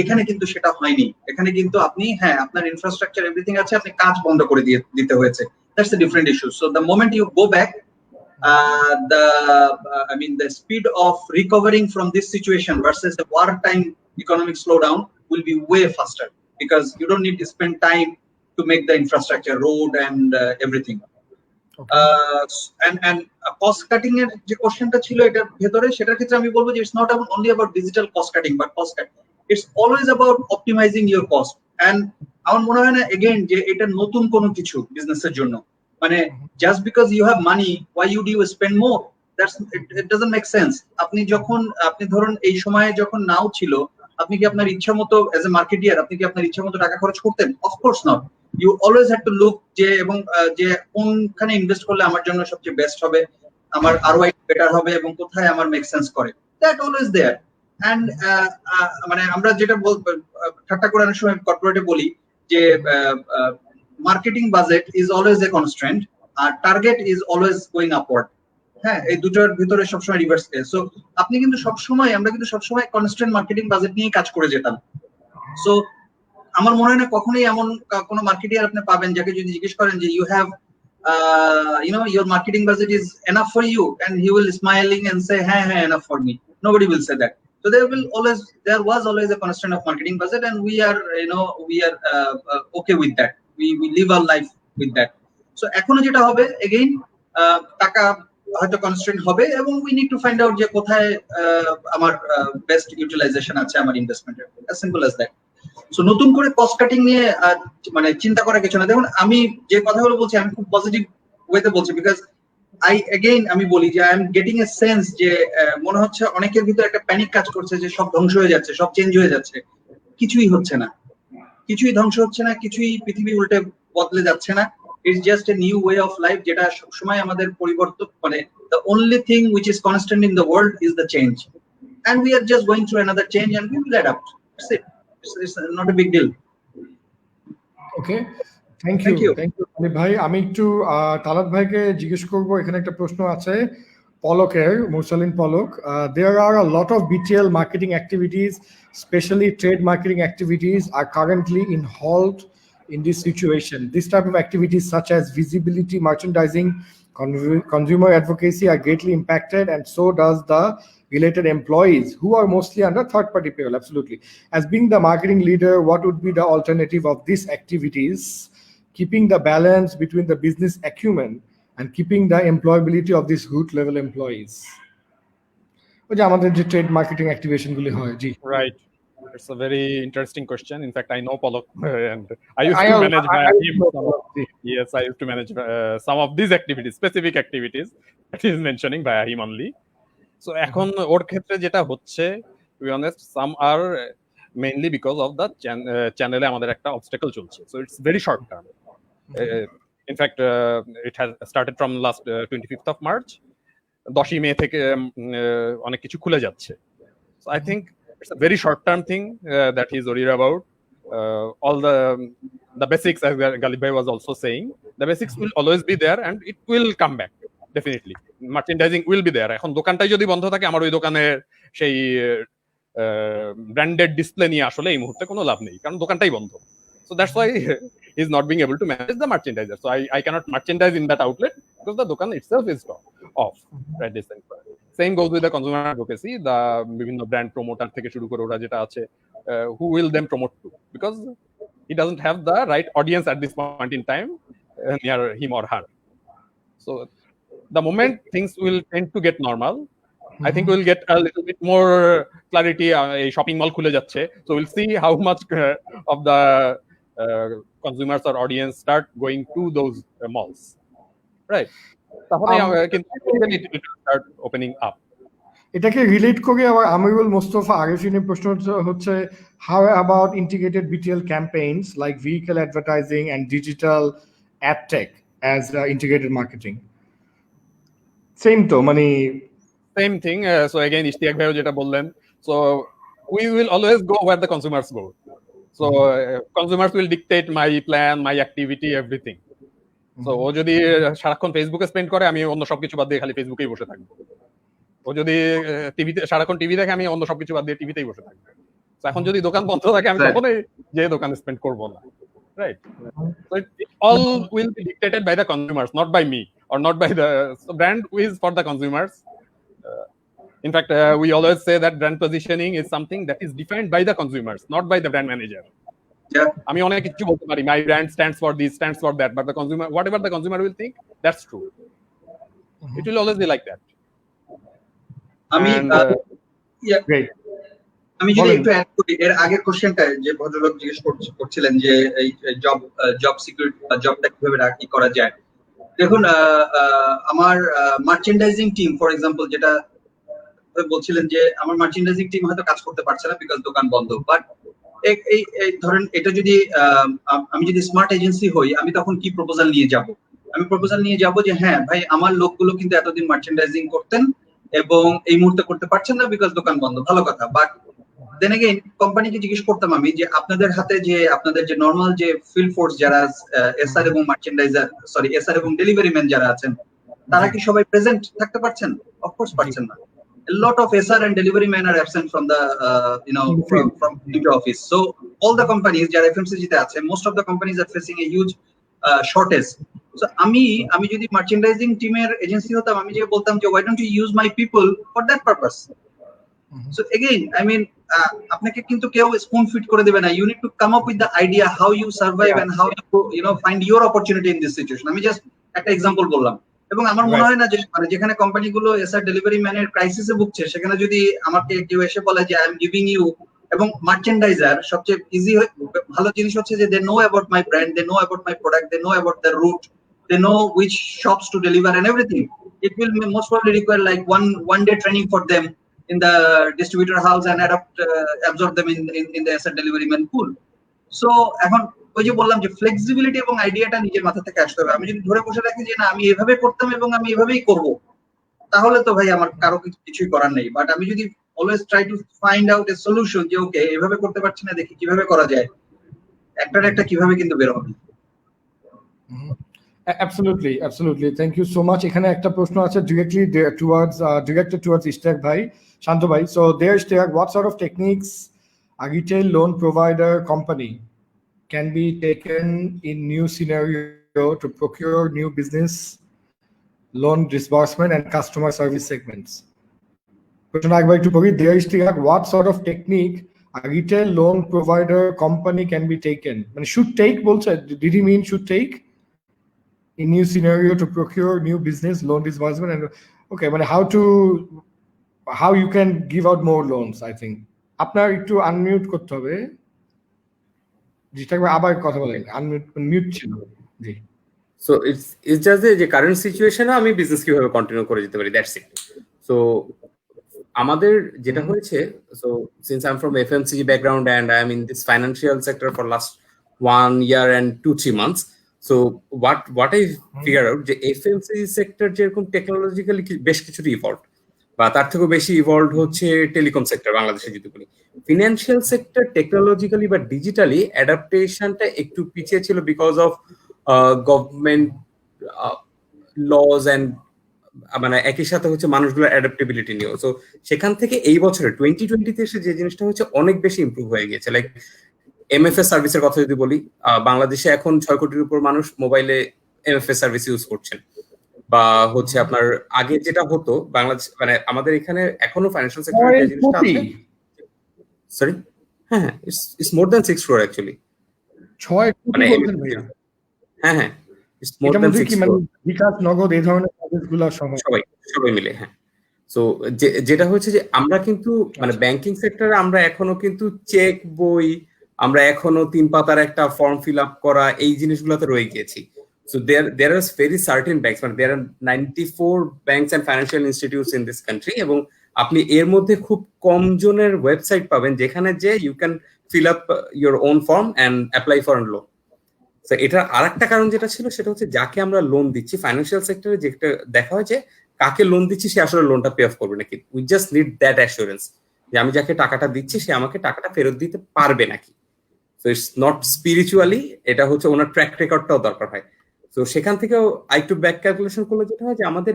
এখানে কিন্তু সেটা হয়নি। এখানে কিন্তু আপনি আপনার ইনফ্রাস্ট্রাকচার এভরিথিং আছে, আপনি কাজ বন্ধ করে দিতে হয়েছে। That's a different issue. So the moment you go back, the speed of recovering from this situation versus the wartime economic slowdown will be way faster, because you don't need to spend time to make the infrastructure, road and everything. And cost cutting এর যে কোশ্চেনটা ছিল এটার ভেতরে, সেটার ক্ষেত্রে আমি বলবো যে it's not only about digital cost cutting, but cost cutting, it's always about optimizing your cost. And আমার মনে হয় না again যে এটা নতুন কোনো কিছু বিজনেসের জন্য, মানে just because you have money, why would you spend more? It doesn't make sense. আপনি ধরুন এই সময়ে যখন নাও ছিল, আপনি কি আপনার ইচ্ছা মতো এজ এ মার্কেটিয়ার আপনি কি আপনার ইচ্ছা মতো টাকা খরচ করতেন? Of course not. You always had to look যে কোনখানে ইনভেস্ট করলে আমার জন্য সবচেয়ে বেস্ট হবে, আমার আরওআই বেটার হবে, এবং কোথায় আমার মেক সেন্স করে। That always there. এন্ড মানে আমরা যেটা ঠাট্টা করে অনেক সময় কর্পোরেটে বলি যে marketing budget is always a constraint, আর target is always going upward. এই দুটোর ভিতরে সবসময় রিভার্স কেস। সো আমরা কিন্তু সবসময় কনস্ট্যান্ট মার্কেটিং বাজেট নিয়ে কাজ করে যেতাম। সো আমার মনে হয় না কখনোই এমন কোনো মার্কেটিয়ার আপনি পাবেন যাকে যদি জিজ্ঞেস করেন যে you have your marketing budget is enough for you, and he will smiling and say hey enough for me. Nobody will say that. So there was always a constraint of marketing budget, and we are okay with that. We live our life with that. So এখনো যেটা হবে again টাকা হয়তো constraint হবে, এবং we need to find out যে কোথায় আমার বেস্ট ইউটিলাইজেশন আছে আমার ইনভেস্টমেন্টের। as simple as that. So নতুন করে কস্ট কাটিং নিয়ে মানে চিন্তা করার কিছু না। দেখুন আমি যে কথাগুলো বলছি আমি খুব পজিটিভ ওয়েতে বলছি, বিকজ আমি বলি যে I am getting a sense যে মনে হচ্ছে অনেকের ভিতরে একটা প্যানিক কাজ করছে যে সব ধ্বংস হয়ে যাচ্ছে, সব চেঞ্জ হয়ে যাচ্ছে। কিছুই হচ্ছে না, কিছুই ধ্বংস হচ্ছে না, কিছুই পৃথিবী উল্টে বদলে যাচ্ছে না। It's just a new way of life, যেটা সবসময় আমাদের পরিবর্তন, মানে the only thing which is constant in the world is the change, and we are just going through another change and we will adapt. That's it. It's not a big deal. Okay, thank you আলিফ ভাই। আমি একটু তালাত ভাইকে জিজ্ঞেস করবো, এখানে একটা প্রশ্ন আছে পলকের, মুরসালিন পলক। There are a lot of BTL marketing activities, especially trade marketing activities, are currently in halt in this situation. This type of activities such as visibility, merchandising, consumer advocacy are greatly impacted, and so does the related employees who are mostly under third-party payroll. Absolutely. As being the marketing leader, what would be the alternative of these activities, keeping the balance between the business acumen and keeping the employability of these root level employees? ওই যে আমাদের যে trade marketing activation গুলি হয়। জি, right. It's a very interesting question. In fact, I know Palak, and I used to manage Yes, I used to manage some of these activities, specific activities that he is mentioning by him only. So এখন ওর ক্ষেত্রে যেটা হচ্ছে, to be honest, some are mainly because of the channel আমাদের একটা obstacle চলছে. So it's very short term. In fact, it has started from last 25th of March. 10ই মে থেকে অনেক কিছু খুলে যাচ্ছে. So I think it's a very short term thing that he's worried about. All the basics, as Galib bhai was also saying, the basics will always be there and it will come back. Definitely merchandising will be there. এখন দোকানটাই যদি বন্ধ থাকে, আমার ওই দোকানের সেই branded display নিয়ে আসলে এই মুহূর্তে কোনো লাভ নেই, কারণ দোকানটাই বন্ধ। So that's why he is not being able to manage the merchandiser. So I cannot merchandise in that outlet because the dokan itself is off. Right? Same goes with the consumer advocacy. The বিভিন্ন brand promoter থেকে শুরু করে ওরা যেটা আছে, who will them promote to? Because he doesn't have the right audience at this point in time near him or her. So the moment things will tend to get normal, I think we'll get a little bit more clarity. A shopping mall khule jaচ্ছে, so we'll see how much of the consumers or audience start going to those malls, right? তাহলে কিন্তু it will start opening up. এটাকে relate করে আবার আমিরুল মোস্তফা আরিফিনের প্রশ্ন হচ্ছে, how about integrated BTL campaigns like vehicle advertising and digital ad tech as integrated marketing? Same to মানে same thing. So again, Ishtiaq bhai jeta bollen, so we will always go where the consumers go. So consumers will dictate my plan, my activity, everything. তো ও যদি সারাক্ষণ ফেসবুকে spend করে, আমি অন্য সবকিছু বাদ দিয়ে খালি ফেসবুকেই বসে থাকবো। ও যদি টিভিতে সারাক্ষণ টিভি দেখে, আমি অন্য সবকিছু বাদ দিয়ে টিভিতেই বসে থাকবো। তো এখন যদি দোকান বন্ধ থাকে, আমি Right. কখনোই যে দোকান স্পেন্ড করবো না, right? So it all will be dictated by the consumers, not by me or not by the brand is for the consumers. In fact, we always say that brand positioning is something that is defined by the consumers, not by the brand manager. Yeah. আমি অনেক কিছু বলতে পারি, my brand stands for this, stands for that, but the consumer, whatever the consumer will think, that's true. It will always be like that. আমি And, yeah, Great. আমি যদি বলেন। একটু অ্যাড করি এর আগের কোশ্চেনটা, যে ভদ্রলোক জিজ্ঞেস করছিলেন যে এই জব সিকিউরিটি বা জবটা কিভাবে রাখি করা যায়। দেখুন, আমার মার্চেন্ডাইজিং টিম ফর এক্সাম্পল, যেটা বলছিলেন যে আমার মার্চেন্ডাইজিং টিম হয়তো কাজ করতে পারছে না বিকজ দোকান বন্ধ, বাট এই ধরেন এটা যদি আমি যদি স্মার্ট এজেন্সি হই, আমি তখন কি প্রপোজাল নিয়ে যাব? আমি প্রপোজাল নিয়ে যাব যে হ্যাঁ ভাই, আমার লোকগুলো কিন্তু এতদিন মার্চেন্ডাইজিং করতেন এবং এই মুহূর্তে করতে পারছেন না বিকজ দোকান বন্ধ, ভালো কথা। বাট দেন এগেইন কোম্পানিকে জিজ্ঞেস করতাম আমি যে আপনাদের হাতে যে আপনাদের যে নর্মাল যে ফিল্ড ফোর্স যারা এসআর এবং মার্চেন্ডাইজার, সরি এসআর এবং ডেলিভারি ম্যান যারা আছেন, তারা কি সবাই প্রেজেন্ট থাকতে পারছেন? অফকোর্স পারছেন না। A lot of SR and delivery men are absent from the from the office. So all the companies যারা FMCG তে আছে, most of the companies are facing a huge shortage. So আমি যদি merchandising টিমের agency হতাম, আমি যে বলতাম যে why don't you use my people for that purpose. So again, I mean, আপনাকে কিন্তু কেউ স্পুন ফিট করে দেবে না। You need to come up with the idea how you survive and how you find your opportunity in this situation. আমি just একটা example বললাম। এবং আমার মনে হয় না যে মানে যেখানে কোম্পানিগুলো এসআর ডেলিভারি ম্যানের ক্রাইসিসে ভুগছে, সেখানে যদি আমাকে কেউ এসে বলে যে আই এম গিভিং ইউ, এবং মার্চেন্ডাইজার সবচেয়ে ইজি ভালো জিনিস হচ্ছে যে they know about my brand, they know about my product, they know about the route, they know which shops to deliver and everything. It will most probably require like one day training for them in the distributor house and absorb them in the asset delivery man pool. So এখন ওই যে বললাম যে flexibility এবং আইডিয়াটা নিজের মাথা থেকে আসতে হবে। আমি যদি ধরে বসে রাখি যে না আমি এভাবে করতাম এবং আমি এভাবেই করব, তাহলে তো ভাই আমার কারো কিছুই করার নেই। বাট আমি যদি always try to find out a solution যে ওকে এভাবে করতে পারছি না, দেখি কিভাবে করা যায়, একটার একটা কিভাবে কিন্তু বের হবে। Absolutely. Thank you so much. এখানে একটা প্রশ্ন আছে directed towards Ishtiaq bhai, Shanto bhai. So there Ishtiaq, what sort of techniques a retail loan provider company can be taken in new scenario to procure new business, loan disbursement and customer service segments? Question একবার একটু পড়ি। There Ishtiaq, what sort of technique a retail loan provider company can be taken? মানে should take বলছে, did he mean should take in new scenario to procure new business, loan disbursement, and okay, but how you can give out more loans? I think আপনার একটু unmute করতে হবে, যেটা আবার কথা বলেন, আনমিউট ছিল। জি, সো ইটস জাস্ট যে কারেন্ট সিচুয়েশনে আমি বিজনেস কিভাবে কন্টিনিউ করে যেতে পারি, দ্যাটস ইট। সো আমাদের যেটা হয়েছে, so since I am from FMCG background and I am in this financial sector for last 1 year and 2-3 months. So what I figure out যে এফএমসিজি সেক্টর যেরকম technologically বেশ কিছু ইভলভ, বা তার থেকেও বেশি ইভলভ হচ্ছে টেলিকম সেক্টর বাংলাদেশে যদি বলি। ফিনান্সিয়াল সেক্টর টেকনোলজিক্যালি বা ডিজিটালি অ্যাডাপ্টেশনটা একটু পিছিয়ে ছিল because of government laws and মানে একই সাথে হচ্ছে মানুষগুলোর অ্যাডাপ্টেবিলিটি নিয়েও। সো সেখান থেকে এই বছরে 2020-তে এসে যে জিনিসটা হচ্ছে অনেক বেশি ইমপ্রুভ হয়ে গিয়েছে। লাইক এমএফএস সার্ভিসের কথা যদি বলি, বাংলাদেশে এখন 6 কোটির উপর মানুষ মোবাইলে এমএফএস সার্ভিস ইউজ করছেন। বা হচ্ছে আপনার আগে যেটা হতো বাংলাদেশ, মানে আমাদের এখানে এখনো ফাইন্যান্সিয়াল সেক্টরে যে জিনিসটা আছে, সরি হ্যাঁ it's more than 6 crore actually. 6 কোটি বলছেন ভাইয়া? হ্যাঁ ইটস মোর দ্যান 6 crore। বিকাশ, নগদ এই ধরনের সার্ভিসগুলো সবাই মিলে। হ্যাঁ, সো যেটা হচ্ছে যে আমরা কিন্তু মানে ব্যাংকিং সেক্টরে আমরা এখনো কিন্তু চেক বই, আমরা এখনো 3 পাতার একটা ফর্ম ফিল আপ করা, এই জিনিসগুলোতে রয়ে গিয়েছি। So there are very certain banks, মানে there are 94 banks and financial institutes in this country, এবং আপনি এর মধ্যে খুব কম জনের ওয়েবসাইট পাবেন যেখানে যে you can fill up your own form and apply for a loan. So এটার আরেকটা কারণ যেটা ছিল সেটা হচ্ছে যাকে আমরা লোন দিচ্ছি ফাইন্যান্সিয়াল সেক্টরে, যেটা দেখা হয় যে কাকে লোন দিচ্ছি সে আসলে লোনটা পে অফ করবে নাকি। We just need that assurance যে আমি যাকে টাকাটা দিচ্ছি সে আমাকে টাকাটা ফেরত দিতে পারবে নাকি। সো ইটস নট স্পিরিচুয়ালি, এটা হচ্ছে ওনার ট্র্যাক রেকর্ডটাও দরকার হয়। তো সেখান থেকেও একটু ব্যাক ক্যালকুলেশন করলে যেটা হয় যে আমাদের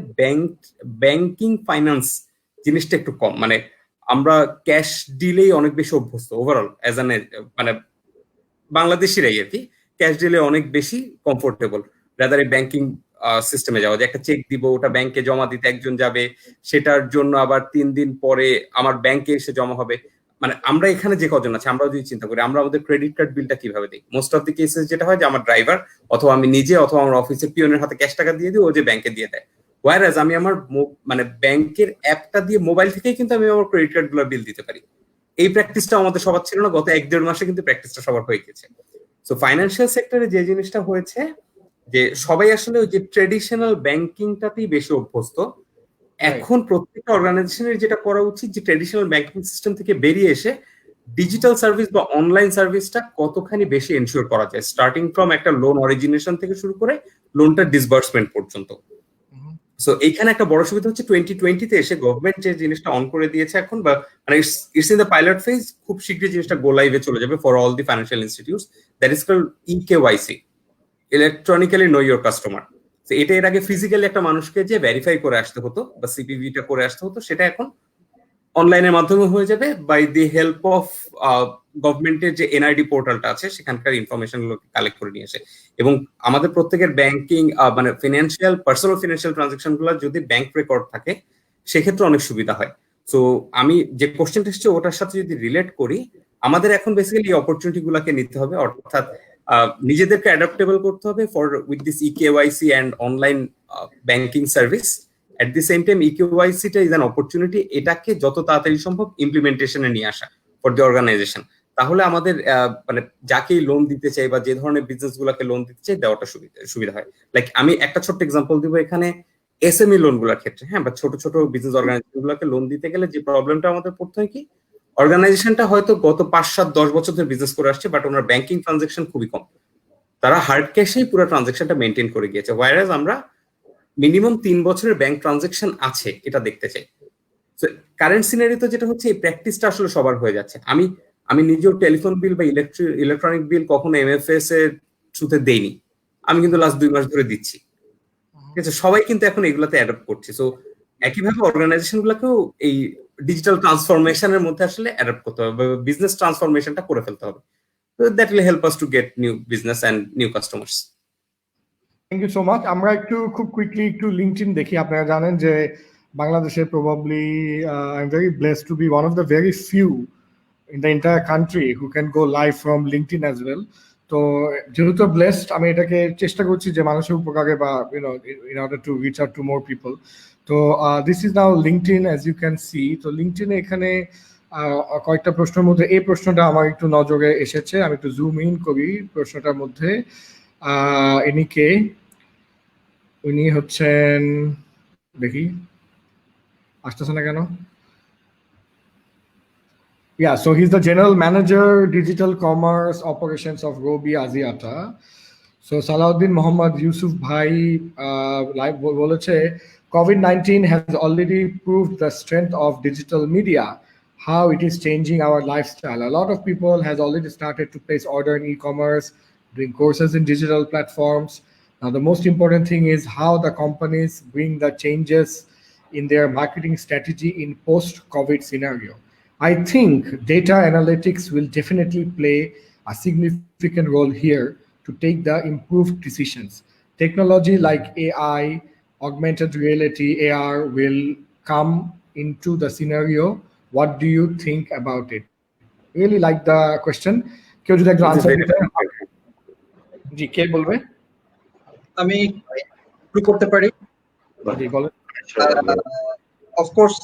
ব্যাংকিং ফাইন্যান্স জিনিসটা একটু কম, মানে আমরা ক্যাশ ডিলেই অনেক বেশি অভ্যস্ত ওভারঅল অ্যাজ অ্যান, মানে বাংলাদেশিরাই আর কি ক্যাশ ডিলে অনেক বেশি কমফোর্টেবল রাদার এই ব্যাংকিং সিস্টেমে যাওয়া, যে একটা চেক দিব ওটা ব্যাংকে জমা দিতে একজন যাবে, সেটার জন্য আবার 3 দিন পরে আমার ব্যাংকে এসে জমা হবে। মানে আমরা এখানে যে কজন আছে আমরা যদি চিন্তা করি আমরা আমাদের ক্রেডিট কার্ড বিলটা কিভাবে দিই, মোস্ট অফ দি কেসেস যেটা হয় যে আমার ড্রাইভার অথবা আমি নিজে অথবা আমার অফিসের পিয়নের হাতে ক্যাশ টাকা দিয়ে দিই, ও যে ব্যাংকে দিয়ে দেয়। ওয়ারাজ আমি আমার মানে ব্যাংকের অ্যাপটা দিয়ে মোবাইল থেকেই কিন্তু আমি আমার ক্রেডিট কার্ড গুলোর বিল দিতে পারি। এই প্র্যাকটিসটা আমাদের সবার ছিল না, গত 1-1.5 মাসে কিন্তু প্র্যাকটিসটা সবার হয়ে গেছে। সো ফাইন্যান্সিয়াল সেক্টরে যে জিনিসটা হয়েছে যে সবাই আসলে ওই যে ট্রেডিশনাল ব্যাংকিংটাতেই বেশি অভ্যস্ত। এখন প্রত্যেকটা অর্গানাইজেশনের যেটা করা উচিত যে ট্রেডিশনাল ব্যাংকিং সিস্টেম থেকে বেরিয়ে এসে ডিজিটাল সার্ভিস বা অনলাইন সার্ভিসটা কতখানি বেশি এনশিওর করা যায়, স্টার্টিং ফ্রম একটা লোন অরিজিনেশন থেকে শুরু করে লোনটা ডিসবার্সমেন্ট পর্যন্ত। সো এইখানে একটা বড় সুবিধা হচ্ছে 2020-তে এসে গভর্নমেন্ট যে জিনিসটা অন করে দিয়েছে এখন, বা মানে it's in the pilot phase, খুব শীঘ্রই জিনিসটা গো লাইভে চলে যাবে for all the financial institutes, that is called eKYC, electronically know your customer. এটা এর আগে ফিজিক্যালি একটা মানুষকে যে ভেরিফাই করে আসতে হতো বা সিপিভিটা করে আসতে হতো, সেটা এখন অনলাইনের মাধ্যমে হয়ে যাবে বাই দি হেল্প অফ গভর্নমেন্টের যে এনআইডি পোর্টালটা আছে সেখানকার ইনফরমেশন গুলোকে কালেক্ট করে নিয়ে আসে। এবং আমাদের প্রত্যেকের ব্যাংকিং মানে পার্সোনাল ফিনান্সিয়াল ট্রানজাকশন গুলো যদি ব্যাংক রেকর্ড থাকে সেক্ষেত্রে অনেক সুবিধা হয়। সো আমি যে কোশ্চেনটা এসেছে ওটার সাথে যদি রিলেট করি, আমাদের এখন বেসিক্যালি এই অপরচুনিটি গুলাকে নিতে হবে, অর্থাৎ নিজেদেরকে অ্যাডাপ্টেবল করতে হবে for with this eKYC and online banking service. At the same time ইকেওয়াইসিটা ইজ অ্যান অপরচুনিটি, এটাকে যত তাড়াতাড়ি সম্ভব ইমপ্লিমেন্টেশনে নিয়ে আসা ফর দি অর্গানাইজেশন। তাহলে আমাদের মানে যাকেই লোন দিতে চাই বা যে ধরনের বিজনেস গুলাকে লোন দিতে চাই দেওয়াটা সুবিধা হয়। লাইক আমি একটা ছোট্ট এক্সাম্পল দিব এখানে, এসএমই লোন গুলার ক্ষেত্রে, হ্যাঁ, বা ছোট ছোট বিজনেস অর্গানাইজেশন গুলোকে লোন দিতে গেলে যে প্রবলেমটা আমাদের পড়তে হয় কি, অর্গানাইজেশনটা হয়তো গত 5-7-10 বছর ধরে বিজনেস করে আসছে, বাট ওনার ব্যাংকিং ট্রানজাকশন খুবই কম, তারা হার্ড ক্যাশেই পুরো ট্রানজাকশনটা মেনটেন করে গিয়েছে। ওয়ারাজ আমরা মিনিমাম 3 বছরের ব্যাংক ট্রানজাকশন আছে এটা দেখতে চাই। তো কারেন্ট সিনারিতে যেটা হচ্ছে এই প্র্যাকটিসটা আসলে সবার হয়ে যাচ্ছে। আমি নিজেও টেলিফোন বিল বা ইলেকট্রনিক বিল কখনো এমএফএস এর থ্রুতে দেইনি, আমি কিন্তু লাস্ট 2 মাস ধরে দিচ্ছি, ঠিক আছে? সবাই কিন্তু এখন এগুলাতে অ্যাডপ্ট করছে। সো একইভাবে অর্গানাইজেশন গুলোকেও এই ডিজিটাল ট্রান্সফরমেশনের মধ্যে আসলে অ্যাডপ্ট করতে হবে, বিজনেস ট্রান্সফরমেশনটা করে ফেলতে হবে। That will help us to get new business and new customers. Thank you so much. আমরা একটু খুব কুইকলি একটু লিঙ্কডইন দেখি। আপনারা জানেন যে বাংলাদেশে probably I am very blessed to be one of the very few in the entire country who can go live from LinkedIn as well. তো যেহেতু ব্লেসড, আমি এটাকে চেষ্টা করছি যে মানুষের উপকারে বা in order to reach out to more people. তো this is now LinkedIn as you can see. তো LinkedIn এখানে কয়েকটা প্রশ্নের মধ্যে এই প্রশ্নটা আমার একটু নজরে এসেছে, আমি একটু জুম ইন করি প্রশ্নটার মধ্যে। উনি হচ্ছেন, দেখি আসতেছে না কেন। Yeah, so he's the general manager, digital commerce operations of Robi Aziata. So Salahuddin Muhammad Yusuf Bhai live boleche, COVID-19 has already proved the strength of digital media, how it is changing our lifestyle. A lot of people has already started to place order in e-commerce, doing courses in digital platforms. Now the most important thing is how the companies bring the changes in their marketing strategy in post-COVID scenario. I think data analytics will definitely play a significant role here to take the improved decisions. Technology like AI, augmented reality, AR will come into the scenario. What do you think about it? Really like the question. কেউ যদি একটু answer দিতে। জি, কে বলবে? আমি শুরু করতে পারি। জি বলেন। Of course,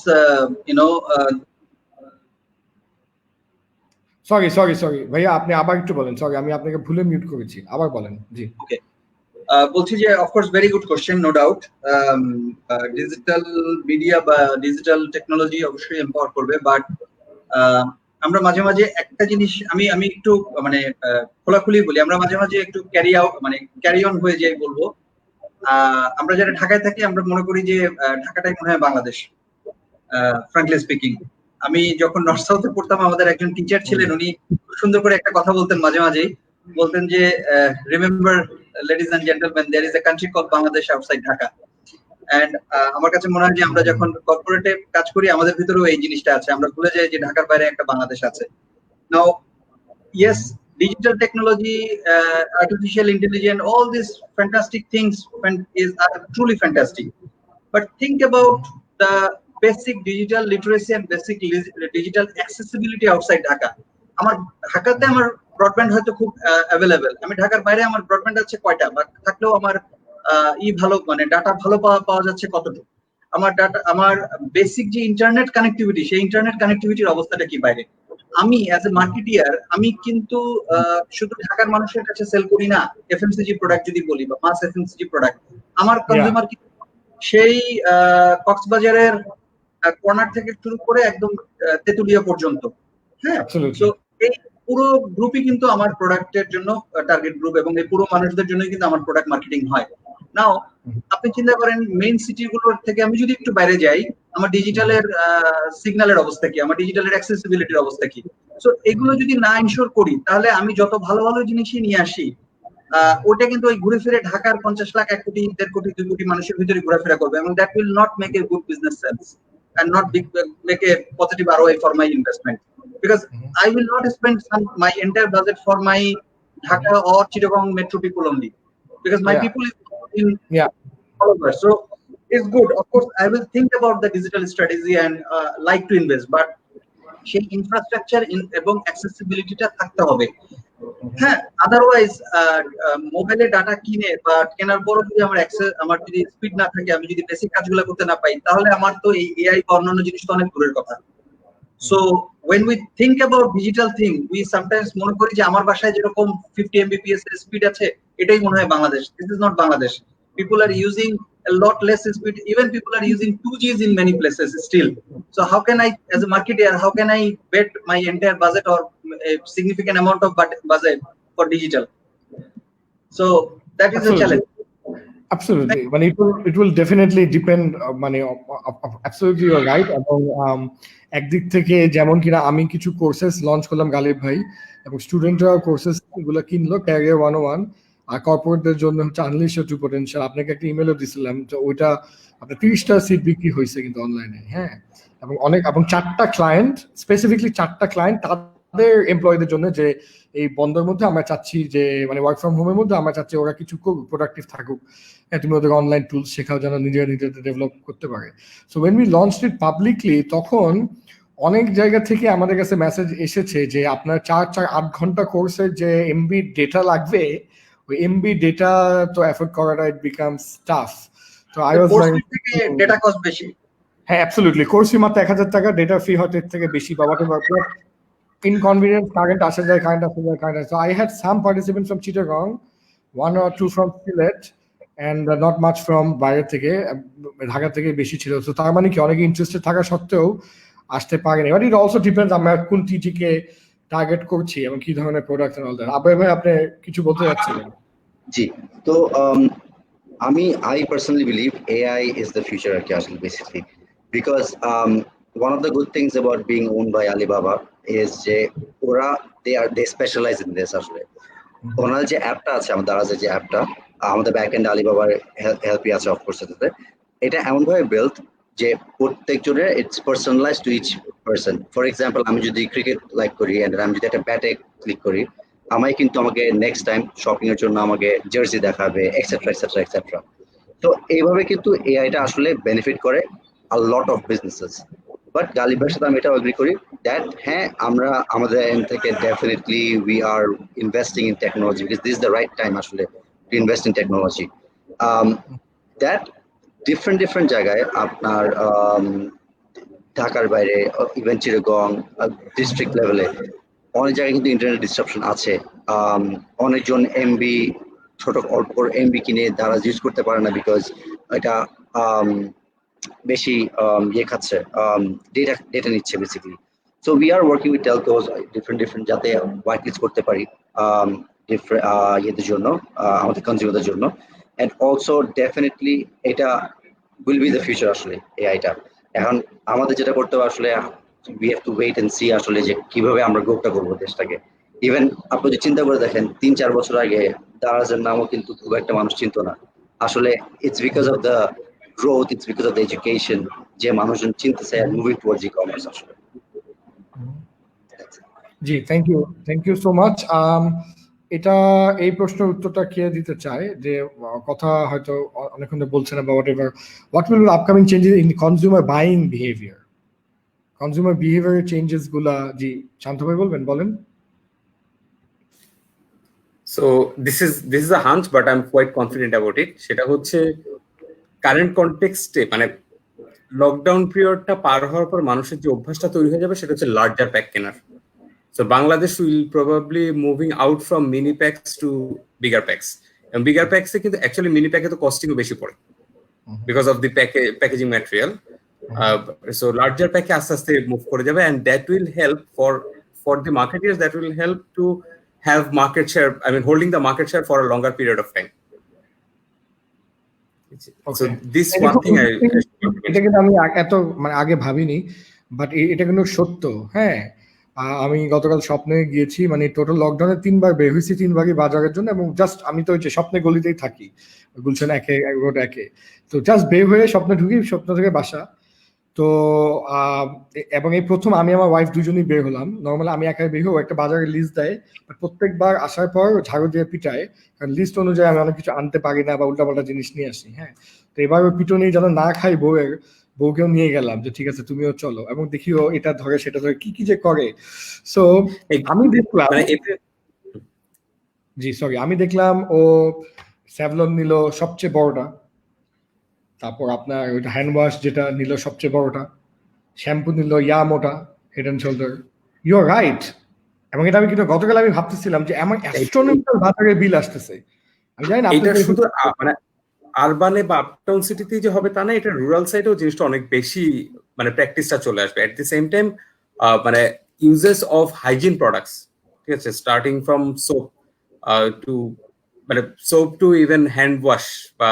সরি ভাইয়া, আপনি আবার একটু বলেন। সরি, আমি আপনাকে ভুলে মিউট করেছি, আবার বলেন। জি ওকে, বলছি যে of course very good question, no doubt. Digital media বা ডিজিটাল টেকনোলজি অবশ্যই এম্পাওয়ার করবে, বাট আমরা মাঝে মাঝে একটা জিনিস আমি একটু মানে খোলাখুলি বলি, আমরা মাঝে মাঝে একটু ক্যারি অন হয়ে যাই বলবো। আমরা যারা ঢাকায় থাকি আমরা মনে করি যে ঢাকাটাই মনে হয় বাংলাদেশ, ফ্র্যাঙ্কলি স্পিকিং। আমি যখন নর্থ সাউথে পড়তাম আমাদের একজন টিচার ছিলেন, উনি খুব সুন্দর করে একটা কথা বলতেন, মাঝে মাঝেই বলতেন যে remember ladies and gentlemen, there is a country called Bangladesh outside Dhaka. And আমার কাছে মনে হয় যে আমরা যখন কর্পোরেটে কাজ করি আমাদের ভিতরেও এই জিনিসটা আছে, আমরা ভুলে যাই যে ঢাকার বাইরে একটা বাংলাদেশ আছে। Now, yes, digital technology, artificial intelligence, all these fantastic things are truly fantastic. But think about the basic digital literacy and basic digital accessibility outside Dhaka. আমার ঢাকাতে আমার ব্রডব্যান্ড হয়তো খুব অ্যাভেলেবল, আমি ঢাকার বাইরে আমার ব্রডব্যান্ড আছে কয়টা, বা থাকলেও আমার ভালো মানে ডাটা ভালো পাওয়া যাচ্ছে কতটুকু, আমার ডাটা আমার বেসিক যে ইন্টারনেট কানেক্টিভিটি সেই ইন্টারনেট কানেক্টিভিটির অবস্থাটা কি বাইরে। আমি অ্যাজ এ মার্কেটিয়ার আমি কিন্তু শুধু ঢাকার মানুষের কাছে সেল করি না এফএমসিজি প্রোডাক্ট যদি বলি বা মাস এফএমসিজি প্রোডাক্ট, আমার কনজিউমার সেই কক্সবাজারের কর্নার থেকে শুরু করে একদম তেতুলিয়া পর্যন্ত। হ্যাঁ, তো এই পুরো গ্রুপই কিন্তু আমার প্রোডাক্টের জন্য টার্গেট গ্রুপ, এবং এই পুরো মানুষদের জন্যই কিন্তু আমার প্রোডাক্ট মার্কেটিং হয়। নাও আপনি চিন্তা করেন মেইন সিটিগুলোর থেকে আমি যদি একটু বাইরে যাই, আমার ডিজিটালের সিগন্যালের অবস্থা কি, আমার ডিজিটালের অ্যাক্সেসিবিলিটির অবস্থা কি। সো এগুলো যদি না ইনশোর করি তাহলে আমি যত ভালো ভালো জিনিসই নিয়ে আসি ওটা কিন্তু ওই ঘুরে ফিরে ঢাকার 50 লাখ 1 কোটি 1.5 কোটি 2 কোটি মানুষের ভিতরে ঘোরাফেরা করবে, এবং that will not make a good business sense and not make a positive ROI for my investment, because I will not spend my entire budget for my Dhaka or Chittagong metro people only, because my people is in all over. So it's good, of course I will think about the digital strategy and like to invest, but সেই infrastructure এবং অ্যাক্সেসিবিলিটিটা থাকতে হবে। হ্যাঁ, otherwise মোবাইলে data কিনে বা কেনার পরও যদি আমার যদি স্পিড না থাকে, আমি যদি বেসিক কাজগুলো করতে না পাই, তাহলে আমার তো এই এআই বা অন্যান্য জিনিস তো অনেক দূরের কথা। So when we think about digital thing, we sometimes মনে করি যে আমার বাসায় যেরকম 50 Mbps এর স্পিড আছে এটাই মনে হয় Bangladesh. This is not Bangladesh. People are using a lot less speed. Even people are using 2Gs in many places still. So how can I, as a marketer, how can I bet my entire budget or a significant amount of budget for digital? So that is a challenge. Absolutely. But it will definitely depend. Absolutely, you're right. এবং একদিক থেকে যেমন কিনা আমি কিছু courses launch করলাম গালিব ভাই, এবং স্টুডেন্টরা কোর্সেস গুলো কিনলো, ক্যারিয়ার 101 আর কর্পোরেটদের জন্য হচ্ছে আনলিশ টু পটেনশিয়াল। আপনাকে একটা ইমেলও দিছিলাম, তো ওইটা আপনার 30টা সিট বিক্রি হয়েছে কিন্তু অনলাইনে। হ্যাঁ, এবং অনেক, এবং 4টা ক্লায়েন্ট, স্পেসিফিকলি 4টা ক্লায়েন্ট তাদের এমপ্লয়ীদের জন্য, যে এই বন্ধের মধ্যে আমরা চাচ্ছি যে মানে ওয়ার্ক ফ্রম হোমের মধ্যে আমরা চাচ্ছি ওরা কিছু করুক, প্রোডাক্টিভ থাকুক, তুমি ওদের অনলাইন টুলস শেখাও যেন নিজেরা ডেভেলপ করতে পারে। So when we launch it publicly, তখন অনেক জায়গা থেকে আমাদের কাছে মেসেজ এসেছে যে আপনার 4-8 ঘন্টা কোর্সের যে এমবি ডেটা লাগবে, ওই এমবি ডেটা তো এফোর্ড করাটা ইট বিকামস টাফ। তো I was like data cost বেশি। হ্যাঁ, অ্যাবসলিউটলি। কোর্স ফি মাত্র 1000 টাকা, ডেটা ফি হয়তো এর থেকে বেশি পাওয়াতে পারবে। Inconvenience, কারেন্ট আসা যায়, So I had some participants from Chittagong, 1 or 2 from Sylhet, and not much from বাইরে থেকে, ঢাকা থেকে বেশি ছিল। So তার মানে কি অনেকে ইন্টারেস্টেড থাকা সত্ত্বেও আসতে পারেনি। বাট ইট অলসো ডিপেন্ডস আমরা কোন টিটিকে টার্গেট করছি এবং কি ধরনের প্রোডাক্ট এন্ড অল দ্যাট। আবার ভাই আপনি কিছু বলতে যাচ্ছিলেন? জি, তো I personally believe AI is the future actually, basically, because one of the good things about being owned by Alibaba is যে ওরা they specialize in this আসলে। ওনার যে অ্যাপটা আছে, আমাদের দারাজের যে অ্যাপটা, আমাদের ব্যাক এন্ড আলিবাবার হেল্পই আছে অফকোর্স এটাতে। এটা এমন ভাবে বিল্ড যে প্রত্যেকজনের it's personalize to each person. For example, আমি যদি ক্রিকেট লাইক করি এন্ড আমি যদি একটা ব্যাটে ক্লিক করি, আমাকে নেক্সট টাইম শপিং এর জন্য আমাকে জার্সি দেখাবে, এক্সেট্রা এক্সেট্রা এক্সেট্রা। তো এইভাবে কিন্তু এআইটা আসলে বেনিফিট করে আ লট অফ বিজনেসেস। বাট গালিবের সাথে আমি এটা এগ্রি করি দ্যাট হ্যাঁ, আমরা আমাদের এন্ড থেকে definitely we are investing in technology, because this is the right time আসলে to invest in technology. That different জায়গায় আপনার ঢাকার বাইরে, ইভেন চিটাগং ডিস্ট্রিক্ট লেভেলে অনেক জায়গায় কিন্তু ইন্টারনেট ডিসরাপশন আছে। অনেকজন এমবি ছোট অল্প এমবি কিনে তারা ইউজ করতে পারে না, বিকজ এটা বেশি ইয়ে খাচ্ছে, ডেটা নিচ্ছে basically. So we are working with telcos different যাতে হোয়াইট লিস্ট করতে পারি ইয়েদের জন্য, আমাদের কনজিউমারদের জন্য। অ্যান্ড অলসো ডেফিনেটলি এটা উইল বি দ্য ফিউচার আসলে এআইটা। এখন আমাদের যেটা করতে হবে আসলে, we have to wait and see আসলে যে কিভাবে আমরা গ্রোথটা করবো দেশটাকে। ইভেন আপনি যদি চিন্তা করে দেখেন 3-4 বছর আগে দারাজের নামও কিন্তু খুব একটা মানুষ চিনতো না। আসলে it's because of the growth, it's because of the education যে মানুষজন চিনতেছে and moving towards e-commerce আসলে। জি, থ্যাংক ইউ সো মাচ। এটা এই প্রশ্নের উত্তরটা কে দিতে চায় যে কথা হয়তো অনেকক্ষণ ধরে বলছেন বা what will be upcoming changes in consumer buying behaviour, consumer behaviour changes গুলা। জি, শান্ত ভাই বলেন। So this is a hunch, but I'm quite confident about it. সেটা হচ্ছে কারেন্ট কনটেক্সটে, মানে লকডাউন পিরিয়ডটা পার হওয়ার পর মানুষের যে অভ্যাসটা তৈরি হয়ে যাবে সেটা হচ্ছে লার্জার প্যাক কেনার। So Bangladesh will probably moving out from mini packs to bigger packs. And bigger packs e kintu actually mini pack e to costing o beshi pore because of the packaging material. So larger pack e aste aste move kore jabe, and that will help for the marketeers, that will help to have market share, I mean holding the market share for a longer period of time. So this one thing এটা কিন্তু আমি এত মানে আগে ভাবিনি, but এটা কিন্তু সত্য। হ্যাঁ, আমি গতকাল স্বপ্নে গিয়েছি, মানে টোটাল লকডাউনে 3বার বের হয়েছি, 3বারই বাজারের জন্য, এবং জাস্ট আমি তো ওই যে স্বপ্নে গলিতেই থাকি, গুলশান রোড 1-এ, তো জাস্ট বের হয়ে স্বপ্নে ঢুকি, স্বপ্ন থেকে বাসা। তো এবং এই প্রথম আমি আমার ওয়াইফ দুজনেই বের হলাম। নর্মালি আমি একাই বের হই, একটা বাজারের লিস্ট দেয়, বাট প্রত্যেকবার আসার পর ঝাড়ু দিয়ে পিটায়, কারণ লিস্ট অনুযায়ী আমি অনেক কিছু আনতে পারি না বা উল্টাপাল্টা জিনিস নিয়ে আসি। হ্যাঁ, তো এবার ওই পিটুনি যেন না খাই বউকেও নিয়ে গেলাম যে ঠিক আছে তুমিও চলো, এবং দেখিও এটা ধরে সেটা ধরে কি যে করে। সো আমি দেখলাম, আমি দেখলাম ও স্যাভলন নিল সবচেয়ে বড়টা, তারপর আপনার ওইটা হ্যান্ড ওয়াশ যেটা নিল সবচেয়ে বড়টা, শ্যাম্পু নিল ইয়ামোটা Head and Shoulder. You are right. এবং এটা আমি কিন্তু গতকাল আমি ভাবতেছিলাম যে আমার অ্যাস্ট্রোনমিক্যাল বাজারের বিল আসতেছে। আমি জানি না এটা শুধু মানে আরবানে বা আপটাউন সিটিতে যে হবে তা না, এটা রুরাল সাইডেও জিনিসটা অনেক বেশি মানে প্র্যাকটিসটা চলে আসবে। এট দি সেম টাইম মানে ইউজেস অফ হাইজিন প্রোডাক্টস, ঠিক আছে, স্টার্টিং ফ্রম সোপ টু মানে soap to even hand wash বা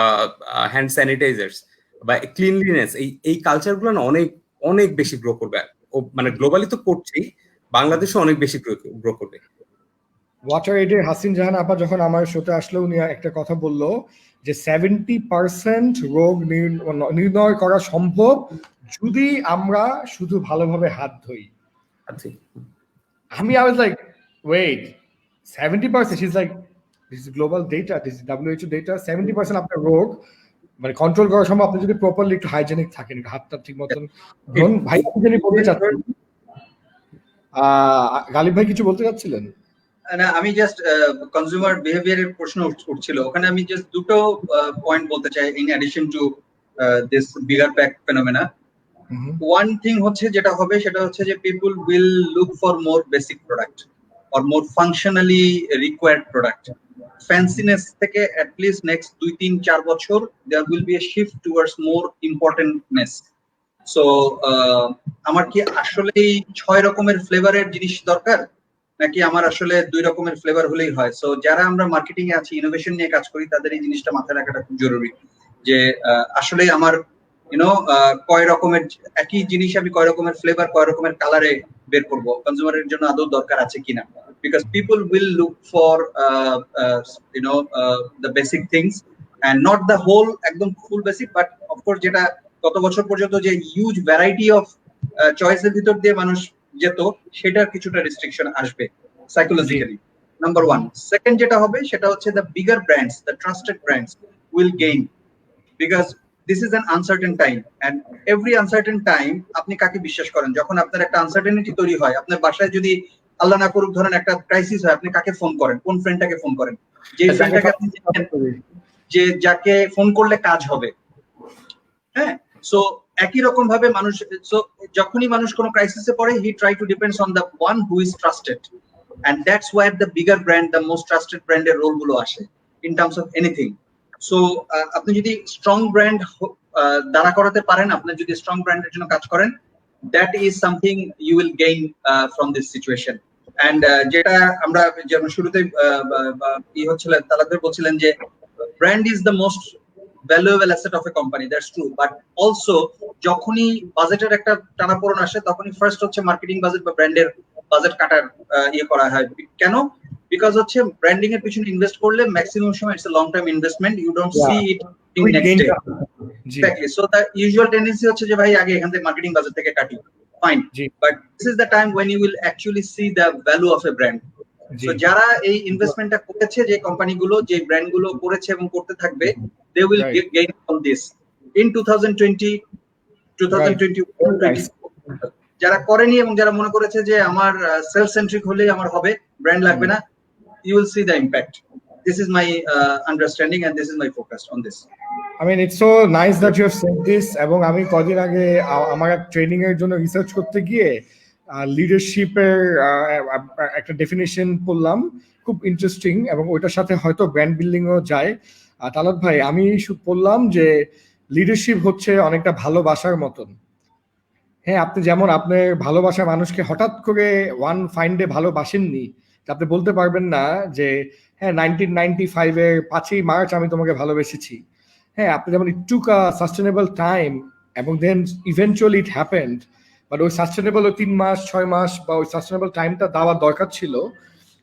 হ্যান্ড স্যানিটাইজার্স বা ক্লিনলিনেস, এই কালচারগুলো না অনেক অনেক বেশি গ্রো করবে। ও মানে গ্লোবালি তো করছেই, বাংলাদেশে অনেক বেশি গ্রো করবে। ওয়াটার এডের হাসিন জাহান আপা যখন আমার শোতে আসলো, উনি একটা কথা বললো যে 70% রোগ নির্ণয় করা সম্ভব যদি আমরা শুধু ভালোভাবে হাত ধুই। আমি I was like, wait, 70%? She's like, this is global data, this is WHO data, 70% আপনার রোগ মানে কন্ট্রোল করা সম্ভব আপনি যদি প্রপারলি একটু হাইজেনিক থাকেন, হাতটা ঠিক মতন ধরুন। ভাই আপনি যদি বলতে চাচ্ছেন, গালিব ভাই কিছু বলতে চাচ্ছিলেন? না, আমি জাস্ট কনজিউমার বিহেভিয়ারের প্রশ্ন উঠছিল, ওখানে আমি জাস্ট দুটো পয়েন্ট বলতে চাই in addition to this bigger pack phenomena. One thing হচ্ছে যেটা হবে সেটা হচ্ছে যে people will look for more basic product or more functionally required product. Fanciness থেকে অ্যাট লিস্ট নেক্সট 2-3-4 বছর there will be a shift towards more importantness. So আমার কি আসলেই 6 রকমের ফ্লেভারের জিনিস দরকার, নাকি আমার আসলে 2 রকমের ফ্লেভার হলেই হয়? সো যারা আমরা মার্কেটিং এ আছি, ইনোভেশন নিয়ে কাজ করি, তাদের এই জিনিসটা মাথায় রাখাটা খুব জরুরি যে আসলে আমার কয় রকমের একই জিনিস আমি কয় রকমের ফ্লেভার, কয় রকমের কালারে বের করব, কনজিউমারের জন্য আদৌ দরকার আছে কিনা। Because people will look for the basic things and not the whole একদম ফুল বেসিক, বাট অফকোর্স যেটা গত বছর পর্যন্ত যে হিউজ ভ্যারাইটি অফ চয়েসের ভিতর দিয়ে মানুষ যেত, সেটার কিছুটা রেস্ট্রিকশন আসবে সাইকোলজিক্যালি, নাম্বার 1। সেকেন্ড যেটা হবে সেটা হচ্ছে the bigger brands, the trusted brands will gain, because this is an uncertain time, and every uncertain time আপনি কাকে বিশ্বাস করেন? যখন আপনার একটা আনসার্টেনিটি তৈরি হয়, আপনার বাসায় যদি আল্লাহ না করুক ধরেন একটা ক্রাইসিস হয়, আপনি কাকে ফোন করেন? কোন ফ্রেন্ডটাকে ফোন করেন? যে ফ্রেন্ডটাকে আপনি যে যাকে ফোন করলে কাজ হবে। হ্যাঁ, সো একই রকম ভাবে মানুষ, সো যখনই মানুষ কোনো ক্রাইসিসে পড়ে, he try to depends on the one who is trusted, and that's where the bigger brand, the most trusted ব্র্যান্ডের রোল গুলো আসে in terms of anything. So আপনি যদি স্ট্রং ব্র্যান্ড দাঁড়া করাতে পারেন, আপনি যদি স্ট্রং ব্র্যান্ডের জন্য কাজ করেন, that is something you will gain from this situation. And যেটা আমরা যেমন শুরুতে হচ্ছিলেন, তালাকদের বলছিলেন যে brand is the most valuable asset of a company, that's true, but also যখনই বাজেটের একটা টানাপোড়েন আসে, তখনই ফার্স্ট হচ্ছে মার্কেটিং বাজেট বা ব্র্যান্ডের বাজেট কাটার করা হয়। কেন? বিকজ হচ্ছে ব্র্যান্ডিং এর পিছনে ইনভেস্ট করলে ম্যাক্সিমাম সময় it's a long term investment, you don't see it in next day. Exactly, so the usual tendency হচ্ছে যে ভাই আগে এখান থেকে মার্কেটিং বাজেট থেকে কাটি, fine, but this is the time when you will actually see the value of a brand. So যারা এই ইনভেস্টমেন্টটা করেছে, যে কোম্পানিগুলো যে ব্র্যান্ডগুলো করেছে এবং করতে থাকবে, they will gain from this in 2020 2021 যারা করেনি এবং যারা মনে করেছে যে আমার সেলফ সেন্ট্রিক হলেই আমার হবে, ব্র্যান্ড লাগবে না, you will see the impact. This is my understanding and this is my focus on this. I mean, it's so nice that you have said this. এবং আমি কদিন আগে আমার ট্রেনিং এর জন্য রিসার্চ করতে গিয়ে লিডারশিপের একটা ডেফিনেশন পড়লাম, খুব ইন্টারেস্টিং, এবং ওইটার সাথে হয়তো ব্র্যান্ড বিল্ডিং ও যায়। তালাত ভাই, আমি বললাম যে লিডারশিপ হচ্ছে অনেকটা ভালোবাসার মতন। হ্যাঁ, আপনি যেমন আপনার ভালোবাসা মানুষকে হঠাৎ করে ওয়ান ফাইন ডে ভালোবাসেননি, আপনি বলতে পারবেন না যে হ্যাঁ 1995-এর 5ই মার্চ আমি তোমাকে ভালোবেসেছি। হ্যাঁ, আপনি যেমন ইট টুক আ সাস্টেনেবল টাইম এবং দেন ইভেনচুয়ালি ইট হ্যাপেন্ড, বাট ওই সাস্টেনেবল 3 মাস 6 মাস বা ওই সাস্টেনেবল টাইমটা দেওয়ার দরকার ছিল।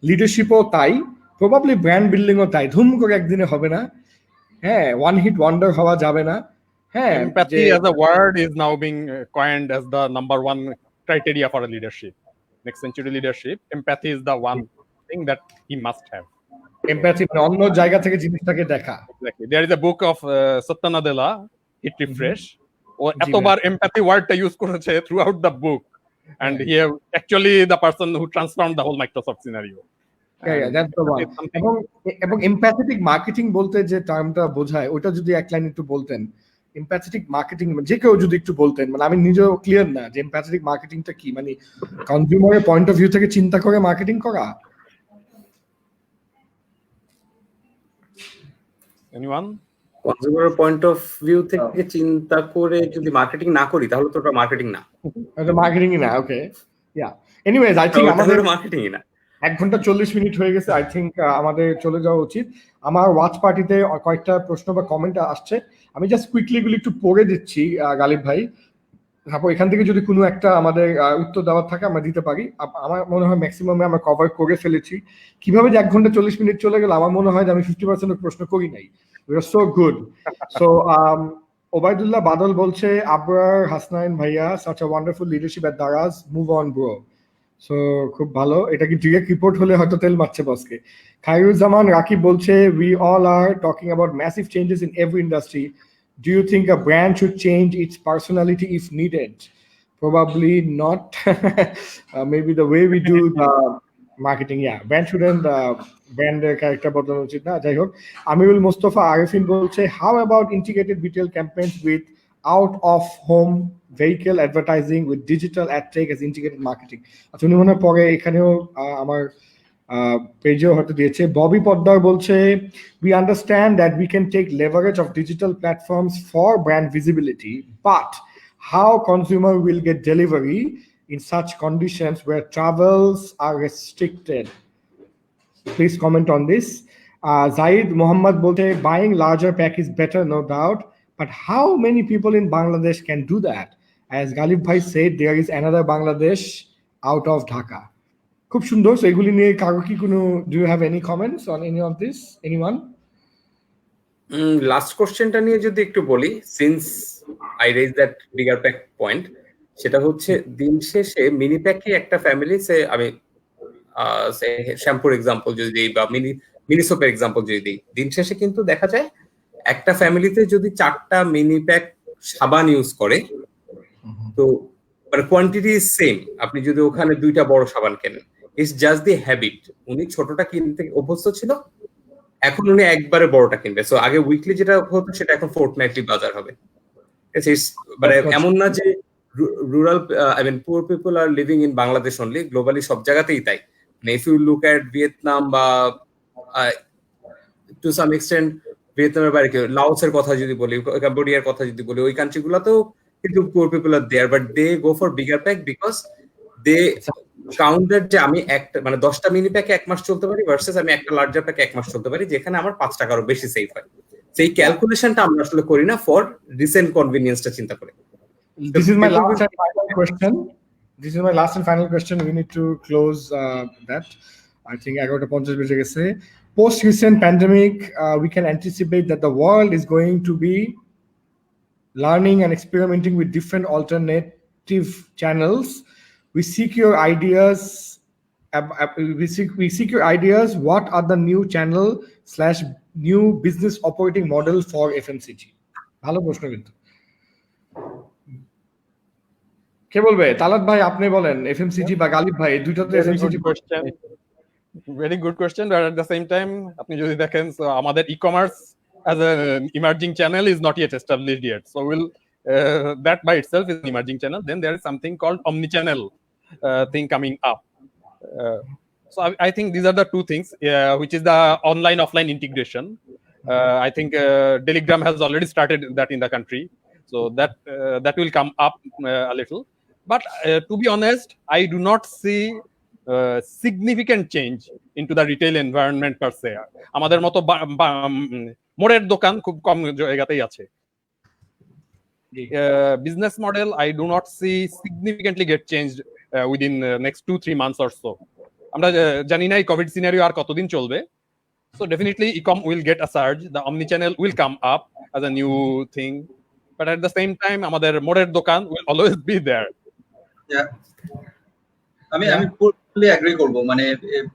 লিডারশিপও তাই, প্রবাবলি ব্র্যান্ড বিল্ডিংও তাই, ধুম করে একদিনে হবে না। হ্যাঁ, ওয়ান হিট ওয়ান্ডার হওয়া যাবে না। হ্যাঁ, empathy as a word is now being coined as the number one criteria for a leadership. Next century leadership, empathy is the one thing that he must have. Empathy, অন্য জায়গা থেকে জিনিসটাকে দেখা। Exactly. There is a book of Satya Nadella, Hit Refresh. ও এতবার empathy wordটা use করেছে throughout the book, and he actually the person who transformed the whole Microsoft scenario. Yeah, that's the one. এবং empathetic marketing বলতে যে টার্মটা বোঝায়, ওটা যদি এক line একটু বলতেন। empathetic marketing যে কেউ যদি একটু বলতেন, মানে আমি নিজেও ক্লিয়ার না যে empathetic marketingটা কি, মানে কনজিউমারের পয়েন্ট অফ ভিউ থেকে চিন্তা করে মার্কেটিং করা। Anyone? Consumer point of view থেকে চিন্তা করে যদি মার্কেটিং না করি তাহলে তো ওটা মার্কেটিং না। এটা মার্কেটিংই না, ওকে। ইয়া, এনিওয়েজ আই থিংক আমাদের মার্কেটিংই না। 1 ঘন্টা 40 মিনিট হয়ে গেছে। আই থিংক আমাদের চলে যাওয়া উচিত। আমার ওয়াচ পার্টিতে কয়েকটা প্রশ্ন বা কমেন্ট আসছে, আমি জাস্ট কুইকলি এগুলো একটু পড়ে দিচ্ছি গালিব ভাই, তারপর এখান থেকে যদি কোনো একটা আমাদের উত্তর দেওয়ার থাকে আমরা দিতে পারি। আমার মনে হয় ম্যাক্সিমামে আমরা কভার করে ফেলেছি। কিভাবে যে 1 ঘন্টা 40 মিনিট চলে গেল, আমার মনে হয় যে আমি 50% প্রশ্ন করি নাই। We are so good. So Obaidullah বাদল বলছে, আবরার হাসনাইন ভাইয়া, such a wonderful leadership at Daraz, move on bro. So খুব ভালো, এটা কি ডিরেক্ট রিপোর্ট হলে হয়তো তেল মারছে বসকে। খায়রুজ্জামান রাকিব বলছে, we all are talking about massive changes in every industry. Do you think a brand should change its personality if needed? Probably not. Maybe the way we do the marketing, yeah, brand shouldn't brand character বদলানো উচিত না। যাই হোক, আমিরুল মোস্তফা আরিফিন বলছে, how about integrated retail campaigns with out of home vehicle advertising with digital ad tech as integrated marketing? আচ্ছা, উনি মনে পরে এখানেও আমার পেজেও হয়তো দিয়েছে। ববি পদ্মার বলছে, we understand that we can take leverage of digital platforms for brand visibility, but how consumer will get delivery in such conditions where travels are restricted? Please comment on this. Zaid Muhammad bolte, buying larger pack is better, no doubt, but how many people in Bangladesh can do that? As Galib Bhai said, there is another Bangladesh out of Dhaka. খুব সুন্দর। So এগুলি নিয়ে কারো কি কোনো, do you have any comments on any of this? Anyone? Last কোশ্চেনটা নিয়ে যদি একটু বলি, since I raise that bigger pack point, সেটা হচ্ছে দিন শেষে মিনি প্যাকে একটা ফ্যামিলি, সে আমি শ্যাম্পুর এক্সাম্পল যদি দিই বা মিনি সোপের এক্সাম্পল যদি দিই, দিন শেষে কিন্তু দেখা যায় একটা ফ্যামিলিতে যদি 4টা মিনি প্যাক সাবান ইউজ করে, তো মানে কোয়ান্টিটি ইজ সেম। আপনি যদি ওখানে 2টা বড় সাবান কেনেন, ইটস জাস্ট দি হ্যাবিট। উনি ছোটটা কিনতে অভ্যস্ত ছিল, এখন উনি একবারে বড়টা কিনবে। সো আগে উইকলি যেটা হতো সেটা এখন ফোর্টনাইটলি বাজার হবে। মানে এমন না যে rural, I mean poor people are living in Bangladesh only, globally সব জায়গাতেই তাই। If you look at Vietnam বা টু সাম এক্সটেন্ট ভিয়েতনামের বাইরে কেউ, লাওসের কথা যদি বলি, কম্বোডিয়ার কথা যদি বলি, ওই কান্ট্রি গুলাতেও কিন্তু poor people are there, but they go for bigger pack because they counted যে আমি একটা মানে 10টা মিনি প্যাকে 1 মাস চলতে পারি ভার্সেস আমি একটা লার্জার প্যাকে 1 মাস চলতে পারি, যেখানে আমার 5 টাকারও বেশি সেভ হয়। সেই ক্যালকুলেশনটা আমরা আসলে করি না, ফর রিসেন্ট কনভিনিয়েন্সটা চিন্তা করে। This is my last and final question. We need to close that. I think 11:50 বেজে গেছে. Post recent pandemic, we can anticipate that the world is going to be learning and experimenting with different alternative channels. We seek your ideas. We seek your ideas. What are the new channel / new business operating model for FMCG? ভালো প্রশ্ন কিন্তু. কে বলবে? তালাত ভাই আপনি বলেন, FMCG বা গালিব ভাই দুইটাতে Very FMCG good question. Very good question, but at the same time, আপনি যদি দেখেন, so আমাদের e-commerce as an emerging channel is not yet established yet. So that by itself is an emerging channel. Then there is something called omni-channel thing coming up. So I think these are the two things, which is the online-offline integration. I think Telegram has already started that in the country, so that will come up a little. But to be honest, I do not see significant change into the retail environment per se. আমাদের মতো মোড়ের দোকান খুব কম জায়গাতেই আছে. Business model, I do not see significantly get changed within next 2-3 months or so. আমরা জানি না এই কোভিড সিনারিও আর কতদিন চলবে. So definitely e-com will get a surge. The omni-channel will come up as a new thing. But at the same time, আমাদের মোড়ের দোকান will always be there. Yeah. আমি fully agree করব, মানে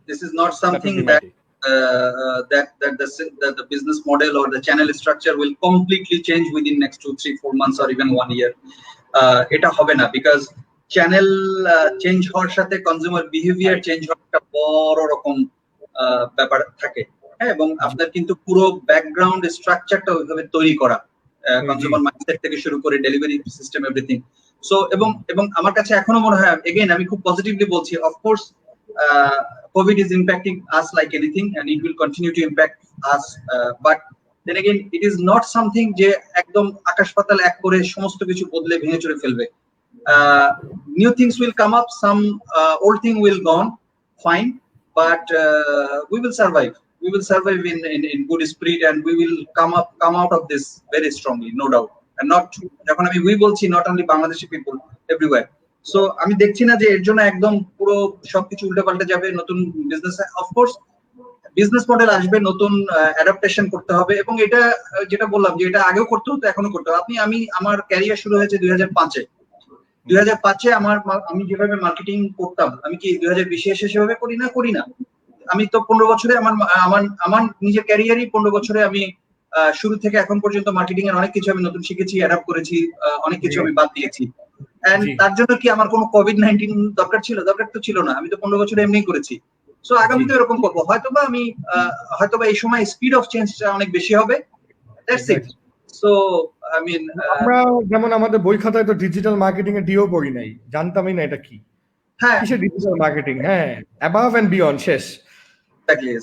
this is not something that the business model or the channel structure will completely change within next 2-3-4 months or even 1 year. এটা হবে না, because channel change হওয়ার সাথে consumer behavior change হওয়ার একটা বড় রকম ব্যাপার থাকে, হ্যাঁ, এবং আপনার কিন্তু পুরো ব্যাকগ্রাউন্ড স্ট্রাকচারটা ওইভাবে তৈরি করা, কনজিউমার মাইন্ডসেট থেকে শুরু করে ডেলিভারি সিস্টেম এভরিথিং. সো এবং আমার কাছে এখনো মনে হয়, এগেইন আমি খুব পজিটিভলি বলছি, of course COVID is impacting us like anything and it will continue to impact us, but then again it is not something যে একদম আকাশ পাতাল এক করে সমস্ত কিছু বদলে ভেঙে চুরে ফেলবে. New things will come up, some old thing will gone, fine, but we will survive. We will survive in good spirit and we will come out of this very strongly, no doubt. And not যখন আমি we বলছি, not only Bangladeshi people, everywhere. So আমি দেখছি না যে এর জন্য একদম পুরো সবকিছু উল্টে পাল্টে যাবে. নতুন বিজনেস, অফকোর্স বিজনেস মডেল আসবে, নতুন অ্যাডাপ্টেশন করতে হবে, এবং এটা যেটা বললাম যে এটা আগেও করতে হতো, এখনো করতে হবে. আমি আমার ক্যারিয়ার শুরু হয়েছে 2005-এ. 2005-এ আমি যেভাবে মার্কেটিং করতাম, আমি কি 2020-এ এসে সেভাবে করি না. আমি তো 15 বছরে আমার নিজের ক্যারিয়ারই 15 বছরে আমি শুরু থেকে এখন পর্যন্ত মার্কেটিং এর অনেক কিছু আমি নতুন শিখেছি, অ্যাডাপ্ট করেছি, অনেক কিছু আমি বাদ দিয়েছি. এন্ড তার জন্য কি আমার কোনো COVID-19 দরকার ছিল? দরকার তো ছিল না, আমি তো 15 বছরে এমনি করেছি. সো আগামীতে এরকম করবো, হয়তোবা এই সময় স্পিড অফ চেঞ্জটা অনেক বেশি হবে. That's it. So I mean আমরা যেমন আমাদের বই খাতায় তো ডিজিটাল মার্কেটিং এর ডিও পড়ি নাই, জানতামই না এটা কি. হ্যাঁ, কিসের ডিজিটাল মার্কেটিং? হ্যাঁ, অ্যাবাভ এন্ড বিয়ন্ড, শেষ. এক্স্যাক্টলি.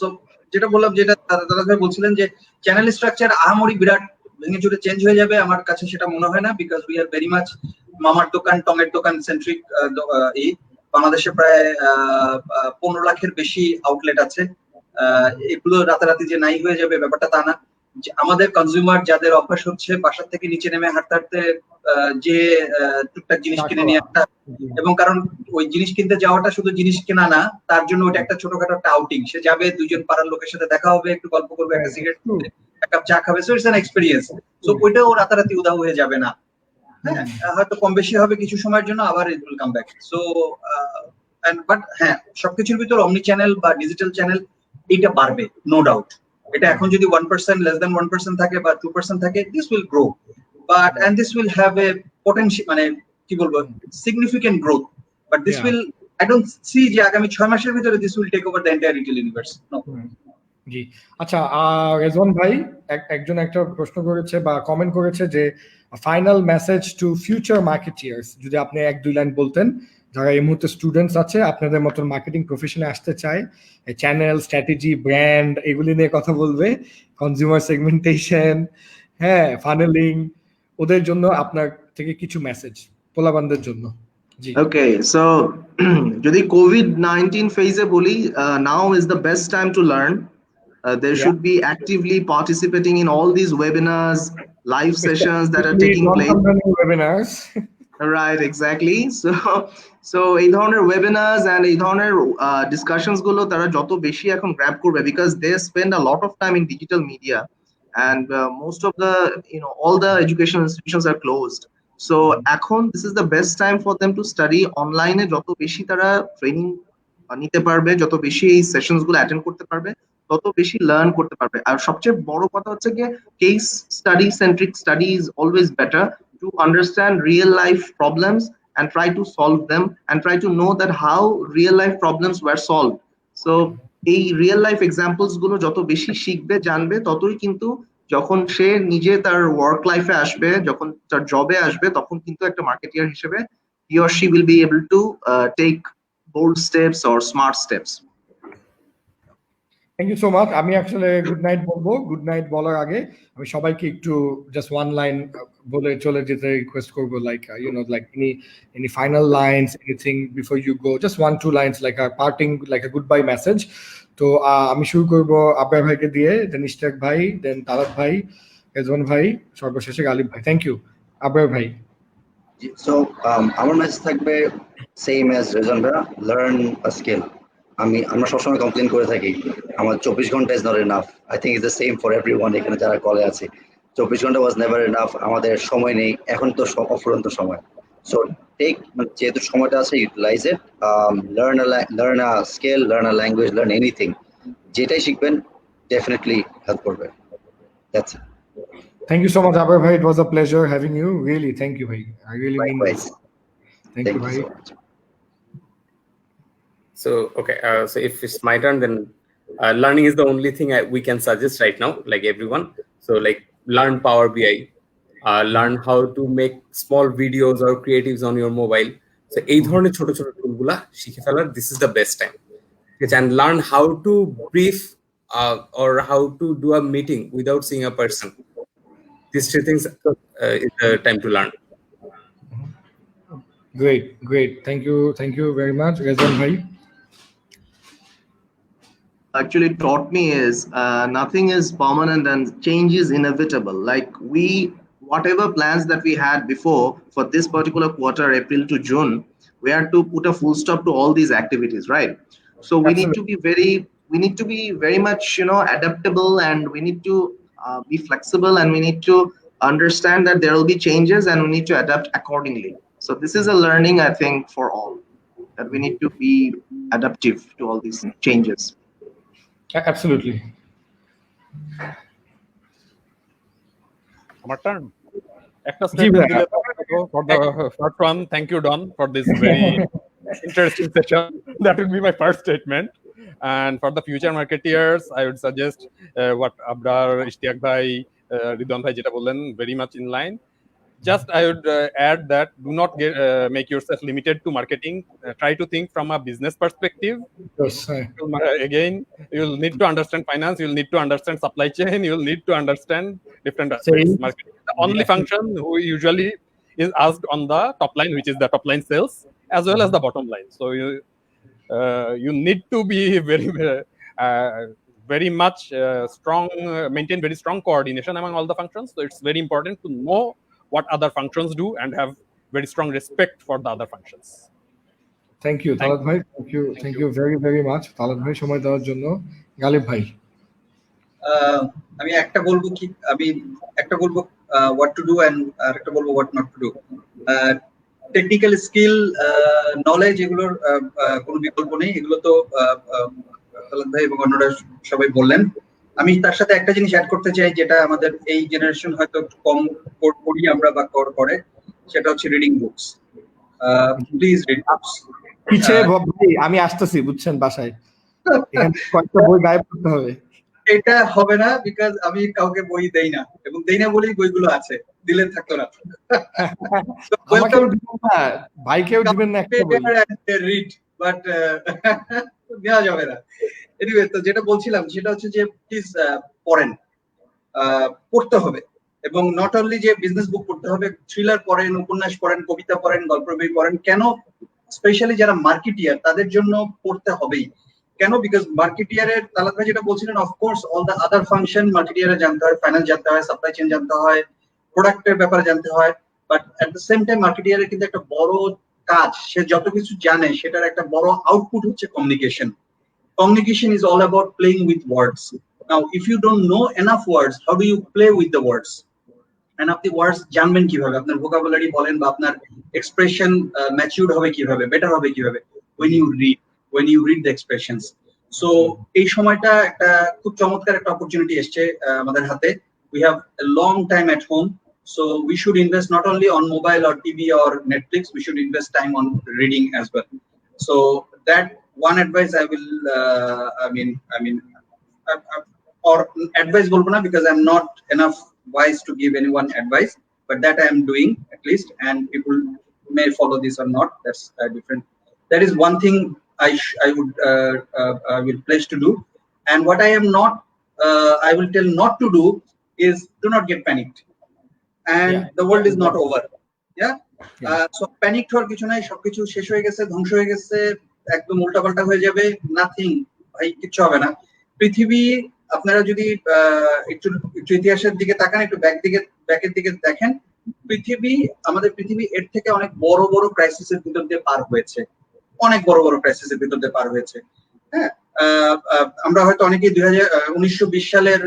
সো যেটা বললাম, যেটা দাদা ভাই বলছিলেন যে চ্যানেল স্ট্রাকচার আহামরি বিরাট ভেঙে চুরে চেঞ্জ হয়ে যাবে, আমার কাছে সেটা মনে হয় না, because we are very much মামার দোকান, টঙের দোকান সেন্ট্রিক. বাংলাদেশে প্রায় 15 লাখের বেশি আউটলেট আছে. এগুলো রাতারাতি যে নাই হয়ে যাবে ব্যাপারটা তা না. আমাদের কনজিউমার যাদের অভ্যাস হচ্ছে বাসার থেকে নিচে নেমে হাঁটতে হাঁটতে যে টুকটাক জিনিস কিনে নিয়ে একটা, এবং কারণ ওই জিনিস কিনতে যাওয়াটা শুধু জিনিস কেনা না, তার জন্য ওটা একটা ছোটখাটো একটা আউটিং. সে যাবে, দুইজন পাড়ার লোকের সাথে দেখা হবে, একটু গল্প করবে, একটা সিগারেট খাবে, এক কাপ চা খাবে. So it's an experience. So ওইটাও রাতারাতি উধাও হয়ে যাবে না, হ্যাঁ, হয়তো কম বেশি হবে কিছু সময়ের জন্য, আবার it will come back. So but হ্যাঁ, সবকিছুর ভিতর অমনি চ্যানেল বা ডিজিটাল চ্যানেল এটা বাড়বে, নো ডাউট. এটা এখন যদি 1%, less than 1% থাকে বা 2% থাকে, this will grow, but and this will have a potential, মানে কি বলবো, significant growth, but this will, I don't see যে আগামী 6 মাসের ভিতরে this will take over the entire retail universe. No. জি, আচ্ছা, রেজওয়ান ভাই একজন একটা প্রশ্ন করেছে বা কমেন্ট করেছে যে ফাইনাল মেসেজ টু ফিউচার মার্কেটিয়ার্স, যদি আপনি 1-2 লাইন বলতেন, যারা এই মুহূর্তে স্টুডেন্টস আছে, আপনাদের মতন মার্কেটিং প্রফেশনে আসতে চায়, চ্যানেল স্ট্র্যাটেজি, ব্র্যান্ড, এগুলি নিয়ে কথা বলবে, কনজিউমার সেগমেন্টেশন, হ্যাঁ, ফানেলিং, ওদের জন্য আপনার থেকে কিছু মেসেজ পোলাবানদের জন্য. জি, ওকে. সো যদি COVID-19 ফেজে বলি, now is the best time to learn. They should be actively participating in all these webinars, live sessions that are taking place. Webinars. Right, exactly. So এই ধরনের webinars and এই ধরনের discussions গুলো তারা যত বেশি এখন grab করবে, because they spend a lot of time in digital media, and most of the, all the educational institutions are closed. So এখন this is the best time for them to study online এ যত বেশি তারা training নিতে পারবে, যত বেশি এই sessions গুলো অ্যাটেন্ড করতে পারবে, তত বেশি লার্ন করতে পারবে। আর সবচেয়ে বড় কথা হচ্ছে কি, case study centric study is always better to understand real life problems and try to solve them, and try to know that how real life problems were solved. So এই রিয়েল লাইফ এক্সাম্পলস গুলো যত বেশি শিখবে জানবে, ততই কিন্তু যখন সে নিজে তার ওয়ার্ক লাইফে আসবে, যখন তার জবে আসবে, তখন কিন্তু একটা মার্কেটিয়ার হিসেবে he or she will be able to take bold steps or smart steps. Thank you so much. আমি আসলে গুড নাইট বলবো, গুড নাইট বলার আগে আমি সবাইকে একটু জাস্ট ওয়ান লাইন বলে চলে যেতে রিকোয়েস্ট করবো, like like any final lines, anything before you go, just 1-2 lines, like a parting, like a goodbye message. তো আমি শুরু করবো আবরার ভাইকে দিয়ে, দেন ইশতিয়াক ভাই, দেন তারাত ভাই, রেজওয়ান ভাই, সর্বশেষে গালিব ভাই। Thank you. আবরার ভাই। সো আমার মেসেজ থাকবে সেম অ্যাজ রেজন ভাইয়া, লার্ন আ স্কিল। আমরা সবসময় কমপ্লেন করে থাকি আমার 24 ঘন্টা is not enough. I think is the same for everyone এখানে যারা কলে আছে। 24 ঘন্টা ওয়াজ নেভার এনাফ। আমাদের সময় নেই, এখন তো অফুরন্ত সময়। সো যেহেতু সময়টা আছে, utilise it, learn a skill, learn a language, learn anything. যেটাই শিখবেন ডেফিনেটলি হেল্প করবে। That's it. Thank you so much, Abhay bhai. It was a pleasure having you. Really, thank you, bhai. I really mean this. Thank you, bhai. so much. So, okay, so if it's my turn, then learning is the only thing we can suggest right now, like everyone. So, like, learn Power BI, learn how to make small videos or creatives on your mobile. So, এই ধরনের ছোট ছোট টুলগুলা শিখে ফেলার, this is the best time. And learn how to brief or how to do a meeting without seeing a person. These three things is the time to learn. Great. Thank you very much, Rezwan bhai. Actually taught me is nothing is permanent and change is inevitable. Like whatever plans that we had before for this particular quarter, April to June, we had to put a full stop to all these activities, right? So we need to be very much adaptable, and we need to be flexible, and we need to understand that there will be changes and we need to adapt accordingly. So this is a learning, I think, for all, that we need to be adaptive to all these changes. Absolutely. আমার turn. একটা statement দিলে for the first one, thank you Don for this very interesting session. That would be my first statement. And for the future marketeers, I would suggest what Abrar, Ishtiaq bhai, Ridwan bhai jeta bollen, very much in line. Just I would add that do not make yourself limited to marketing. Try to think from a business perspective. Yes. Again, you'll need to understand finance. You'll need to understand supply chain. You'll need to understand different aspects. Marketing is the only function who usually is asked on the top line, which is the top line sales, as well as the bottom line. So you need to be very much strong, maintain very strong coordination among all the functions. So it's very important to know what other functions do and have very strong respect for the other functions. Thank you, Talat bhai. Thank you very much, Talat bhai, সময় দেওয়ার জন্য। গালিব ভাই। আমি একটা বলবো what to do and একটা বলবো what not to do. Technical skill, knowledge, এগুলোর কোনো বিকল্প নেই। এগুলো তো তালাত ভাই এবং অন্যরা সবাই বললেন। আমি তার সাথে একটা জিনিস অ্যাড করতে চাই, যেটা আমাদের এই জেনারেশন হয়তো কম করি আমরা বা করে, সেটা হচ্ছে reading books. Please read books. পিছে ভাই আমি আসতেছি, বুঝছেন, বাসায় এখানে কয়েকটা বই গায়েব করতে হবে। এটা হবে না, বিকজ আমি কাউকে বই দেই না, এবং দেই না বলেই বইগুলো আছে, দিলে থাকতো না। ভাইকেও দিবেন না একটা বই, রিড, বাট দেওয়া যাবে না। এনিওয়ে, তো যেটা বলছিলাম সেটা হচ্ছে যে প্লিজ পড়েন, পড়তে হবে, এবং নট অনলি যে বিজনেস বুক পড়তে হবে, থ্রিলার পড়েন, উপন্যাস পড়েন, কবিতা পড়েন, গল্প বই পড়েন। কেন? স্পেশালি যারা মার্কেটিয়ার তাদের জন্য পড়তে হবেই। কেন? বিকজ মার্কেটিয়ারের, তালাত ভাই যেটা বলছিলেন, of course all the other function মার্কেটিয়ারে জানতে হয়, ফাইন্যান্স জানতে হয়, সাপ্লাই চেইন জানতে হয়, প্রোডাক্টের ব্যাপারে জানতে হয়, but at the same time মার্কেটিয়ারের কিন্তু একটা বড় কাজ, সে যত কিছু জানে সেটার একটা বড় আউটপুট হচ্ছে communication. Communication is all about playing with words. Now, if you don't know enough words, how do you play with the words? And আপনি words জানবেন কিভাবে, আপনার vocabulary বলেন বা আপনার expression matured হবে কিভাবে, better হবে কিভাবে, when you read the expressions. So এই সময়টা একটা খুব চমৎকার একটা opportunity এসছে আমাদের হাতে. We have a long time at home, so we should invest not only on mobile or TV or Netflix, we should invest time on reading as well. So that one advice I will or advice bolbo na, because I'm not enough wise to give anyone advice, but that I am doing at least, and people may follow this or not, that's different. That is one thing I will pledge to do. And what I am not I will tell not to do is do not get panicked, and the world is not over. So panic হওয়ার কিছু নাই, সবকিছু শেষ হয়ে গেছে, ধ্বংস হয়ে গেছে, একদম উল্টাপাল্টা হয়ে যাবে, নাথিং ভাই, কিচ্ছু হবে না. পৃথিবী, আপনারা যদি একটু ইতিহাসের দিকে তাকান, একটু ব্যাকের দিকে দেখেন, আমাদের পৃথিবী এর থেকে অনেক বড় বড় ক্রাইসিসের ভিতর দিয়ে পার হয়েছে, অনেক বড় বড় ক্রাইসিসের ভিতর দিয়ে পার হয়েছে. হ্যাঁ, আমরা হয়তো অনেকেই 1920 সালের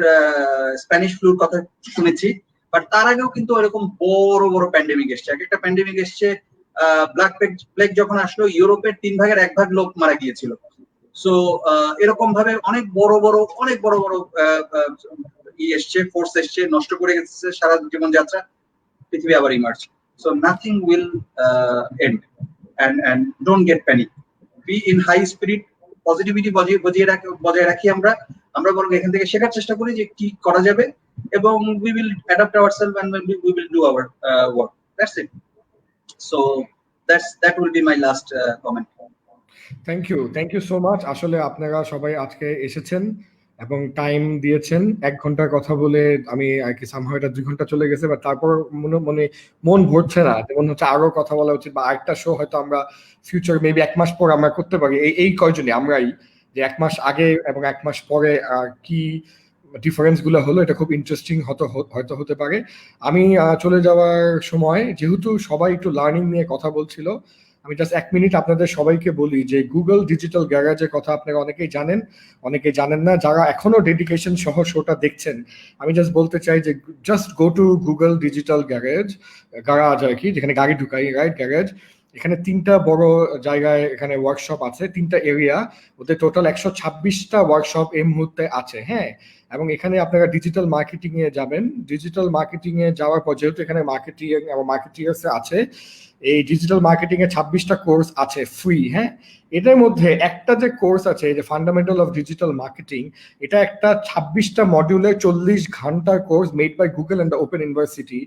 স্প্যানিশ ফ্লুর কথা শুনেছি, বাট তার আগেও কিন্তু এরকম বড় বড় প্যান্ডেমিক এসছে. একটা প্যান্ডেমিক এসছে, ব্ল্যাক প্লেগ যখন আসলো, ইউরোপের 3/1 লোক মারা গিয়েছিল. সো এরকম ভাবে অনেক বড় বড় এসছে, ফোর্স এসছে, নষ্ট করে গেছে সারা জীবনযাত্রা. পৃথিবী আবার emerge. So nothing will end, and don't get panic, be in high spirit, positivity বজায় রাখি আমরা বরং এখান থেকে শেখার চেষ্টা করি যে কি করা যাবে, এবং we will adapt ourselves and we will do our work. That's it. So that will be my last comment. Thank you so much. আসলে আপনারা সবাই আজকে এসেছেন এবং টাইম দিয়েছেন. 1 ঘন্টার কথা বলে আমি আর কি সামহাও এটা 2 ঘন্টা চলে গেছে, বা তারপর মন ভরছে না, মনে হচ্ছে আরো কথা বলা উচিত, বা আরেকটা শো হয়তো আমরা ফিউচার মেবি 1 মাস পর আমরা করতে পারি. এই কয়জনই আমরাই, যে 1 মাস আগে এবং 1 মাস পরে কি ডিফারেন্স গুলো হলো, এটা খুব ইন্টারেস্টিং হয়তো হতে পারে. আমি চলে যাওয়ার সময়, যেহেতু সবাই একটু লার্নিং নিয়ে কথা বলছিল, আমি জাস্ট 1 মিনিট আপনাদের সবাইকে বলি যে গুগল ডিজিটাল গ্যারেজের কথা আপনারা অনেকেই জানেন, অনেকেই জানেন না. যারা এখনো ডেডিকেশন সহ শোটা দেখছেন, আমি জাস্ট বলতে চাই যে just go to Google digital garage আর কি, যেখানে গাড়ি ঢুকাই, রাইট, গ্যারেজ. এখানে 3টা বড় জায়গায় এখানে ওয়ার্কশপ আছে, 3টা এরিয়া, ওদের টোটাল 126টা ওয়ার্কশপ এই মুহূর্তে আছে. হ্যাঁ, এবং এখানে আপনারা ডিজিটাল মার্কেটিং এ যাবেন. ডিজিটাল মার্কেটিং এ যাওয়ার পর, যেহেতু এখানে মার্কেটিং এবং মার্কেটিয়ার্স আছে, এই ডিজিটাল মার্কেটিং এ 26টা কোর্স আছে ফ্রি. হ্যাঁ, এটার মধ্যে একটা যে কোর্স আছে, যে ফান্ডামেন্টাল অফ ডিজিটাল মার্কেটিং, এটা একটা 26টা মডিউলের 40 ঘন্টার course made by Google and the open university.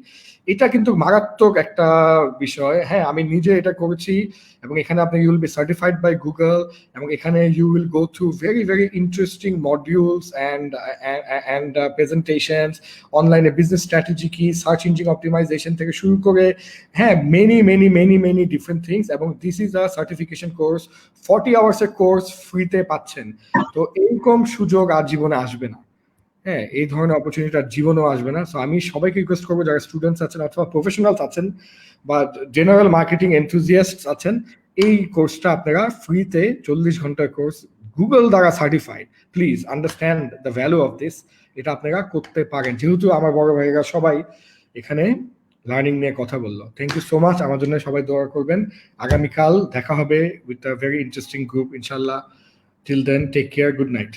এটা কিন্তু মারাত্মক একটা বিষয়. হ্যাঁ, আমি নিজে এটা করেছি, এবং এখানে আপনি you will be certified by Google, এবং এখানে you will go through very very interesting modules and presentations, অনলাইনে বিজনেস স্ট্র্যাটেজি কি, সার্চ ইঞ্জিন অপটিমাইজেশন থেকে শুরু করে, হ্যাঁ, মেনি ডিফারেন্ট থিংস. এবং this is a certification course, 40 আওয়ার্সের কোর্স ফ্রিতে পাচ্ছেন. তো এইরকম সুযোগ আর জীবনে আসবে না. হ্যাঁ, এই ধরনের অপরচুনিটি আর জীবনেও আসবে না. সো আমি সবাইকে রিকোয়েস্ট করবো, যারা স্টুডেন্টস আছেন অথবা প্রফেশনালস আছেন বা জেনারেল মার্কেটিং এনথুজিয়াস্ট আছেন, এই কোর্সটা আপনারা ফ্রিতে, 40 ঘন্টার কোর্স, গুগল দ্বারা certified. Please understand the value of this. এটা আপনারা করতে পারেন, যেহেতু আমার বড় ভাইয়েরা সবাই এখানে লার্নিং নিয়ে কথা বললো. Thank you so much. আমার জন্য সবাই দোয়া করবেন. আগামীকাল দেখা হবে with a very interesting group ইনশাল্লাহ. Till then, take care, good night.